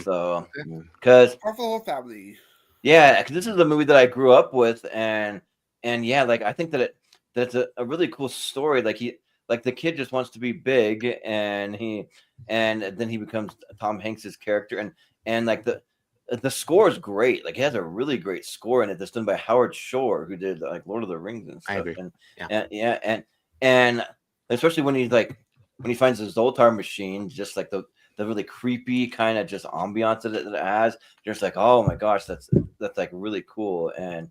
So, because our whole family. Yeah, because this is a movie that I grew up with, and yeah, like I think that that's a really cool story. Like the kid just wants to be big, and then he becomes Tom Hanks's character, and like the score is great. Like, he has a really great score in it that's done by Howard Shore, who did like Lord of the Rings and stuff. I agree. And especially when he finds the Zoltar machine, just like the really creepy kind of just ambiance that it has. You're just like, oh my gosh, that's like really cool. And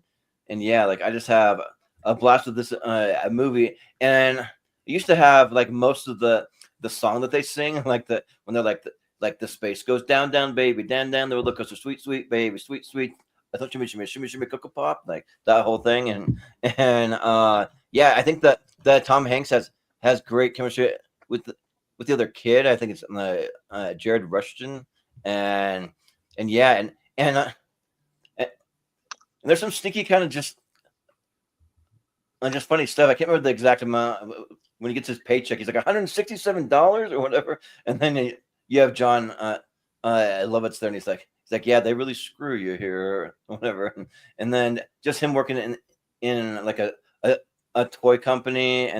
yeah, like I just have a blast with this movie. And it used to have like most of the song that they sing, when they're like the space goes down, down, baby, down, down the roller coaster, sweet, sweet, baby, sweet, sweet. I thought shimmy, shimmy, Cocoa Pop, like that whole thing. And I think that Tom Hanks has great chemistry with the other kid. I think it's Jared Rushton, and yeah, and there's some sneaky kind of just funny stuff. I can't remember the exact amount when he gets his paycheck. He's like $167 or whatever, and then you have John Lovett's there, and he's like, yeah, they really screw you here or whatever, and then just him working in like a toy company,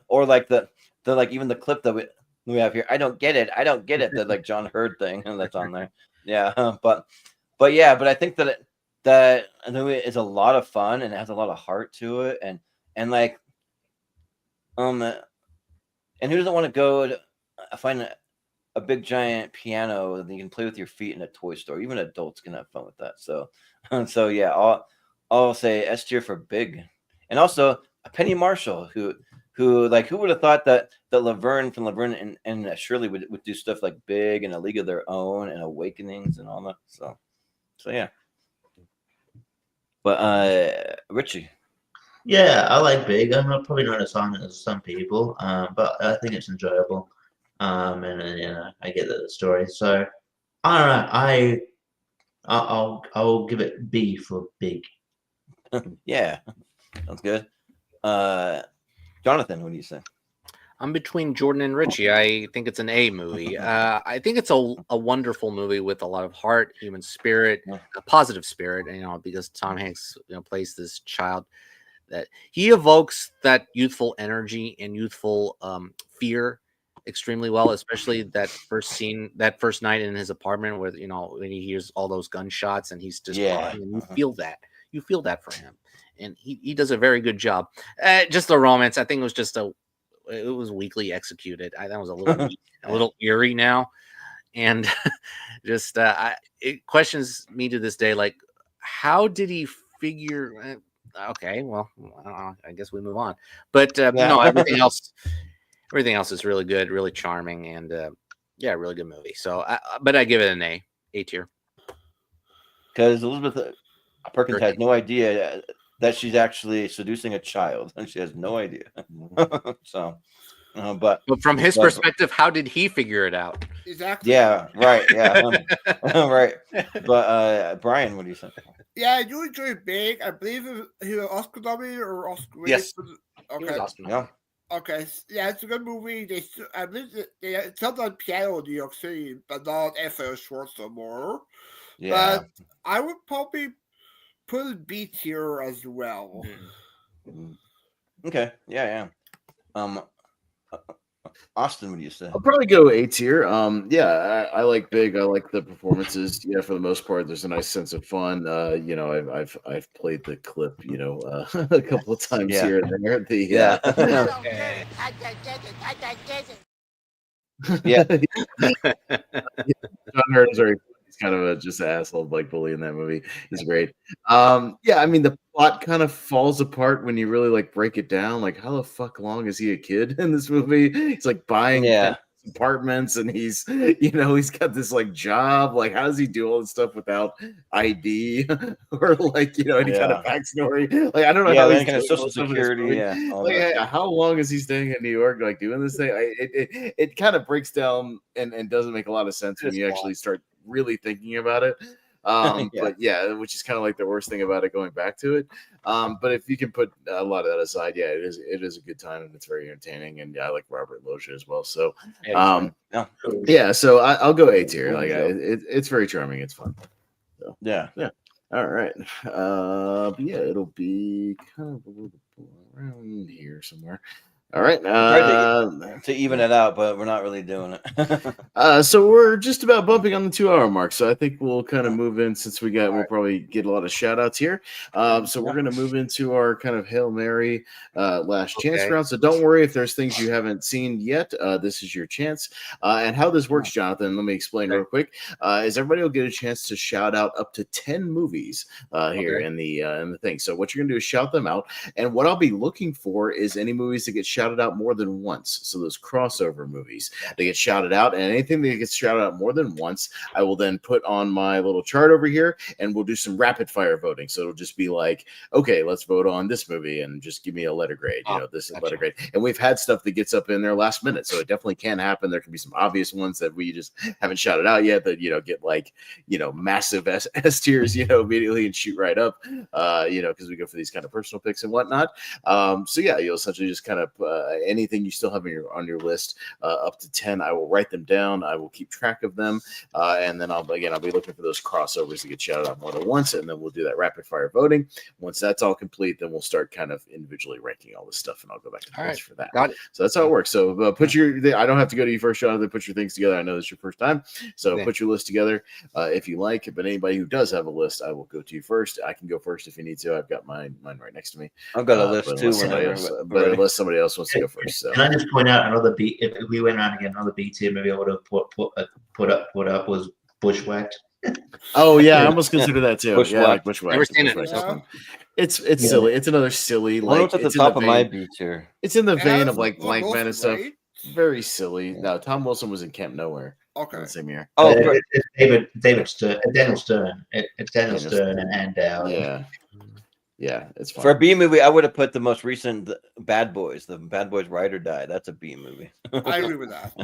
or like the like even the clip that we have here. I don't get it. The like John Hurd thing that's on there. Yeah, but I think that the movie is a lot of fun and it has a lot of heart to it, and like and who doesn't want to go to find a big giant piano that you can play with your feet in a toy store? Even adults can have fun with that. So yeah, I'll say S tier for Big, and also Penny Marshall, who would have thought that Laverne from Laverne and Shirley would do stuff like Big and A League of Their Own and Awakenings and all that. So yeah. But Richie. Yeah, I like Big. I'm probably not as fond as some people, but I think it's enjoyable. And I get the story. So I don't know. I'll give it B for Big. Yeah, sounds good. Jonathan, what do you say? I'm between Jordan and Richie. I think it's an A movie. I think it's a wonderful movie with a lot of heart, human spirit, a positive spirit. Because Tom Hanks plays this child that he evokes that youthful energy and youthful fear extremely well, especially that first scene, that first night in his apartment where when he hears all those gunshots and he's just crying, and you feel that for him, and he does a very good job. Just the romance, I think it was weakly executed. That was a little eerie now, and just it questions me to this day, like, how did he figure? Okay, well, I guess we move on. But no, everything else is really good, really charming, and really good movie. So, but I give it an A tier. Because Elizabeth Perkins has no idea that she's actually seducing a child, and she has no idea. So, but from his perspective, how did he figure it out? Exactly. Yeah. Right. Yeah. Right. But Brian, what do you think? Yeah, I do enjoy Big. I believe he was Oscar nominated or Oscar. Yes. Okay. Yeah. Okay. Yeah, it's a good movie. I believe they filmed on piano in New York City, but not FL Schwartz no more. Yeah. But I would probably put it B tier as well. Okay. Yeah. Austin, what do you say? I'll probably go A tier. Yeah, I like Big. I like the performances. Yeah, for the most part, there's a nice sense of fun. I've played the clip, a couple of times here and there. Yeah. John Hurt is very. He's kind of a just asshole like bully in that movie. He's great. Yeah, I mean the plot kind of falls apart when you really like break it down. Like, how the fuck long is he a kid in this movie? He's like buying apartments, and he's got this like job. Like, how does he do all this stuff without ID or like any kind of backstory? Like, I don't know how he's kind of social security. How long is he staying in New York like doing this thing? It kind of breaks down and doesn't make a lot of sense when you actually start really thinking about it. But yeah, which is kind of like the worst thing about it going back to it. But if you can put a lot of that aside, yeah, it is a good time and it's very entertaining. And I like Robert Loggia as well. So so I'll go A tier. Like it's very charming. It's fun. So, yeah. All right. It'll be kind of a little around here somewhere. All right. To even it out, but we're not really doing it. So we're just about bumping on the 2-hour mark. So I think we'll kind of move in since we'll probably get a lot of shout outs here. So we're going to move into our kind of Hail Mary last chance round. So don't worry if there's things you haven't seen yet. This is your chance. And how this works, Jonathan, let me explain real quick. Is everybody will get a chance to shout out up to 10 movies here in the thing. So what you're going to do is shout them out. And what I'll be looking for is any movies that get shouted out more than once. So those crossover movies, they get shouted out, and anything that gets shouted out more than once, I will then put on my little chart over here, and we'll do some rapid fire voting. So it'll just be like, okay, let's vote on this movie, and just give me a letter grade. This is letter grade. And we've had stuff that gets up in there last minute, so it definitely can happen. There can be some obvious ones that we just haven't shouted out yet that get like massive S tiers immediately and shoot right up. Because we go for these kind of personal picks and whatnot. So yeah, you'll essentially just kind of anything you still have on your list up to 10. I will write them down. I will keep track of them, and then I'll be looking for those crossovers to get shouted out more than once, and then we'll do that rapid fire voting. Once that's all complete, then we'll start kind of individually ranking all this stuff, and I'll go back to the list for that. Got it. So that's how it works. So I don't have to go to you first, Jonathan. Put your things together. I know this is your first time, so put your list together if you like. But anybody who does have a list, I will go to you first. I can go first if you need to. I've got mine right next to me. I've got a list too. Unless somebody else wants to go first. So. Can I just point out another B? If we went around again, another B tier movie I would have put up was Bushwhacked. Oh yeah, I almost consider that too. Bushwhacked. Yeah, like Bushwhacked. Never seen it. Yeah. It's silly. It's another silly. It's at the top of my B tier. It's in the vein of like Blank Man and stuff. Right? Very silly. No, Tom Wilson was in Camp Nowhere. Okay. The same year. Oh, It's David Stern. Daniel Stern. It's Daniel Stern and Yeah, it's fine. For a B movie, I would have put the most recent Bad Boys. The Bad Boys Ride or Die. That's a B movie. I agree with that.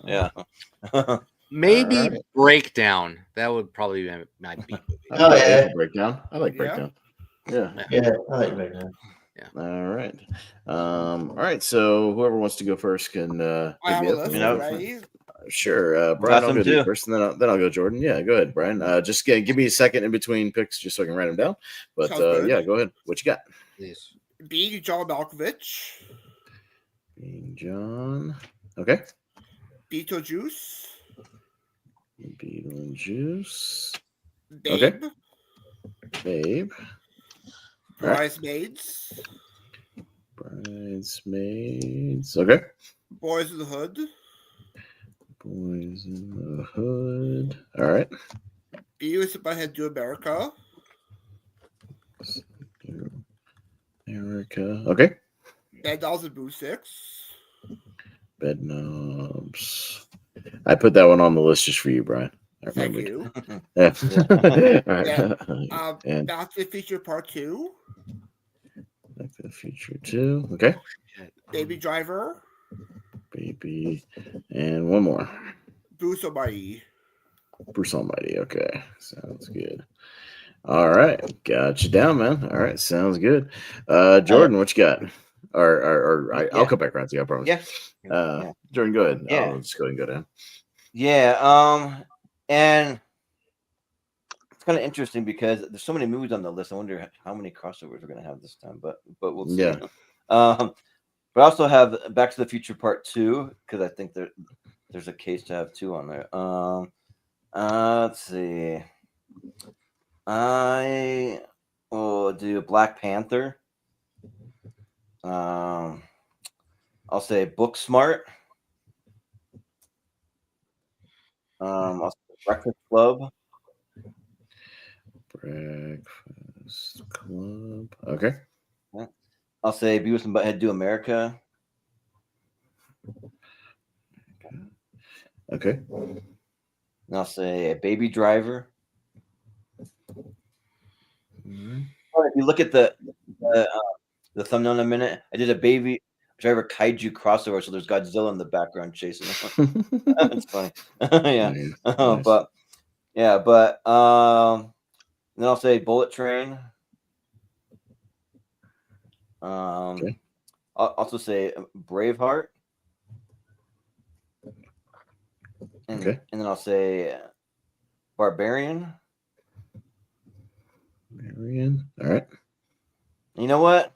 Yeah. Maybe Breakdown. That would probably be my B movie. Oh, yeah. Breakdown. I like Breakdown. Yeah. Yeah, I like Breakdown. All right. All right. So whoever wants to go first can. I have a list, right? Sure. Brian, I'll go too. first, and then I'll go Jordan. Yeah, go ahead, Brian. Just give me a second in between picks, just so I can write them down. But yeah, go ahead. What you got? Please. B. John Malkovich. Being John. Okay. Beetlejuice. Beetlejuice. Babe. Okay. Babe. Bridesmaids. Bridesmaids. Okay. Boys in the Hood. Boys in the Hood. All right. Beavis and Butthead Do America. America. Okay. Bed Dolls and Boo Sticks. Bed Knobs. I put that one on the list just for you, Brian. Thank you. Yeah. All right. Yeah. And Back to the Future Part 2. Back to the Future 2. Okay. Baby Driver. Baby. And one more. Bruce Almighty. Bruce Almighty. Okay. Sounds good. All right. Got you down, man. All right. Sounds good. Jordan, what you got? I'll come back around to you, I promise. Yeah. Jordan, go ahead. Yeah. I'll just go ahead and go down. Yeah. And it's kind of interesting because there's so many movies on the list. I wonder how many crossovers we're gonna have this time, but we'll see. Yeah. But I also have Back to the Future Part 2 because I think there's a case to have 2 on there. Let's see. I will do Black Panther. I'll say Booksmart. I'll say Breakfast Club. Breakfast Club. Okay. Yeah. I'll say Beavis and Butthead Do America. Okay. And I'll say Baby Driver. Mm-hmm. If you look at the thumbnail in a minute, I did a Baby Driver kaiju crossover, so there's Godzilla in the background chasing him. It's funny. Yeah. Nice. But then I'll say Bullet Train. Okay. I'll also say Braveheart. And then I'll say Barbarian. All right. You know what?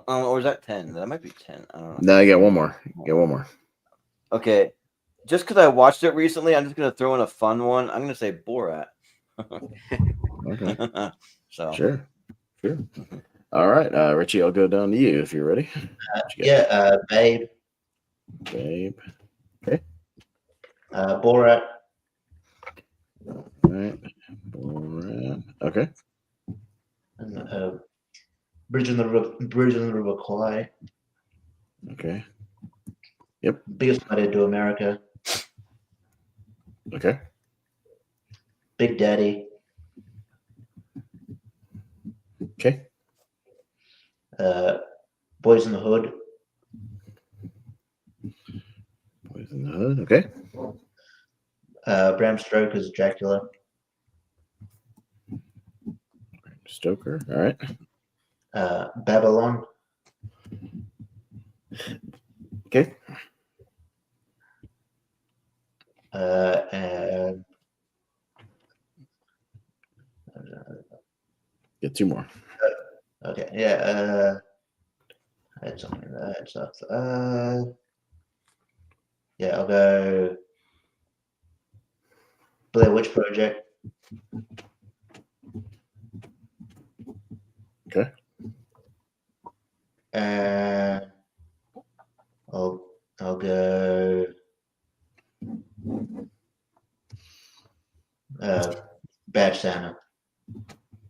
Or is that 10? That might be 10. I don't know. No, I got one more. Okay. Just because I watched it recently, I'm just going to throw in a fun one. I'm going to say Borat. Okay. So Sure. All right. Richie, I'll go down to you if you're ready. Babe. Babe. Okay. Borat. All right. Borat. Okay. And, Bridge on the River Kwai. Okay. Yep. Biggest Mother to America. Okay. Big Daddy. Okay. Boys in the Hood. Boys in the Hood. Okay. Bram Stoker's Dracula. Stoker. All right. Babylon. Okay. And Get two more. okay, yeah. I had something that stuff. Yeah, I'll go Blair Witch Project. Okay. And I'll go Bad Santa.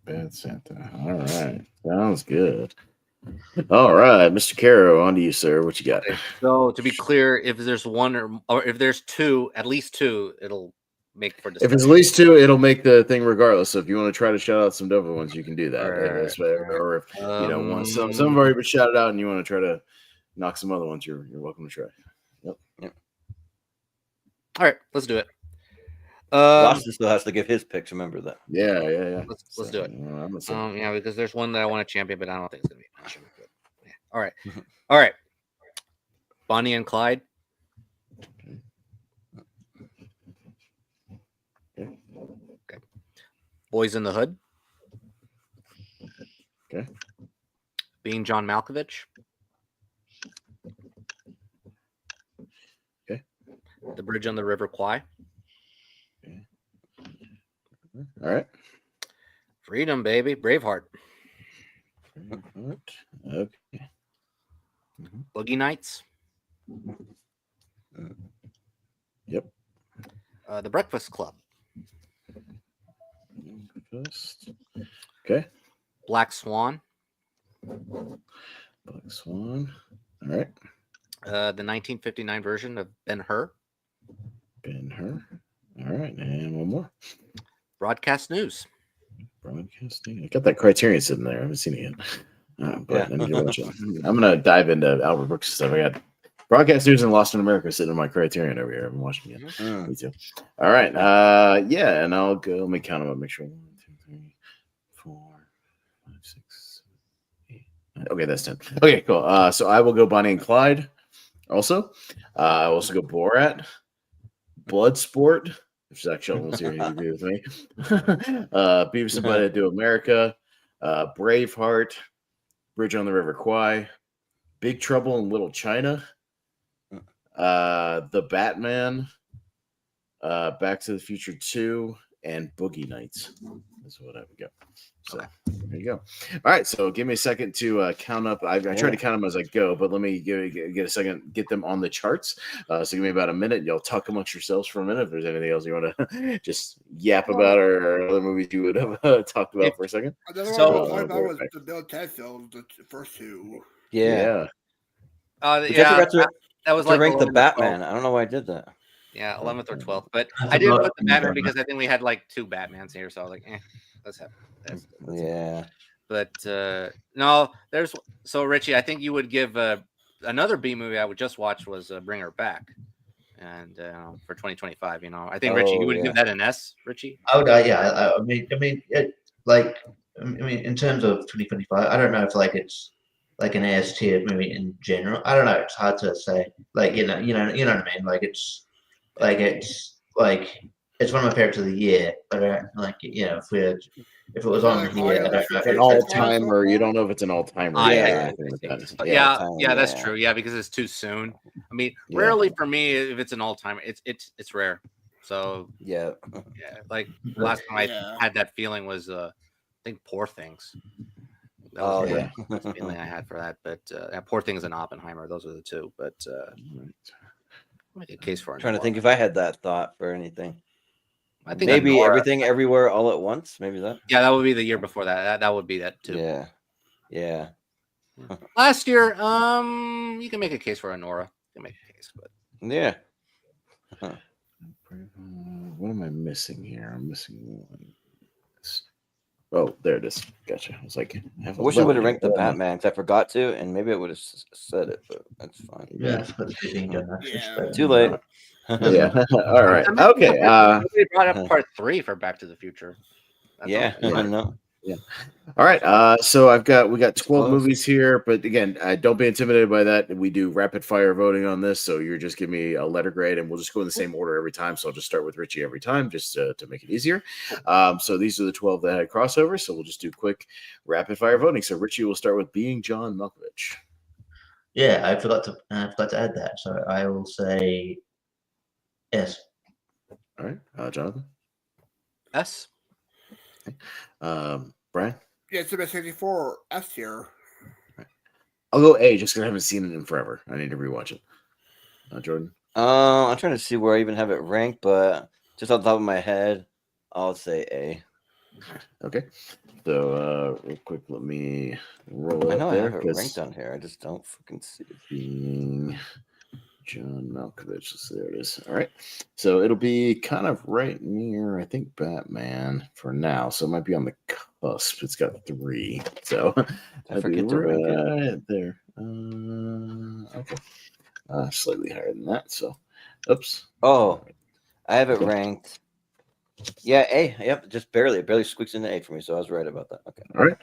Bad Santa. All right. Sounds good. All right, Mr. Caro, on to you, sir. What you got? So to be clear, if there's one or if there's two, at least two, it'll make for discussion. If it's at least two, it'll make the thing regardless. So if you want to try to shout out some other ones, you can do that. Or if you know some have already been shouted out and you want to try to knock some other ones, you're welcome to try. Yep. All right, let's do it. Boston still has to give his picks. Remember that. Yeah. Let's do it. Yeah, because there's one that I want to champion, but I don't think it's gonna be a champion. Yeah. All right. Bonnie and Clyde. Okay. Boys in the Hood. Okay. Being John Malkovich. Okay. The Bridge on the River Kwai. Okay. All right. Freedom, baby. Braveheart. Okay. Boogie Nights. Yep. The Breakfast Club. Okay. Black Swan. Black Swan. All right. The 1959 version of Ben-Hur. Ben-Hur. All right. And one more. Broadcast News. Broadcasting. I got that Criterion sitting there. I haven't seen it yet. But I need to watch it. I'm going to dive into Albert Brooks stuff. I got Broadcast News and Lost in America sitting in my Criterion over here. I've been watching it. Me too. All right. Yeah. And I'll go. Let me count them up. Make sure. 1, 2, 3, 4, 5, 6, 7, 8. Okay. That's 10. Okay. Cool. So I will go Bonnie and Clyde. Also, I'll also go Borat, Bloodsport. If Zach Sheldon was here, he'd agree with me. Beavis and Butthead Do America, Braveheart, Bridge on the River Kwai, Big Trouble in Little China, The Batman, Back to the Future 2, and Boogie Nights. That's what I would go. So there you go. All right, so give me a second to count up. I try to count them as I go, but let me get a second, get them on the charts. So give me about a minute. Y'all talk amongst yourselves for a minute. If there's anything else you want to just yap about or other movies you would have talked about for a second. Another one I was about was the Bill Ted films, the first two. Yeah. Yeah. That was to like rank the Batman. I don't know why I did that. Yeah, 11th or 12th. But I didn't put the Batman because I think we had like two Batmans here. So I was like, let's have that's yeah. But no, there's so Richie, I think you would give another B movie I would just watch was Bring Her Back. And for 2025, I think Richie, you would give that an S, Richie? I would, yeah. I mean, in terms of 2025, I don't know if like it's like an AS tier movie in general. I don't know. It's hard to say. Like you know what I mean. Like it's one of my favorites of the year. But if it was on here, I don't know if an all timer. You don't know if it's an all timer. Yeah, that's true. Yeah, because it's too soon. I mean, rarely for me, if it's an all timer, it's rare. So yeah. Like last time I had that feeling was I think Poor Things. That was the feeling I had for that. But Poor Things and Oppenheimer, those are the two. But make a case for it. Trying to think if I had that thought for anything. I think maybe Everything Everywhere All at Once. Maybe that. Yeah, that would be the year before that. That would be that too. Yeah. Yeah. Last year, you can make a case for Honora. You can make a case, but Yeah. What am I missing here? I'm missing one. Oh, there it is. Gotcha. I was like, I wish I would have ranked the Batman because I forgot to, and maybe I would have said it, but that's fine. Yeah, I forgot to do being done that. Yeah. Too late. Yeah. All right. Okay. we brought up part 3 for Back to the Future. That's Yeah. all right. No. Yeah. All right. So we got 12 close. movies here, but again, don't be intimidated by that. We do rapid fire voting on this, so you're just give me a letter grade, and we'll just go in the same order every time. So I'll just start with Richie every time, just to make it easier. So these are the 12 that had crossover. So we'll just do quick rapid fire voting. So Richie will start with being John Malkovich. Yeah, I forgot to add that. So I will say yes. All right, Jonathan. S. Brian. Yeah, it's about 64 S here. I'll go A just because I haven't seen it in forever. I need to rewatch it. Jordan. I'm trying to see where I even have it ranked, but just off the top of my head, I'll say A. Okay. So real quick, let me roll I up know there. I have it ranked on here. I just don't fucking see it. Being John Malkovich. So there it is. All right. So it'll be kind of right near, I think, Batman for now. So it might be on the cusp. It's got 3. So I forget to rank it. right there. Okay. Slightly higher than that. So, oops. Oh, I have it ranked. Yeah, A. Yep, just barely. It barely squeaks into A for me, so I was right about that. Okay. All right.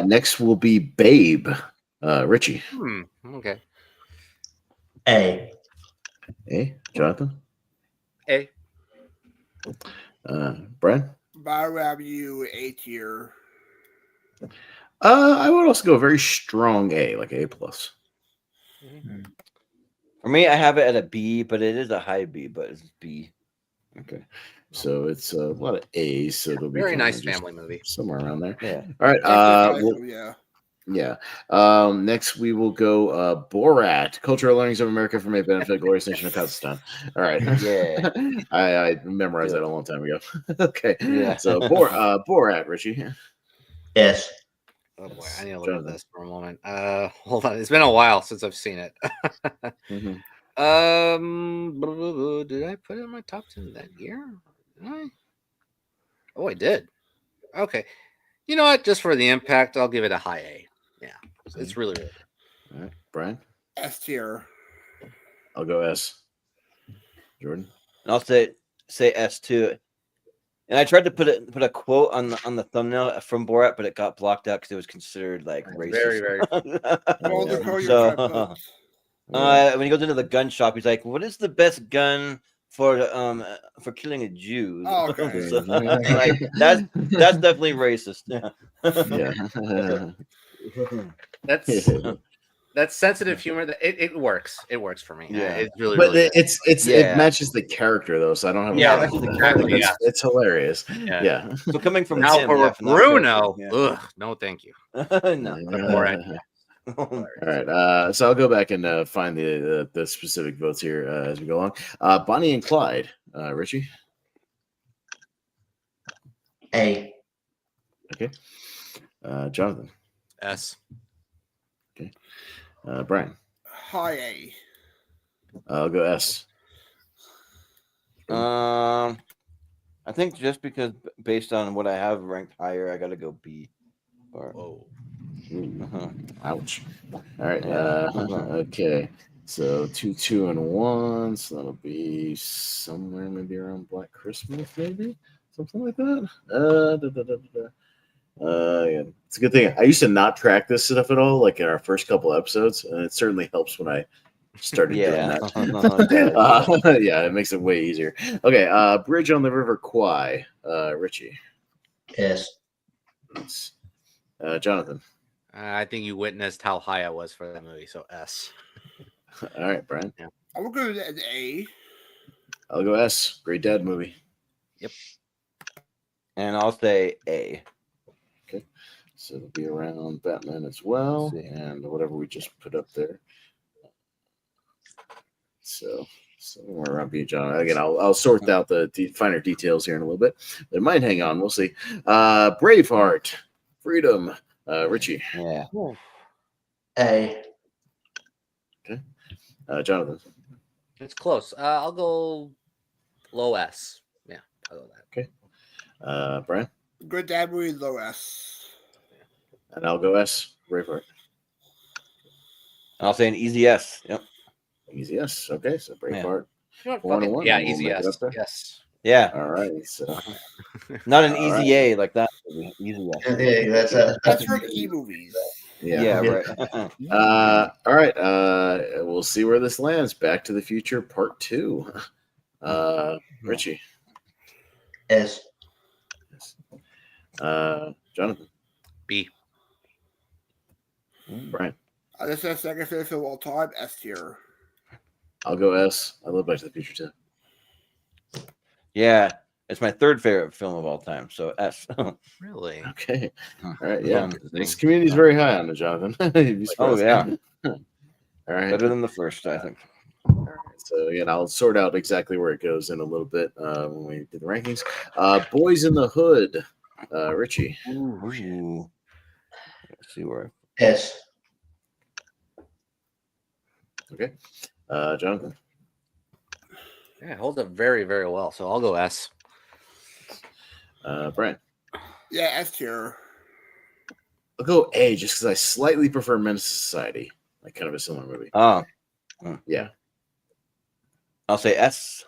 Next will be Babe. Richie. Okay. A. A. Jonathan. A. Brian. I would have you A tier. I would also go a very strong A, like A+. For me, I have it at a B, but it is a high B, but it's B. Okay. So it's a lot of A's, so it'll be Very kinda nice just family movie. somewhere around there. Yeah. All right. Yeah. Yeah. Next we will go Borat, Cultural Learnings of America for May Benefit, Glorious Nation of Kazakhstan. All right. Yeah. I memorized that a long time ago. Okay. Yeah. So Borat, Richie. Yes. Oh boy, I need to look at this for a moment. Hold on. It's been a while since I've seen it. Mhm. Did I put it in my top 10 that year? Did I? Oh, I did. Okay. You know what? Just for the impact, I'll give it a high A. Yeah. It's really, really good. All right. Brian. S tier. I'll go S. Jordan. And I'll say S too. And I tried to put a quote on the thumbnail from Borat, but it got blocked out because it was considered like racist. Very, very. Well, the code So, you're trying to put. when he goes into the gun shop, he's like, "What is the best gun for killing a Jew?" Oh, okay. So, like, that's definitely racist. Yeah. That's sensitive humor. That it works. It works for me. Yeah. It's really, But really good. it matches the character though, so I don't have. Yeah, a that's problem with exactly, that. It's hilarious. Yeah. Yeah. So coming from Now him, for yeah, from that Bruno, character, ugh, no, thank you. yeah. No. Borat, All right. So I'll go back and find the specific votes here as we go along. Bonnie and Clyde. Richie. A. Okay. Jonathan. S. Okay. Brian. High A. I'll go S. I think just because based on what I have ranked higher, I got to go B. Or, Whoa. Ouch. All right. Yeah. Okay. So 2, 2, and 1. So that'll be somewhere maybe around Black Christmas, maybe something like that. Yeah, it's a good thing. I used to not track this stuff at all, like in our first couple episodes, and it certainly helps when I started doing that. Yeah, it makes it way easier. Okay, Bridge on the River Kwai, Richie. Yes. Jonathan. I think you witnessed how high I was for that movie, so S. All right, Brian. Yeah. I will go to an A. I'll go S. Great Dad movie. Yep. And I'll say A. Okay. So it'll be around Batman as well, and whatever we just put up there. So somewhere around B, John. Again, I'll sort out the finer details here in a little bit. It might hang on. We'll see. Braveheart, Freedom, Richie. Yeah. A. Okay. Jonathan. It's close. I'll go low S. Yeah, I'll go that. Okay. Brian. Good dad movie, low S. And I'll go S. Braveheart. I'll say an easy S. Yep. Easy S. Okay, so Braveheart. You know what, 4 and fuck it. 1. Yeah, We'll easy make it S. up there. Yes. Yeah. All right. So Not an All easy right. A like that. Easy S. Yeah, That's for E movies. yeah. Yeah, right. All right. We'll see where this lands. Back to the Future Part 2. Richie. S. Jonathan. B. Brian. This is the second favorite film of all time, S tier. I'll go S. I love Back to the Future too. Yeah, it's my third favorite film of all time. So S. Really? Okay. All right. Yeah. Interesting. This community is very high on it, Jonathan. You'd be Oh surprised. yeah, All right. better than the first, I think. All right. So again, I'll sort out exactly where it goes in a little bit when we do the rankings. Boys in the Hood. Richie. Ooh. Let's see where. S. Okay. Jonathan. Yeah, it holds up very, very well. So I'll go S. Brian. Yeah, S tier. I'll go A just because I slightly prefer Menace to Society. Like kind of a similar movie. Oh, Yeah. I'll say S.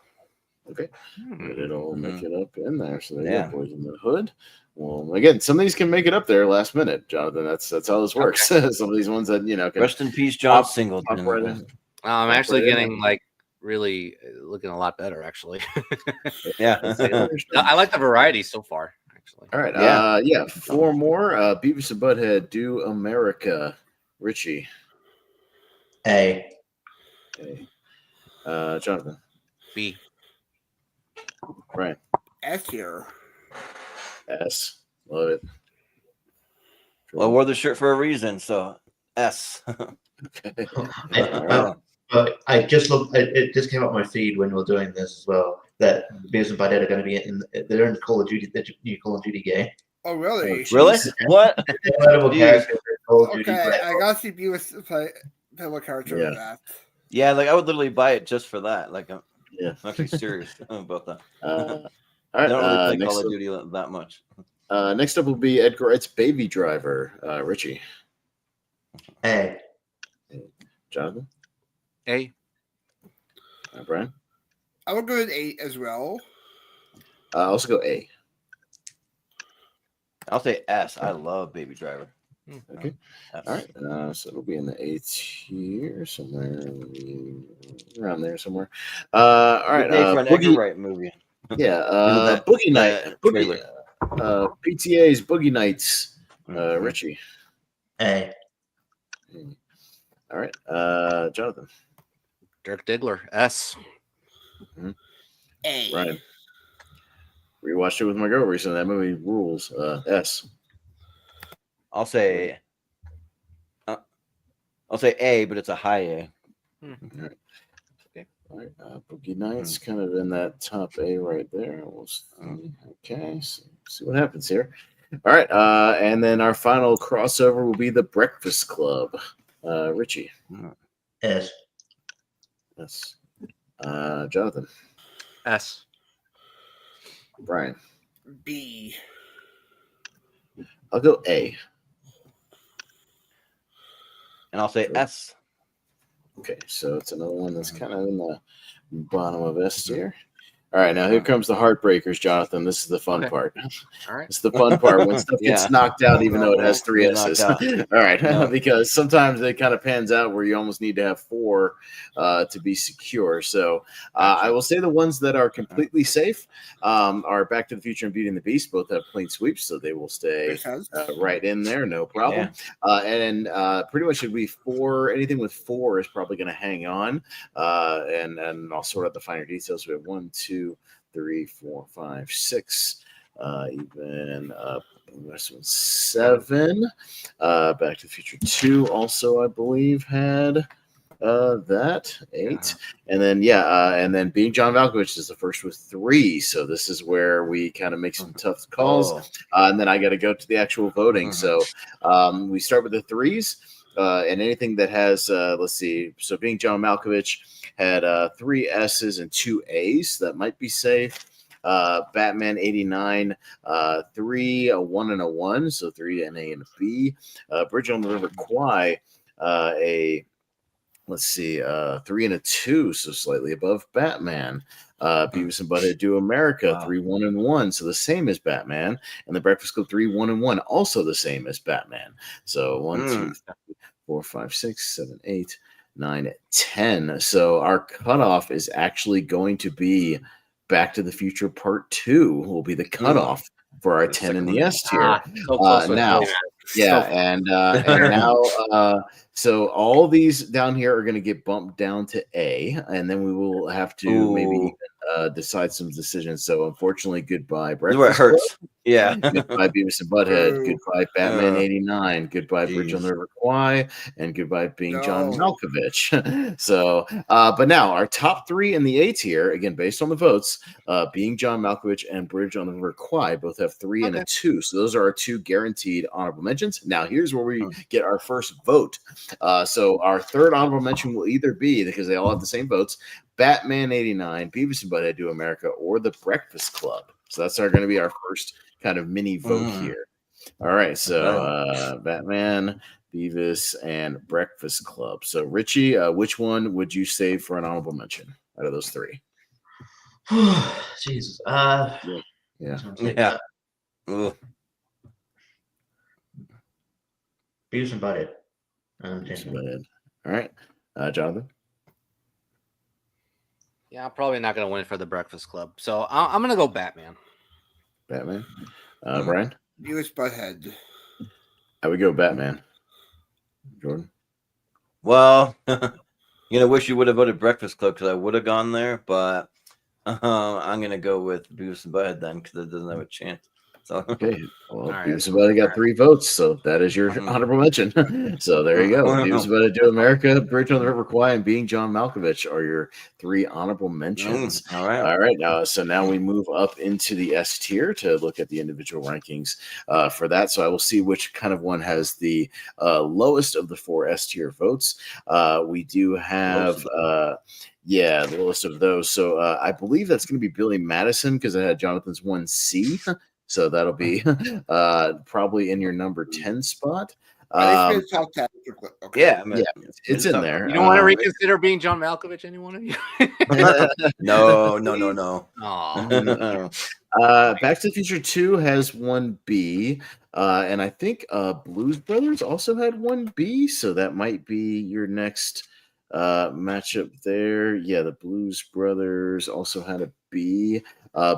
Okay. Hmm. It'll make it up in there. So there you Yeah. go, Boys in the Hood. Well, again, some of these can make it up there last minute, Jonathan. That's how this works. Some of these ones that can Rest in peace, John pop Singleton. right in. I'm actually Right in getting like really looking a lot better, actually. Yeah. I like the variety so far, actually. All right. Yeah. 4 more. Beavis and Butthead Do America. Richie. A. Okay. Jonathan. B. Brian. S tier. S. Love it. Well, I wore the shirt for a reason, so S. Okay. I just looked. It just came up my feed when we were doing this as well. That Beavis and Butthead are going to be they're in Call of Duty, the new Call of Duty game. Oh, really? Really? What? Incredible Jeez. character in Call of Duty. Okay, I gotta see Beavis play a character Yeah. in that. Yeah, like I would literally buy it just for that. Like I'm Yeah. actually serious about that. All I right. don't really play next Call of up, Duty that much. next up will be Edgar Wright's Baby Driver. Richie. A. Jonathan. A. Brian. I would go with 8 as well. I'll also go A. I'll say S. I love Baby Driver. Okay. S. All right. So it'll be in the 8 here somewhere, around there somewhere. All right. Good day for an Edgar Wright movie. Yeah. that- Boogie Night. that Boogie. PTA's Boogie Nights. Mhm. Richie. A. All right. Jonathan. Dirk Diggler. S. A. Ryan. Rewatched it with my girl recently. That movie rules. S. I'll say A, but it's a high A. All right. All right. Boogie Nights kind of in that top A right there. We'll see. Okay. So see what happens here. All right. And then our final crossover will be The Breakfast Club. Richie. S. Yes. Jonathan. S. Brian. B. I'll go A. And I'll say S. Okay, so it's another one that's kind of in the bottom of S tier. All right, now here comes the heartbreakers, Jonathan. This is the fun part. All right. It's the fun part when stuff gets Yeah. knocked out, even though it has 3 Get knocked S's. out. All right, No. because sometimes it kind of pans out where you almost need to have 4 to be secure. So I will say the ones that are completely safe are Back to the Future and Beauty and the Beast. Both have clean sweeps, so they will stay Makes sense. right in there, no problem. And pretty much should be 4. Anything with 4 is probably going to hang on. And I'll sort out the finer details. We have 1, 2, 3, 4, 5, 6, even this one's 7. Back to the Future 2 also, I believe, had that 8, and then and then Being John Malkovich is the first with 3. So this is where we kind of make some tough calls, and then I got to go to the actual voting. So we start with the 3s, and anything that has let's see. So Being John Malkovich had 3 S's and 2 A's. That might be safe. Batman 89, 3, a 1 and a 1, so 3, an A and a B. Bridge on the River Kwai, let's see, 3 and a 2, so slightly above Batman. Beavis and Butthead Do America, 3, 1 and 1, so the same as Batman. And The Breakfast Club, 3, 1 and 1, also the same as Batman. So 1, 2, 3, 4, 5, 6, 7, 8, 9, 10. So our cutoff is actually going to be Back to the Future Part 2 will be the cutoff for our 10 in the S tier. Now, and now, so all these down here are going to get bumped down to A, and then we will have to maybe decide some decisions. So, unfortunately, goodbye, Breakfast Club. It hurts. Yeah. Goodbye, Beavis and Butthead. Goodbye, Batman 89. Goodbye, Bridge on the River Kwai. And goodbye, Being John Malkovich. So, but now our top 3 in the A tier, again, based on the votes, Being John Malkovich and Bridge on the River Kwai both have 3 and a 2. So those are our 2 guaranteed honorable mentions. Now, here's where we get our first vote. So our third honorable mention will either be, because they all have the same votes, Batman 89, Beavis and Butthead Do America, or The Breakfast Club. So that's going to be our first kind of mini vote here. All right, so Batman, Beavis, and Breakfast Club. So Richie, which one would you save for an honorable mention out of those 3? Jesus. Yeah. Beavis and Butthead. All right, Jonathan. Yeah, I'm probably not going to win for The Breakfast Club, so I'm going to go Batman. Batman. Brian? Beavis Butthead. I would go Batman. Jordan? Well, wish you would have voted Breakfast Club because I would have gone there, but I'm going to go with Beavis and Butthead then because it doesn't have a chance. So. Okay, well, Beavis and Butthead got 3 votes, so that is your honorable mention. So there you go. Beavis and Butthead Do America, Bridge on the River Kwai, and Being John Malkovich are your 3 honorable mentions. All right. All right. Now we move up into the S tier to look at the individual rankings for that. So I will see which kind of one has the lowest of the 4 S tier votes. We do have the lowest of those. So I believe that's going to be Billy Madison because I had Jonathan's 1C. So that'll be probably in your number 10 spot. Okay. Yeah, it's in there. You don't want to reconsider being John Malkovich, any one of you? No. Back to the Future 2 has 1B, and I think Blues Brothers also had 1B, so that might be your next matchup there. Yeah, the Blues Brothers also had a B.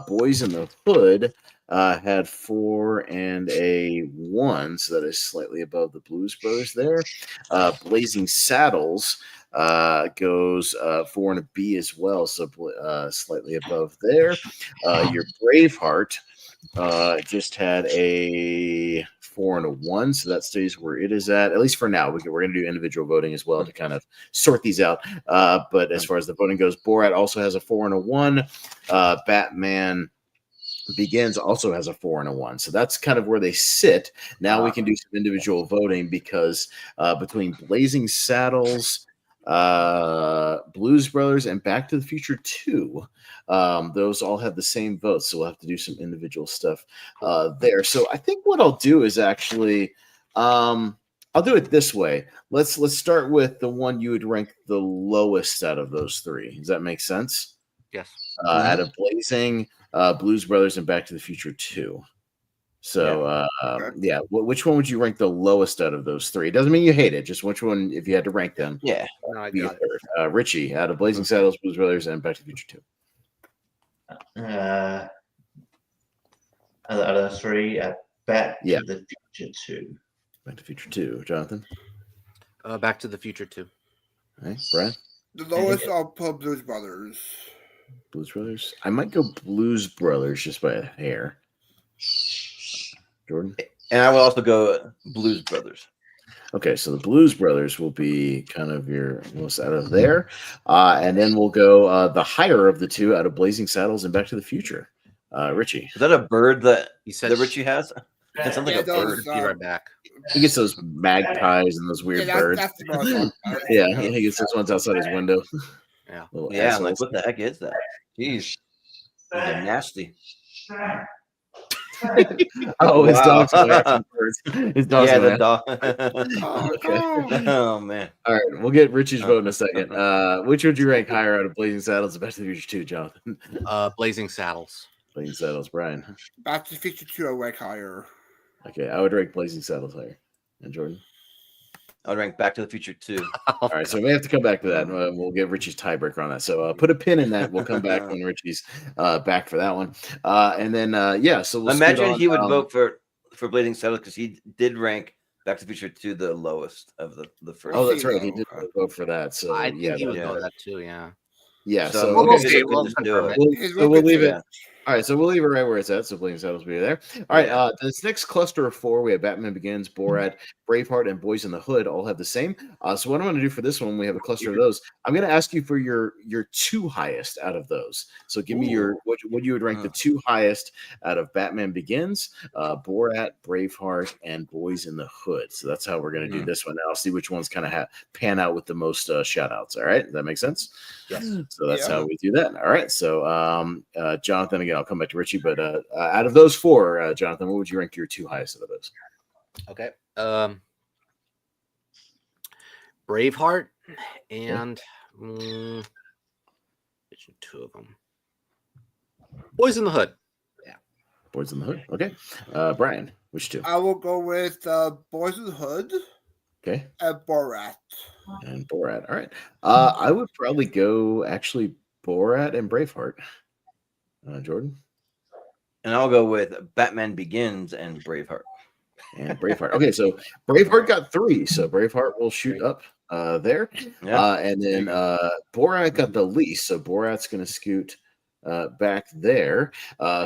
Boys in the Hood had 4 and a 1, so that is slightly above the Blues Brothers there. Blazing Saddles goes 4 and a B as well, so slightly above there. Your Braveheart just had a 4 and a 1, so that stays where it is at least for now. We're going to do individual voting as well to kind of sort these out. But as far as the voting goes, Borat also has a 4 and a 1. Batman Begins also has a 4 and a 1, so that's kind of where they sit. Now we can do some individual voting because between Blazing Saddles, Blues Brothers, and Back to the Future 2, those all have the same votes, so we'll have to do some individual stuff there. So I think what I'll do is actually I'll do it this way. Let's start with the one you would rank the lowest out of those 3. Does that make sense? Yes. Out of Blazing, Blues Brothers, and Back to the Future 2. So, which one would you rank the lowest out of those 3? It doesn't mean you hate it, just which one, if you had to rank them. Yeah. No, I got it. Richie, out of Blazing Saddles, Blues Brothers, and Back to the Future 2. Out of those 3, Back to the Future 2. Back to the Future 2. Jonathan? Back to the Future 2. All right, Brian? The lowest I'll put Blues Brothers. Blues Brothers? I might go Blues Brothers just by a hair. Jordan? And I will also go Blues Brothers. Okay, so the Blues Brothers will be kind of your most out of there. And then we'll go the higher of the two out of Blazing Saddles and Back to the Future. Richie. Is that a bird that He said, Richie has? That sounds like a bird. Be right back. He gets those magpies and those weird birds. That's the most fun part. Yeah, he gets those ones outside his window. Yeah. Little Yeah, I'm like, assholes. what the heck is that? Jeez. They're nasty. Oh, his Wow. dog's going after birds. His dog's Yeah, going the after- dog. Okay. Oh, man. All right, we'll get Richie's vote in a second. Which would you rank higher out of Blazing Saddles and Back to the Future 2, Jonathan? Blazing Saddles. Blazing Saddles, Brian. Back to the Future 2, I rank higher. Okay, I would rank Blazing Saddles higher. And Jordan? I'll rank Back to the Future 2. All right, so we have to come back to that. We'll get Richie's tiebreaker on that. So put a pin in that. We'll come back when Richie's back for that one. And then, so we'll scoot Imagine on he would down. vote for Blazing Saddles because he did rank Back to the Future 2 the lowest of the first. Oh, that's right. He did vote for that. So I think he would yeah. know that too. Yeah. yeah. So So, we'll okay, see. so We'll just do it. we'll leave it. Yeah. All right, so we'll leave it right where it's at. So Blazing Saddles will be there. All right, this next cluster of four, we have Batman Begins, Borat, Braveheart, and Boys in the Hood all have the same. So what I'm going to do for this one, we have a cluster of those. I'm going to ask you for your two highest out of those. So give me your what you would rank the two highest out of Batman Begins, Borat, Braveheart, and Boys in the Hood. So that's how we're going to do this one. Now I'll see which ones kind of pan out with the most shout outs. All right, does that make sense? Yes. So that's how we do that. All right. So Jonathan, again, I'll come back to Richie, but out of those four, Jonathan, what would you rank your two highest out of those? Okay. Braveheart and two of them. Boys in the Hood. Yeah. Boys in the Hood. Okay. Brian, which two? I will go with Boys in the Hood Okay. and Borat. And Borat. All right. I would probably go actually Borat and Braveheart. Jordan? And I'll go with Batman Begins and Braveheart. And Braveheart. Okay, so Braveheart got 3, so Braveheart will shoot up there. Yeah. And then Borat got the least, so Borat's going to scoot back there.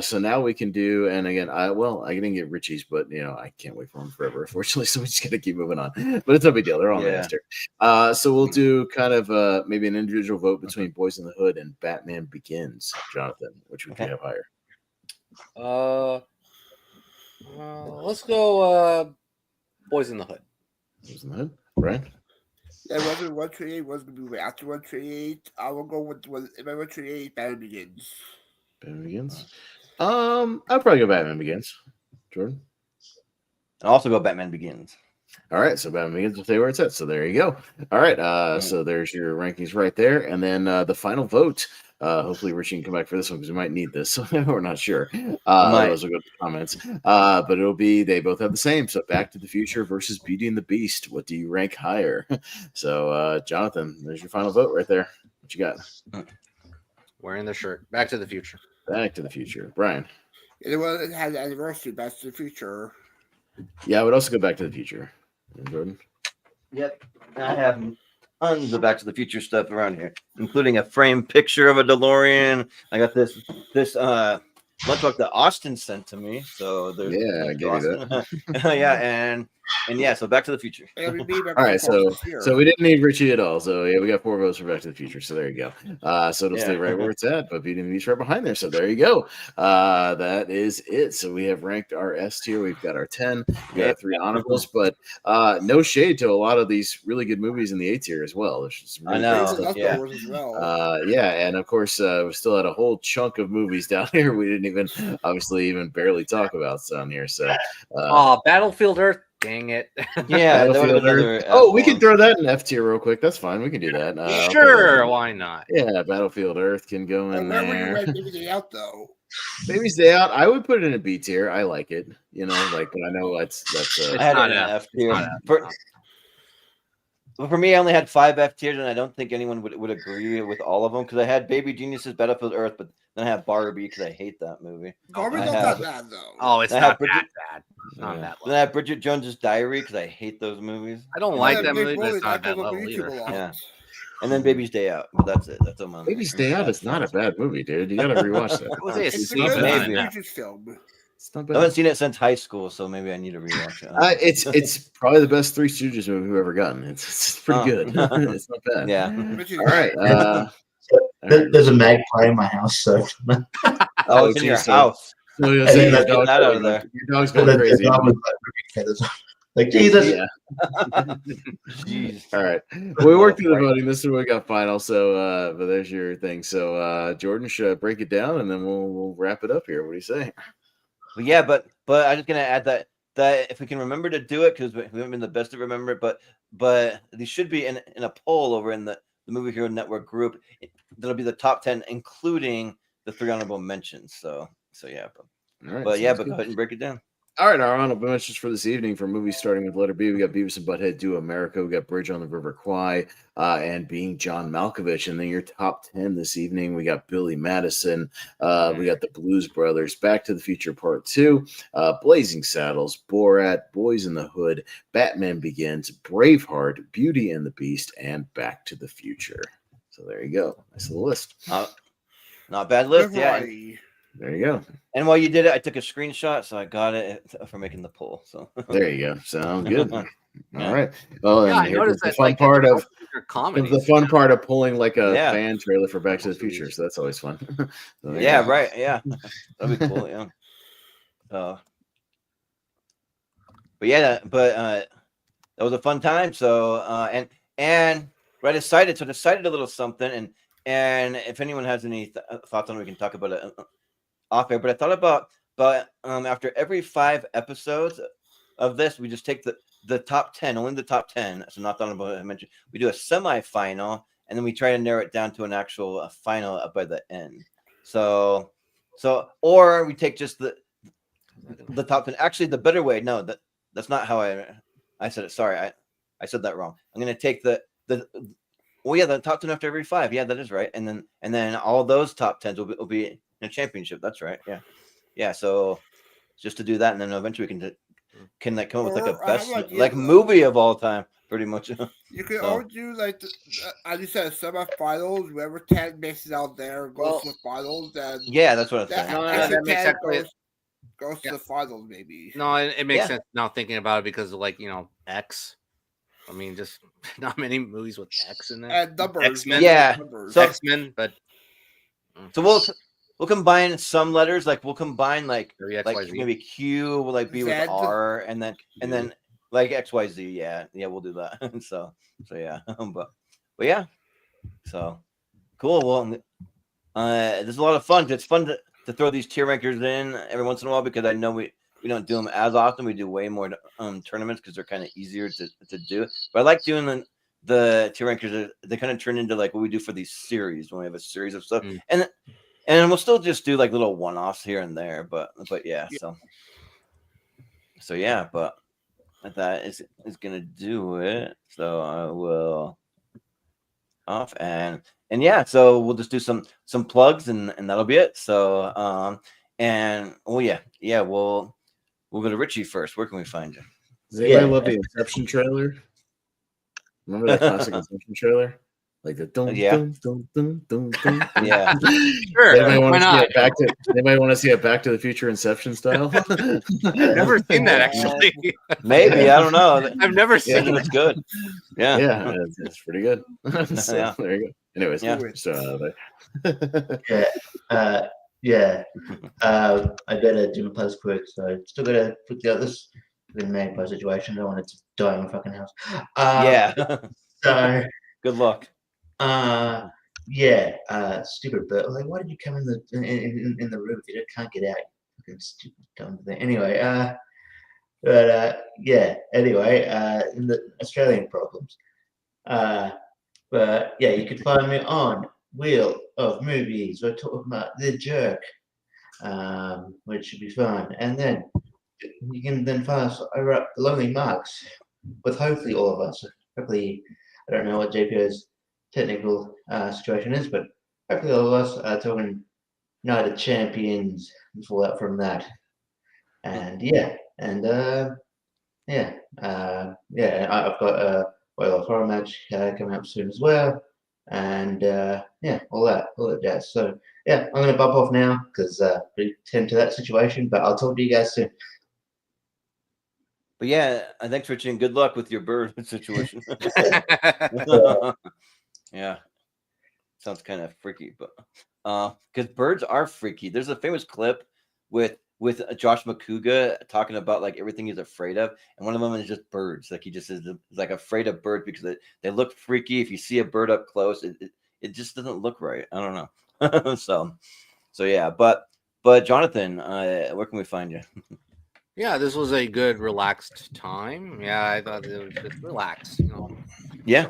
So now we can do, and again, I didn't get Richie's, but I can't wait for him forever, unfortunately. So we just got to keep moving on. But it's no big deal. They're all on the list here. So we'll do kind of maybe an individual vote between Boys in the Hood and Batman Begins. Jonathan, which would you have higher? Let's go Boys in the Hood. Boys in the Hood. Brian? Yeah, wasn't 128 was going to be after 128. I will go with 128. Batman Begins. Batman Begins. I'll probably go Batman Begins. Jordan? I'll also go Batman Begins. All right, so Batman Begins will stay where it's at. So there you go. All right, so there's your rankings right there, and then the final vote. Hopefully, Richie can come back for this one because we might need this. We're not sure. Otherwise, we'll go to the comments. But it'll be they both have the same. So Back to the Future versus Beauty and the Beast. What do you rank higher? So Jonathan, there's your final vote right there. What you got? Wearing the shirt. Back to the Future. Back to the Future. Brian? It had an anniversary. Back to the Future. Yeah, I would also go Back to the Future. And Jordan? Yep. I have tons of Back to the Future stuff around here, including a framed picture of a DeLorean. I got this lunchbox that Austin sent to me. So there's I gave you that. yeah, so Back to the Future. All right, so we didn't need Richie at all. So yeah, we got 4 votes for Back to the Future. So there you go. So it'll stay right where it's at, but Beauty and the Beast right behind there. So there you go. That is it. So we have ranked our S tier. We've got our 10. We got our 3 honorables, but no shade to a lot of these really good movies in the A tier as well. There's some really I know. good stuff. And of course we still had a whole chunk of movies down here we didn't even barely talk about down here. So Battlefield Earth. Dang it. Yeah. We can throw that in F tier real quick. That's fine. We can do that. Sure. Why not? Yeah. Battlefield Earth can go in there. Baby Day Out, though. Baby's Day Out. I would put it in a B tier. I like it. But I know that's I had it in F tier. For me, I only had 5 F tiers, and I don't think anyone would agree with all of them because I had Baby Geniuses, Battlefield Earth, but then I have Barbie because I hate that movie. Barbie's not that bad, though. Oh, it's not that bad. It's not that low. Then I have Bridget Jones's Diary because I hate those movies. I don't like that movie, but it's not that level either. Yeah. And then Baby's Day Out. But that's it. That's on my Baby's Day Out is not a bad movie, dude. You got to rewatch that. Was it a It's sleep a maybe. Future's film. It's not I bad. haven't seen it since high school, so maybe I need to rewatch it. It's probably the best Three Stooges movie we've ever gotten. It's pretty good. It's not bad. Yeah. All right. There's a magpie in my house, so Oh, it's in your geez, so- house. So you'll And say then your get dog's that out going, of there. your dog's and going then crazy. the dog was like ripping feathers off. Like Jesus. Yeah. Jeez. All right. Well, we worked through the voting. This is what we got final. So, but there's your thing. So, Jordan, should I break it down and then we'll wrap it up here? What do you say? But yeah, but I'm just gonna add that if we can remember to do it, because we haven't been the best to remember it, but these should be in a poll over in the Movie Hero Network group. That'll be the top 10, including the 3 honorable mentions. So yeah, All right. but yeah, sounds but good. go ahead and break it down. All right, our honorable mentions for this evening for movies starting with letter B. We got Beavis and Butthead Do America. We got Bridge on the River Kwai and Being John Malkovich. And then your top 10 this evening, we got Billy Madison. We got The Blues Brothers, Back to the Future Part 2, Blazing Saddles, Borat, Boys in the Hood, Batman Begins, Braveheart, Beauty and the Beast, and Back to the Future. So there you go. Nice little list. Not bad list. Yeah. There you go. And while you did it, I took a screenshot, so I got it for making the poll. So there you go. Sound good. All Yeah. right. Well, Yeah, I and here's noticed the that fun like part of comedy. the fun part of pulling like a Yeah. fan trailer for Back to the Future. So that's always fun. So there you yeah, go. right. Yeah, that'd be cool. Yeah. But yeah, that was a fun time. So and I decided a little something, and if anyone has any thoughts on it, we can talk about it off air. But I thought about after every 5 episodes of this, we just take the top 10, only the top 10. So not about it. I mentioned we do a semifinal, and then we try to narrow it down to an actual final by the end. So or we take just the top 10. Actually, the better way. No, that's not how I said it. Sorry, I said that wrong. I'm gonna take the top 10 after every 5. Yeah, that is right. And then all those top 10s will be in a championship. That's right. Yeah. So just to do that, and then eventually we can like come up with like a best movie of all time, pretty much. You can always do like as you said, semifinals. Whoever 10 makes it out there goes to the finals. And yeah, that's what I'm saying. That makes sense. Goes to the finals, maybe. No, it makes sense now thinking about it because of X. I mean, just not many movies with X in there. And numbers. X-Men. Yeah. So X-Men, but so we'll combine some letters. Like we'll combine like maybe Q will like be with R, and then like XYZ. Yeah, we'll do that. so yeah, but yeah, so cool. Well, there's a lot of fun. It's fun to throw these tier rankers in every once in a while because I know we don't do them as often. We do way more tournaments because they're kind of easier to do. But I like doing the tier rankers. They kind of turn into like what we do for these series when we have a series of stuff, and we'll still just do like little one-offs here and there. But yeah, so yeah, but that is gonna do it. So I will off and yeah, so we'll just do some plugs and that'll be it. So and we'll go to Richie first. Where can we find you? Does anybody love the Inception trailer? Remember that classic Inception trailer? Like the dum dum dum dum dum. Yeah. Sure. Anybody want to see a Back to the Future Inception style? I've never seen that actually. Maybe I don't know. I've never seen it. It's good. Yeah. Yeah, it's pretty good. So, there you go. Anyways, I better do my post quick, so still gotta figure out this magpie situation. I don't want it to die in my fucking house. So good luck. Stupid bird. Like, why did you come in the room if you can't get out? Fucking stupid dumb thing. Anyway, in the Australian problems. But yeah, you can find me on Wheel of Movies. We're talking about The Jerk, which should be fun. And then you can then find us over at Lonely Marks with hopefully all of us. Hopefully, I don't know what JPO's technical situation is, but hopefully all of us are talking Night of Champions and fallout from that. And I've got a Royal Horror match coming up soon as well. and yeah, all that jazz. So yeah, I'm gonna bump off now because we tend to that situation. But I'll talk to you guys soon. But yeah, thanks, Richie, and good luck with your bird situation. Yeah, sounds kind of freaky, but because birds are freaky. There's a famous clip with Josh McCouga talking about like everything he's afraid of, and one of them is just birds. Like he just is like afraid of birds because they look freaky. If you see a bird up close, it just doesn't look right. I don't know. So yeah, but Jonathan, where can we find you? Yeah, this was a good relaxed time. Yeah, I thought it was just relaxed, Yeah.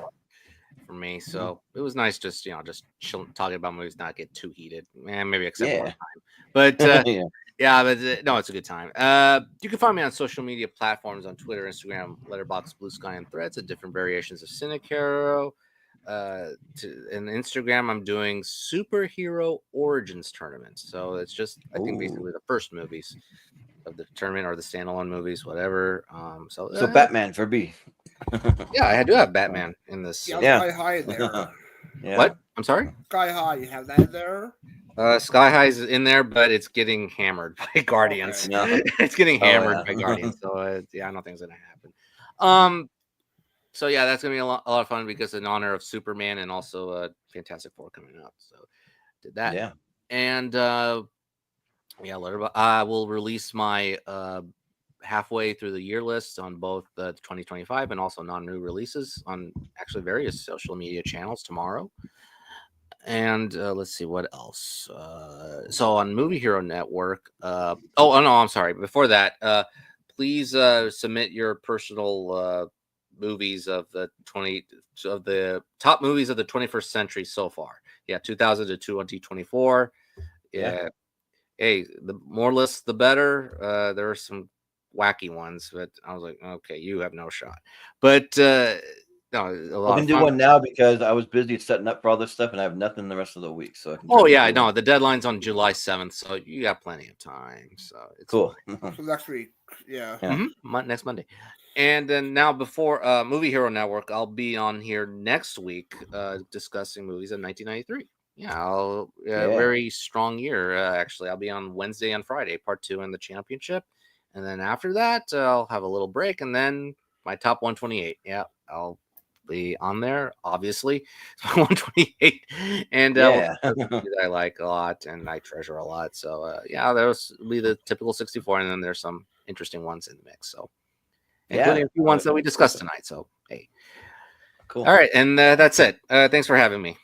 for me. So it was nice just just chilling, talking about movies, not get too heated. Maybe except one Yeah. time. But Yeah. yeah, but no, it's a good time. You can find me on social media platforms on Twitter, Instagram, Letterboxd, Blue Sky, and Threads at different variations of Caro. In Instagram, I'm doing superhero origins tournaments. So it's just I think basically the first movies of the tournament or the standalone movies, whatever. So Batman for B. Yeah, I do have Batman in this. Yeah, Yeah. Sky High in there. Yeah. What? I'm sorry. Sky High, you have that in there? Sky High's in there, but it's getting hammered by Guardians. Okay. Yeah. It's getting hammered yeah. by Guardians. So yeah, I don't think it's gonna happen. So yeah, that's gonna be a lot of fun because in honor of Superman and also Fantastic Four coming up. So did that. Yeah. And yeah, I will release my halfway through the year list on both the 2025 and also non-new releases on actually various social media channels tomorrow. And let's see what else. So on Movie Hero Network. Oh no, I'm sorry. Before that, please submit your personal movies of the top movies of the 21st century so far. Yeah, 2000 to 2024. Yeah. Hey, the more lists, the better. There are some wacky ones, but I was like, okay, you have no shot. But no, a lot I can do one now because I was busy setting up for all this stuff, and I have nothing the rest of the week. So I can. Oh yeah, I know the deadline's on July 7th, so you got plenty of time. So it's cool. So next week, yeah. Next Monday. And then now before Movie Hero Network, I'll be on here next week discussing movies of 1993. Yeah, very strong year. Actually, I'll be on Wednesday and Friday, part 2 in the championship. And then after that, I'll have a little break. And then my top 128. Yeah, I'll be on there, obviously. 128. And I like a lot and I treasure a lot. So, yeah, those will be the typical 64. And then there's some interesting ones in the mix. So, including a few ones that we discussed tonight. So, hey. Cool. All right. And that's it. Thanks for having me.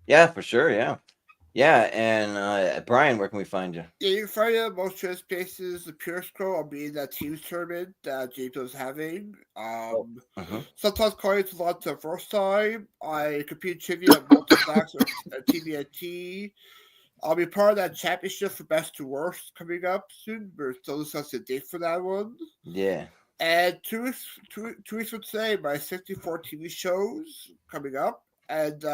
Yeah, for sure. Yeah. Yeah. And Brian, where can we find you? Yeah, you can find it most choice places. The Pure Scroll, I'll be in that team's tournament that James was having. Sometimes calling to launch the first time. I compete trivia at multi-stacks or TBNT. I'll be part of that championship for best to worst coming up soon. We're still discussing a date for that one. Yeah. And two weeks from today, my 64 TV shows coming up. And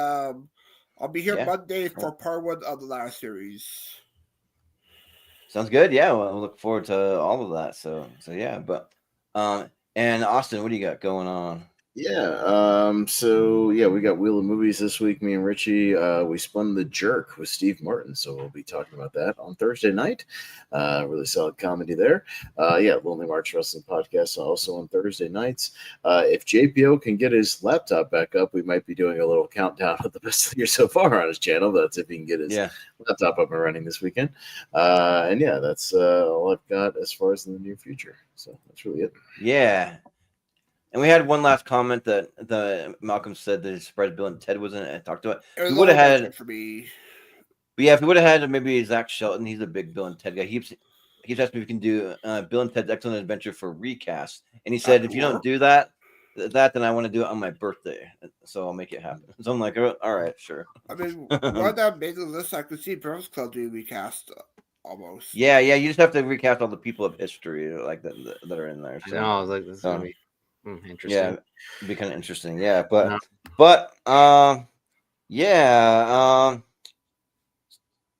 I'll be here Monday for part 1 of the last series. Sounds good. Yeah, we'll look forward to all of that. So yeah, but and Austin, what do you got going on? Yeah. So yeah, we got Wheel of Movies this week. Me and Richie, we spun The Jerk with Steve Martin, so we'll be talking about that on Thursday night. Really solid comedy there. Yeah, Lonely March Wrestling Podcast also on Thursday nights. If JPO can get his laptop back up, we might be doing a little countdown of the best of the year so far on his channel. That's if he can get his laptop up and running this weekend. And yeah, that's all I've got as far as in the near future. So that's really it. Yeah. And we had one last comment that the Malcolm said that he's surprised Bill and Ted wasn't and talked to it. We would have had for me. But yeah, if we would have had maybe Zach Shelton, he's a big Bill and Ted guy. He keeps asking if we can do Bill and Ted's Excellent Adventure for recast. And he said, if you don't do that, then I want to do it on my birthday. So I'll make it happen. So I'm like, all right, sure. I mean, why that made the list? I could see Breakfast Club doing recast almost. Yeah. You just have to recast all the people of history like that are in there. So. I know. I was like, this is gonna be interesting. Yeah, it'd be kind of interesting. Yeah, but No.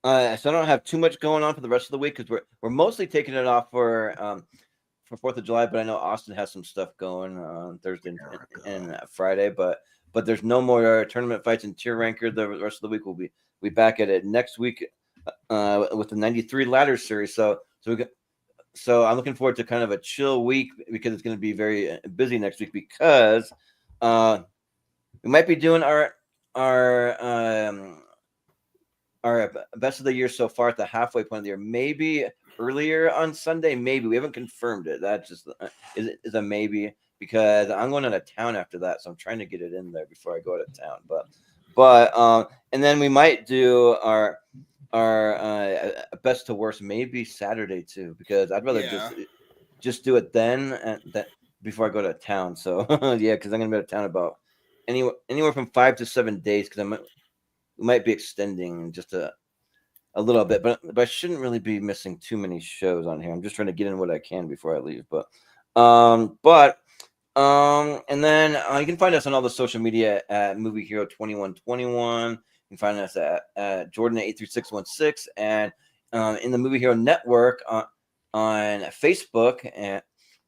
So I don't have too much going on for the rest of the week because we're mostly taking it off for 4th of July. But I know Austin has some stuff going on Thursday and Friday. But but there's no more tournament fights in tier ranker. The rest of the week we'll be back at it next week with the 93 ladder series. So I'm looking forward to kind of a chill week because it's going to be very busy next week because we might be doing our best of the year so far at the halfway point of the year. Maybe earlier on Sunday, maybe we haven't confirmed it. That just is a maybe because I'm going out of town after that, so I'm trying to get it in there before I go out of town. But and then we might do our best to worst maybe Saturday too because I'd rather just do it then that before I go to town. So yeah, because I'm gonna be out of town about anywhere from 5 to 7 days because we might be extending just a little bit, but I shouldn't really be missing too many shows on here. I'm just trying to get in what I can before I leave. And then you can find us on all the social media at Movie Hero 2121. You can find us at Jordan 83616 and in the Movie Hero Network on Facebook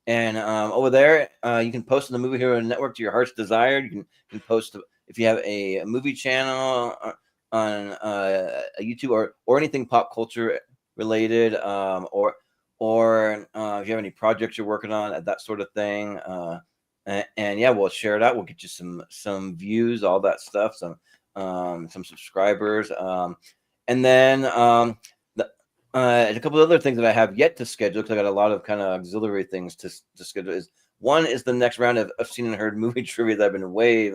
and over there you can post in the Movie Hero Network to your heart's desire. You can post if you have a movie channel on YouTube or anything pop culture related, or if you have any projects you're working on, that sort of thing. And yeah, we'll share it out. We'll get you some views, all that stuff, some subscribers, and then a couple of other things that I have yet to schedule because I got a lot of kind of auxiliary things to schedule. One is the next round of seen and heard movie trivia that I've been way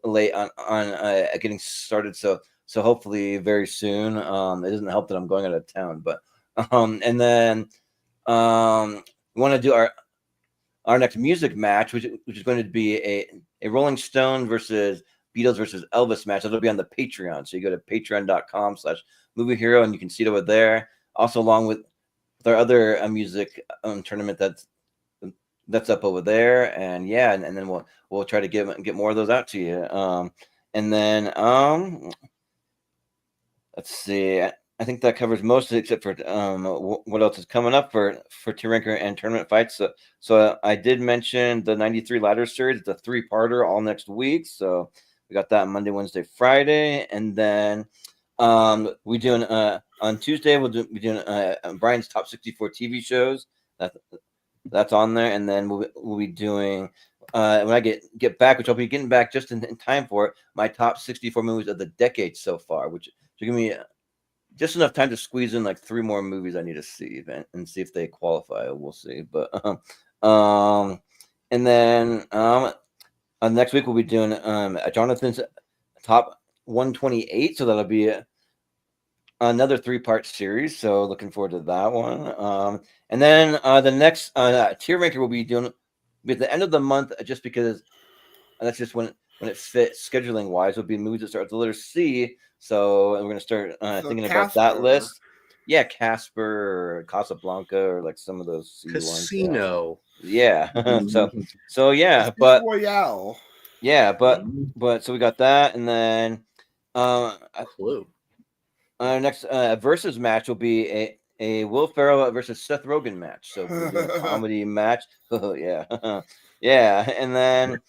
late on getting started. So hopefully very soon. It doesn't help that I'm going out of town, but and then we want to do our next music match, which is going to be a Rolling Stone versus Beatles versus Elvis match. That'll be on the Patreon. So you go to patreon.com/movie hero and you can see it over there. Also, along with our other music tournament that's up over there. And yeah, and then we'll try to get more of those out to you. And then let's see. I think that covers most of it, except for what else is coming up for tier ranker and tournament fights. So I did mention the 93 ladder series. It's a 3-parter all next week. So we got that Monday, Wednesday, Friday, and then we doing on Tuesday we'll be doing Brian's top 64 TV shows. That's on there, and then we'll be doing when I get back, which I'll be getting back just in time for it, my top 64 movies of the decade so far, which will give me just enough time to squeeze in like 3 more movies I need to see and see if they qualify. We'll see. But and then next week we'll be doing Jonathan's top 128. So that'll be another 3-part series. So looking forward to that one. And then the next tier ranker will be doing at the end of the month, just because that's just when it fits scheduling wise. Will be movies that start with the letter C. So we're gonna start thinking about that list. Yeah, Casper or Casablanca or like some of those C Casino. Ones. Yeah. so yeah, but Royale. Yeah, but so we got that, and then Clue. Next versus match will be a Will Ferrell versus Seth Rogen match. So we'll do a comedy match. Oh yeah, yeah, and then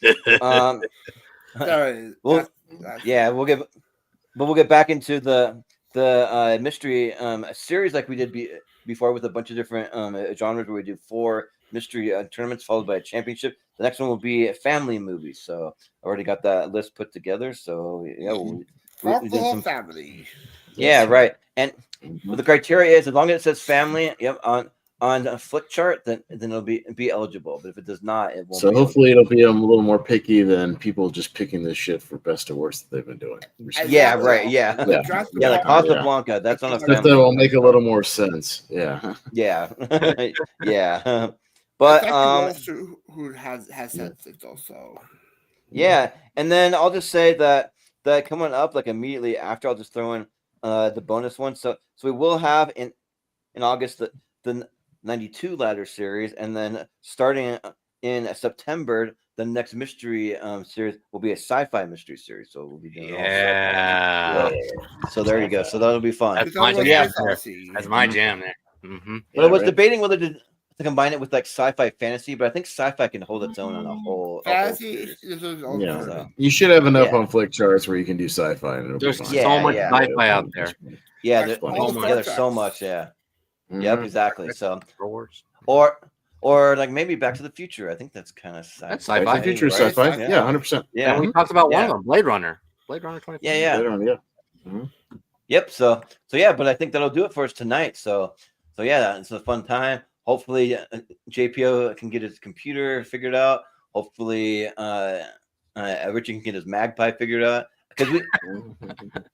Sorry, we'll get back into the mystery series like we did before with a bunch of different genres where we do 4 mystery tournaments followed by a championship. The next one will be a family movie. So I already got that list put together. So yeah, we'll do some family. Yeah, right. And the criteria is as long as it says family, on a flick chart, then it'll be eligible. But if it does not, it won't. So hopefully it'll be a little more picky than people just picking this shit for best or worst that they've been doing. Yeah, right. Yeah, like Casablanca. That's on a family. That will make a little more sense. Yeah. Yeah. Yeah. But who has sense also. Yeah, and then I'll just say that coming up like immediately after, I'll just throw in the bonus one. So we will have in August the 92 ladder series, and then starting in September, the next mystery series will be a sci-fi mystery series. So we'll be doing all so there you go. So that'll be fun. That's my jam. That's my jam there. Mm-hmm. But I was debating whether to to combine it with like sci-fi fantasy, but I think sci-fi can hold its own on a whole Fantasy series. is its own Yeah. thing. You should have enough Yeah. on flick charts where you can do sci-fi. And it'll be There's fine. so much Yeah. sci-fi out there. Yeah, Like there- all the yeah, there's Star so Treks. much. Yeah. Mhm. Yep, exactly. So, Star Wars. or like maybe Back to the Future. I think that's kind of sci-fi. That's Back to sci-fi. the Future is Right? sci-fi. Sci-fi. Yeah, 100%. Yeah. And we talked about one Yeah. of them, Blade Runner. Blade Runner 20. Yeah, yeah. Later on, yeah. Yep. So yeah, but I think that'll do it for us tonight. So yeah, it's a fun time. Hopefully, JPO can get his computer figured out. Hopefully, Richard can get his magpie figured out. Because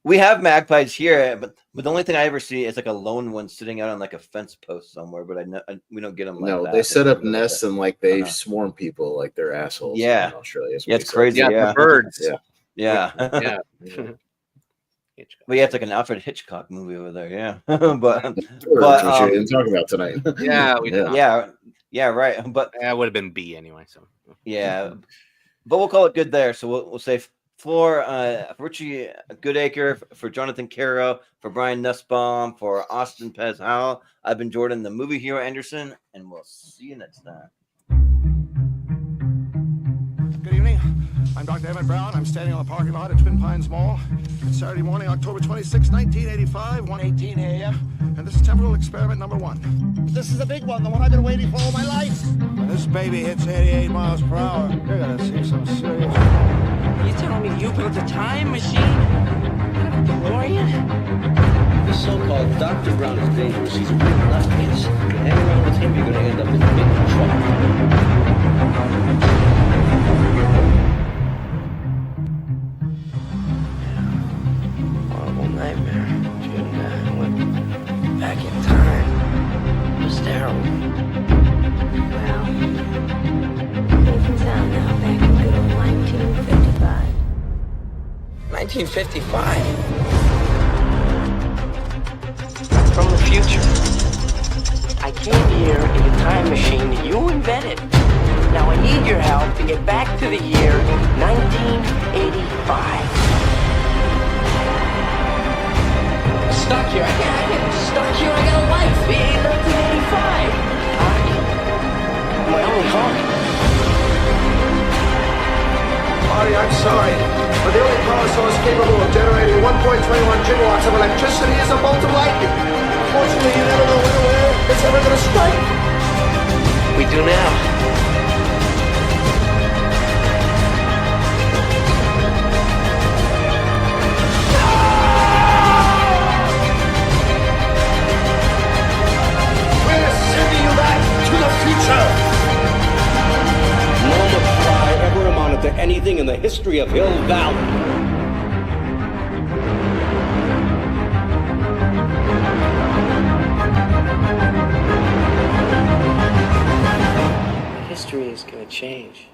we have magpies here, but the only thing I ever see is like a lone one sitting out on like a fence post somewhere. But we don't get them. Like No, that. they set up Like nests that. and like they Uh-huh. swarm people like they're assholes. Yeah. in Australia. That's what Yeah, they it's said. crazy. Yeah, Yeah. the birds. Yeah. Yeah. Yeah. But yeah, it's like an Alfred Hitchcock movie over there. Yeah. Birds, but which we didn't talk about tonight. Yeah, we did. yeah, right. But That would have been B anyway. So yeah, but we'll call it good there. So we'll say for Richie Goodacre, for Jonathan Caro, for Brian Nussbaum, for Austin Pez Howell, I've been Jordan, the movie hero Anderson, and we'll see you next time. Good evening. I'm Dr. Evan Brown. I'm standing on the parking lot at Twin Pines Mall. It's Saturday morning, October 26, 1985, 1:18 a.m. And this is temporal experiment number 1. This is the big one, the one I've been waiting for all my life. When this baby hits 88 miles per hour, you're gonna see some serious... You telling me you built a time machine? A DeLorean? This so-called Dr. Brown is dangerous. He's a real nutcase. You hang around with him, you're going to end up in big trouble. Horrible nightmare. Couldn't went back in time. It was terrible. Well, safe and sound now, back in good old 1955. 1955? From the future. I came here in a time machine that you invented. Now I need your help to get back to the year 1985. Stuck here. I get stuck here. I got a life. 1985. My only hope. Marty, I'm sorry, but the only power source capable of generating 1.21 gigawatts of electricity is a bolt of lightning. Fortunately, you never know when or where it's ever going to strike. We do now. We're sending you back to the future. No McFly ever amounted to anything in the history of Hill Valley. History is going to change.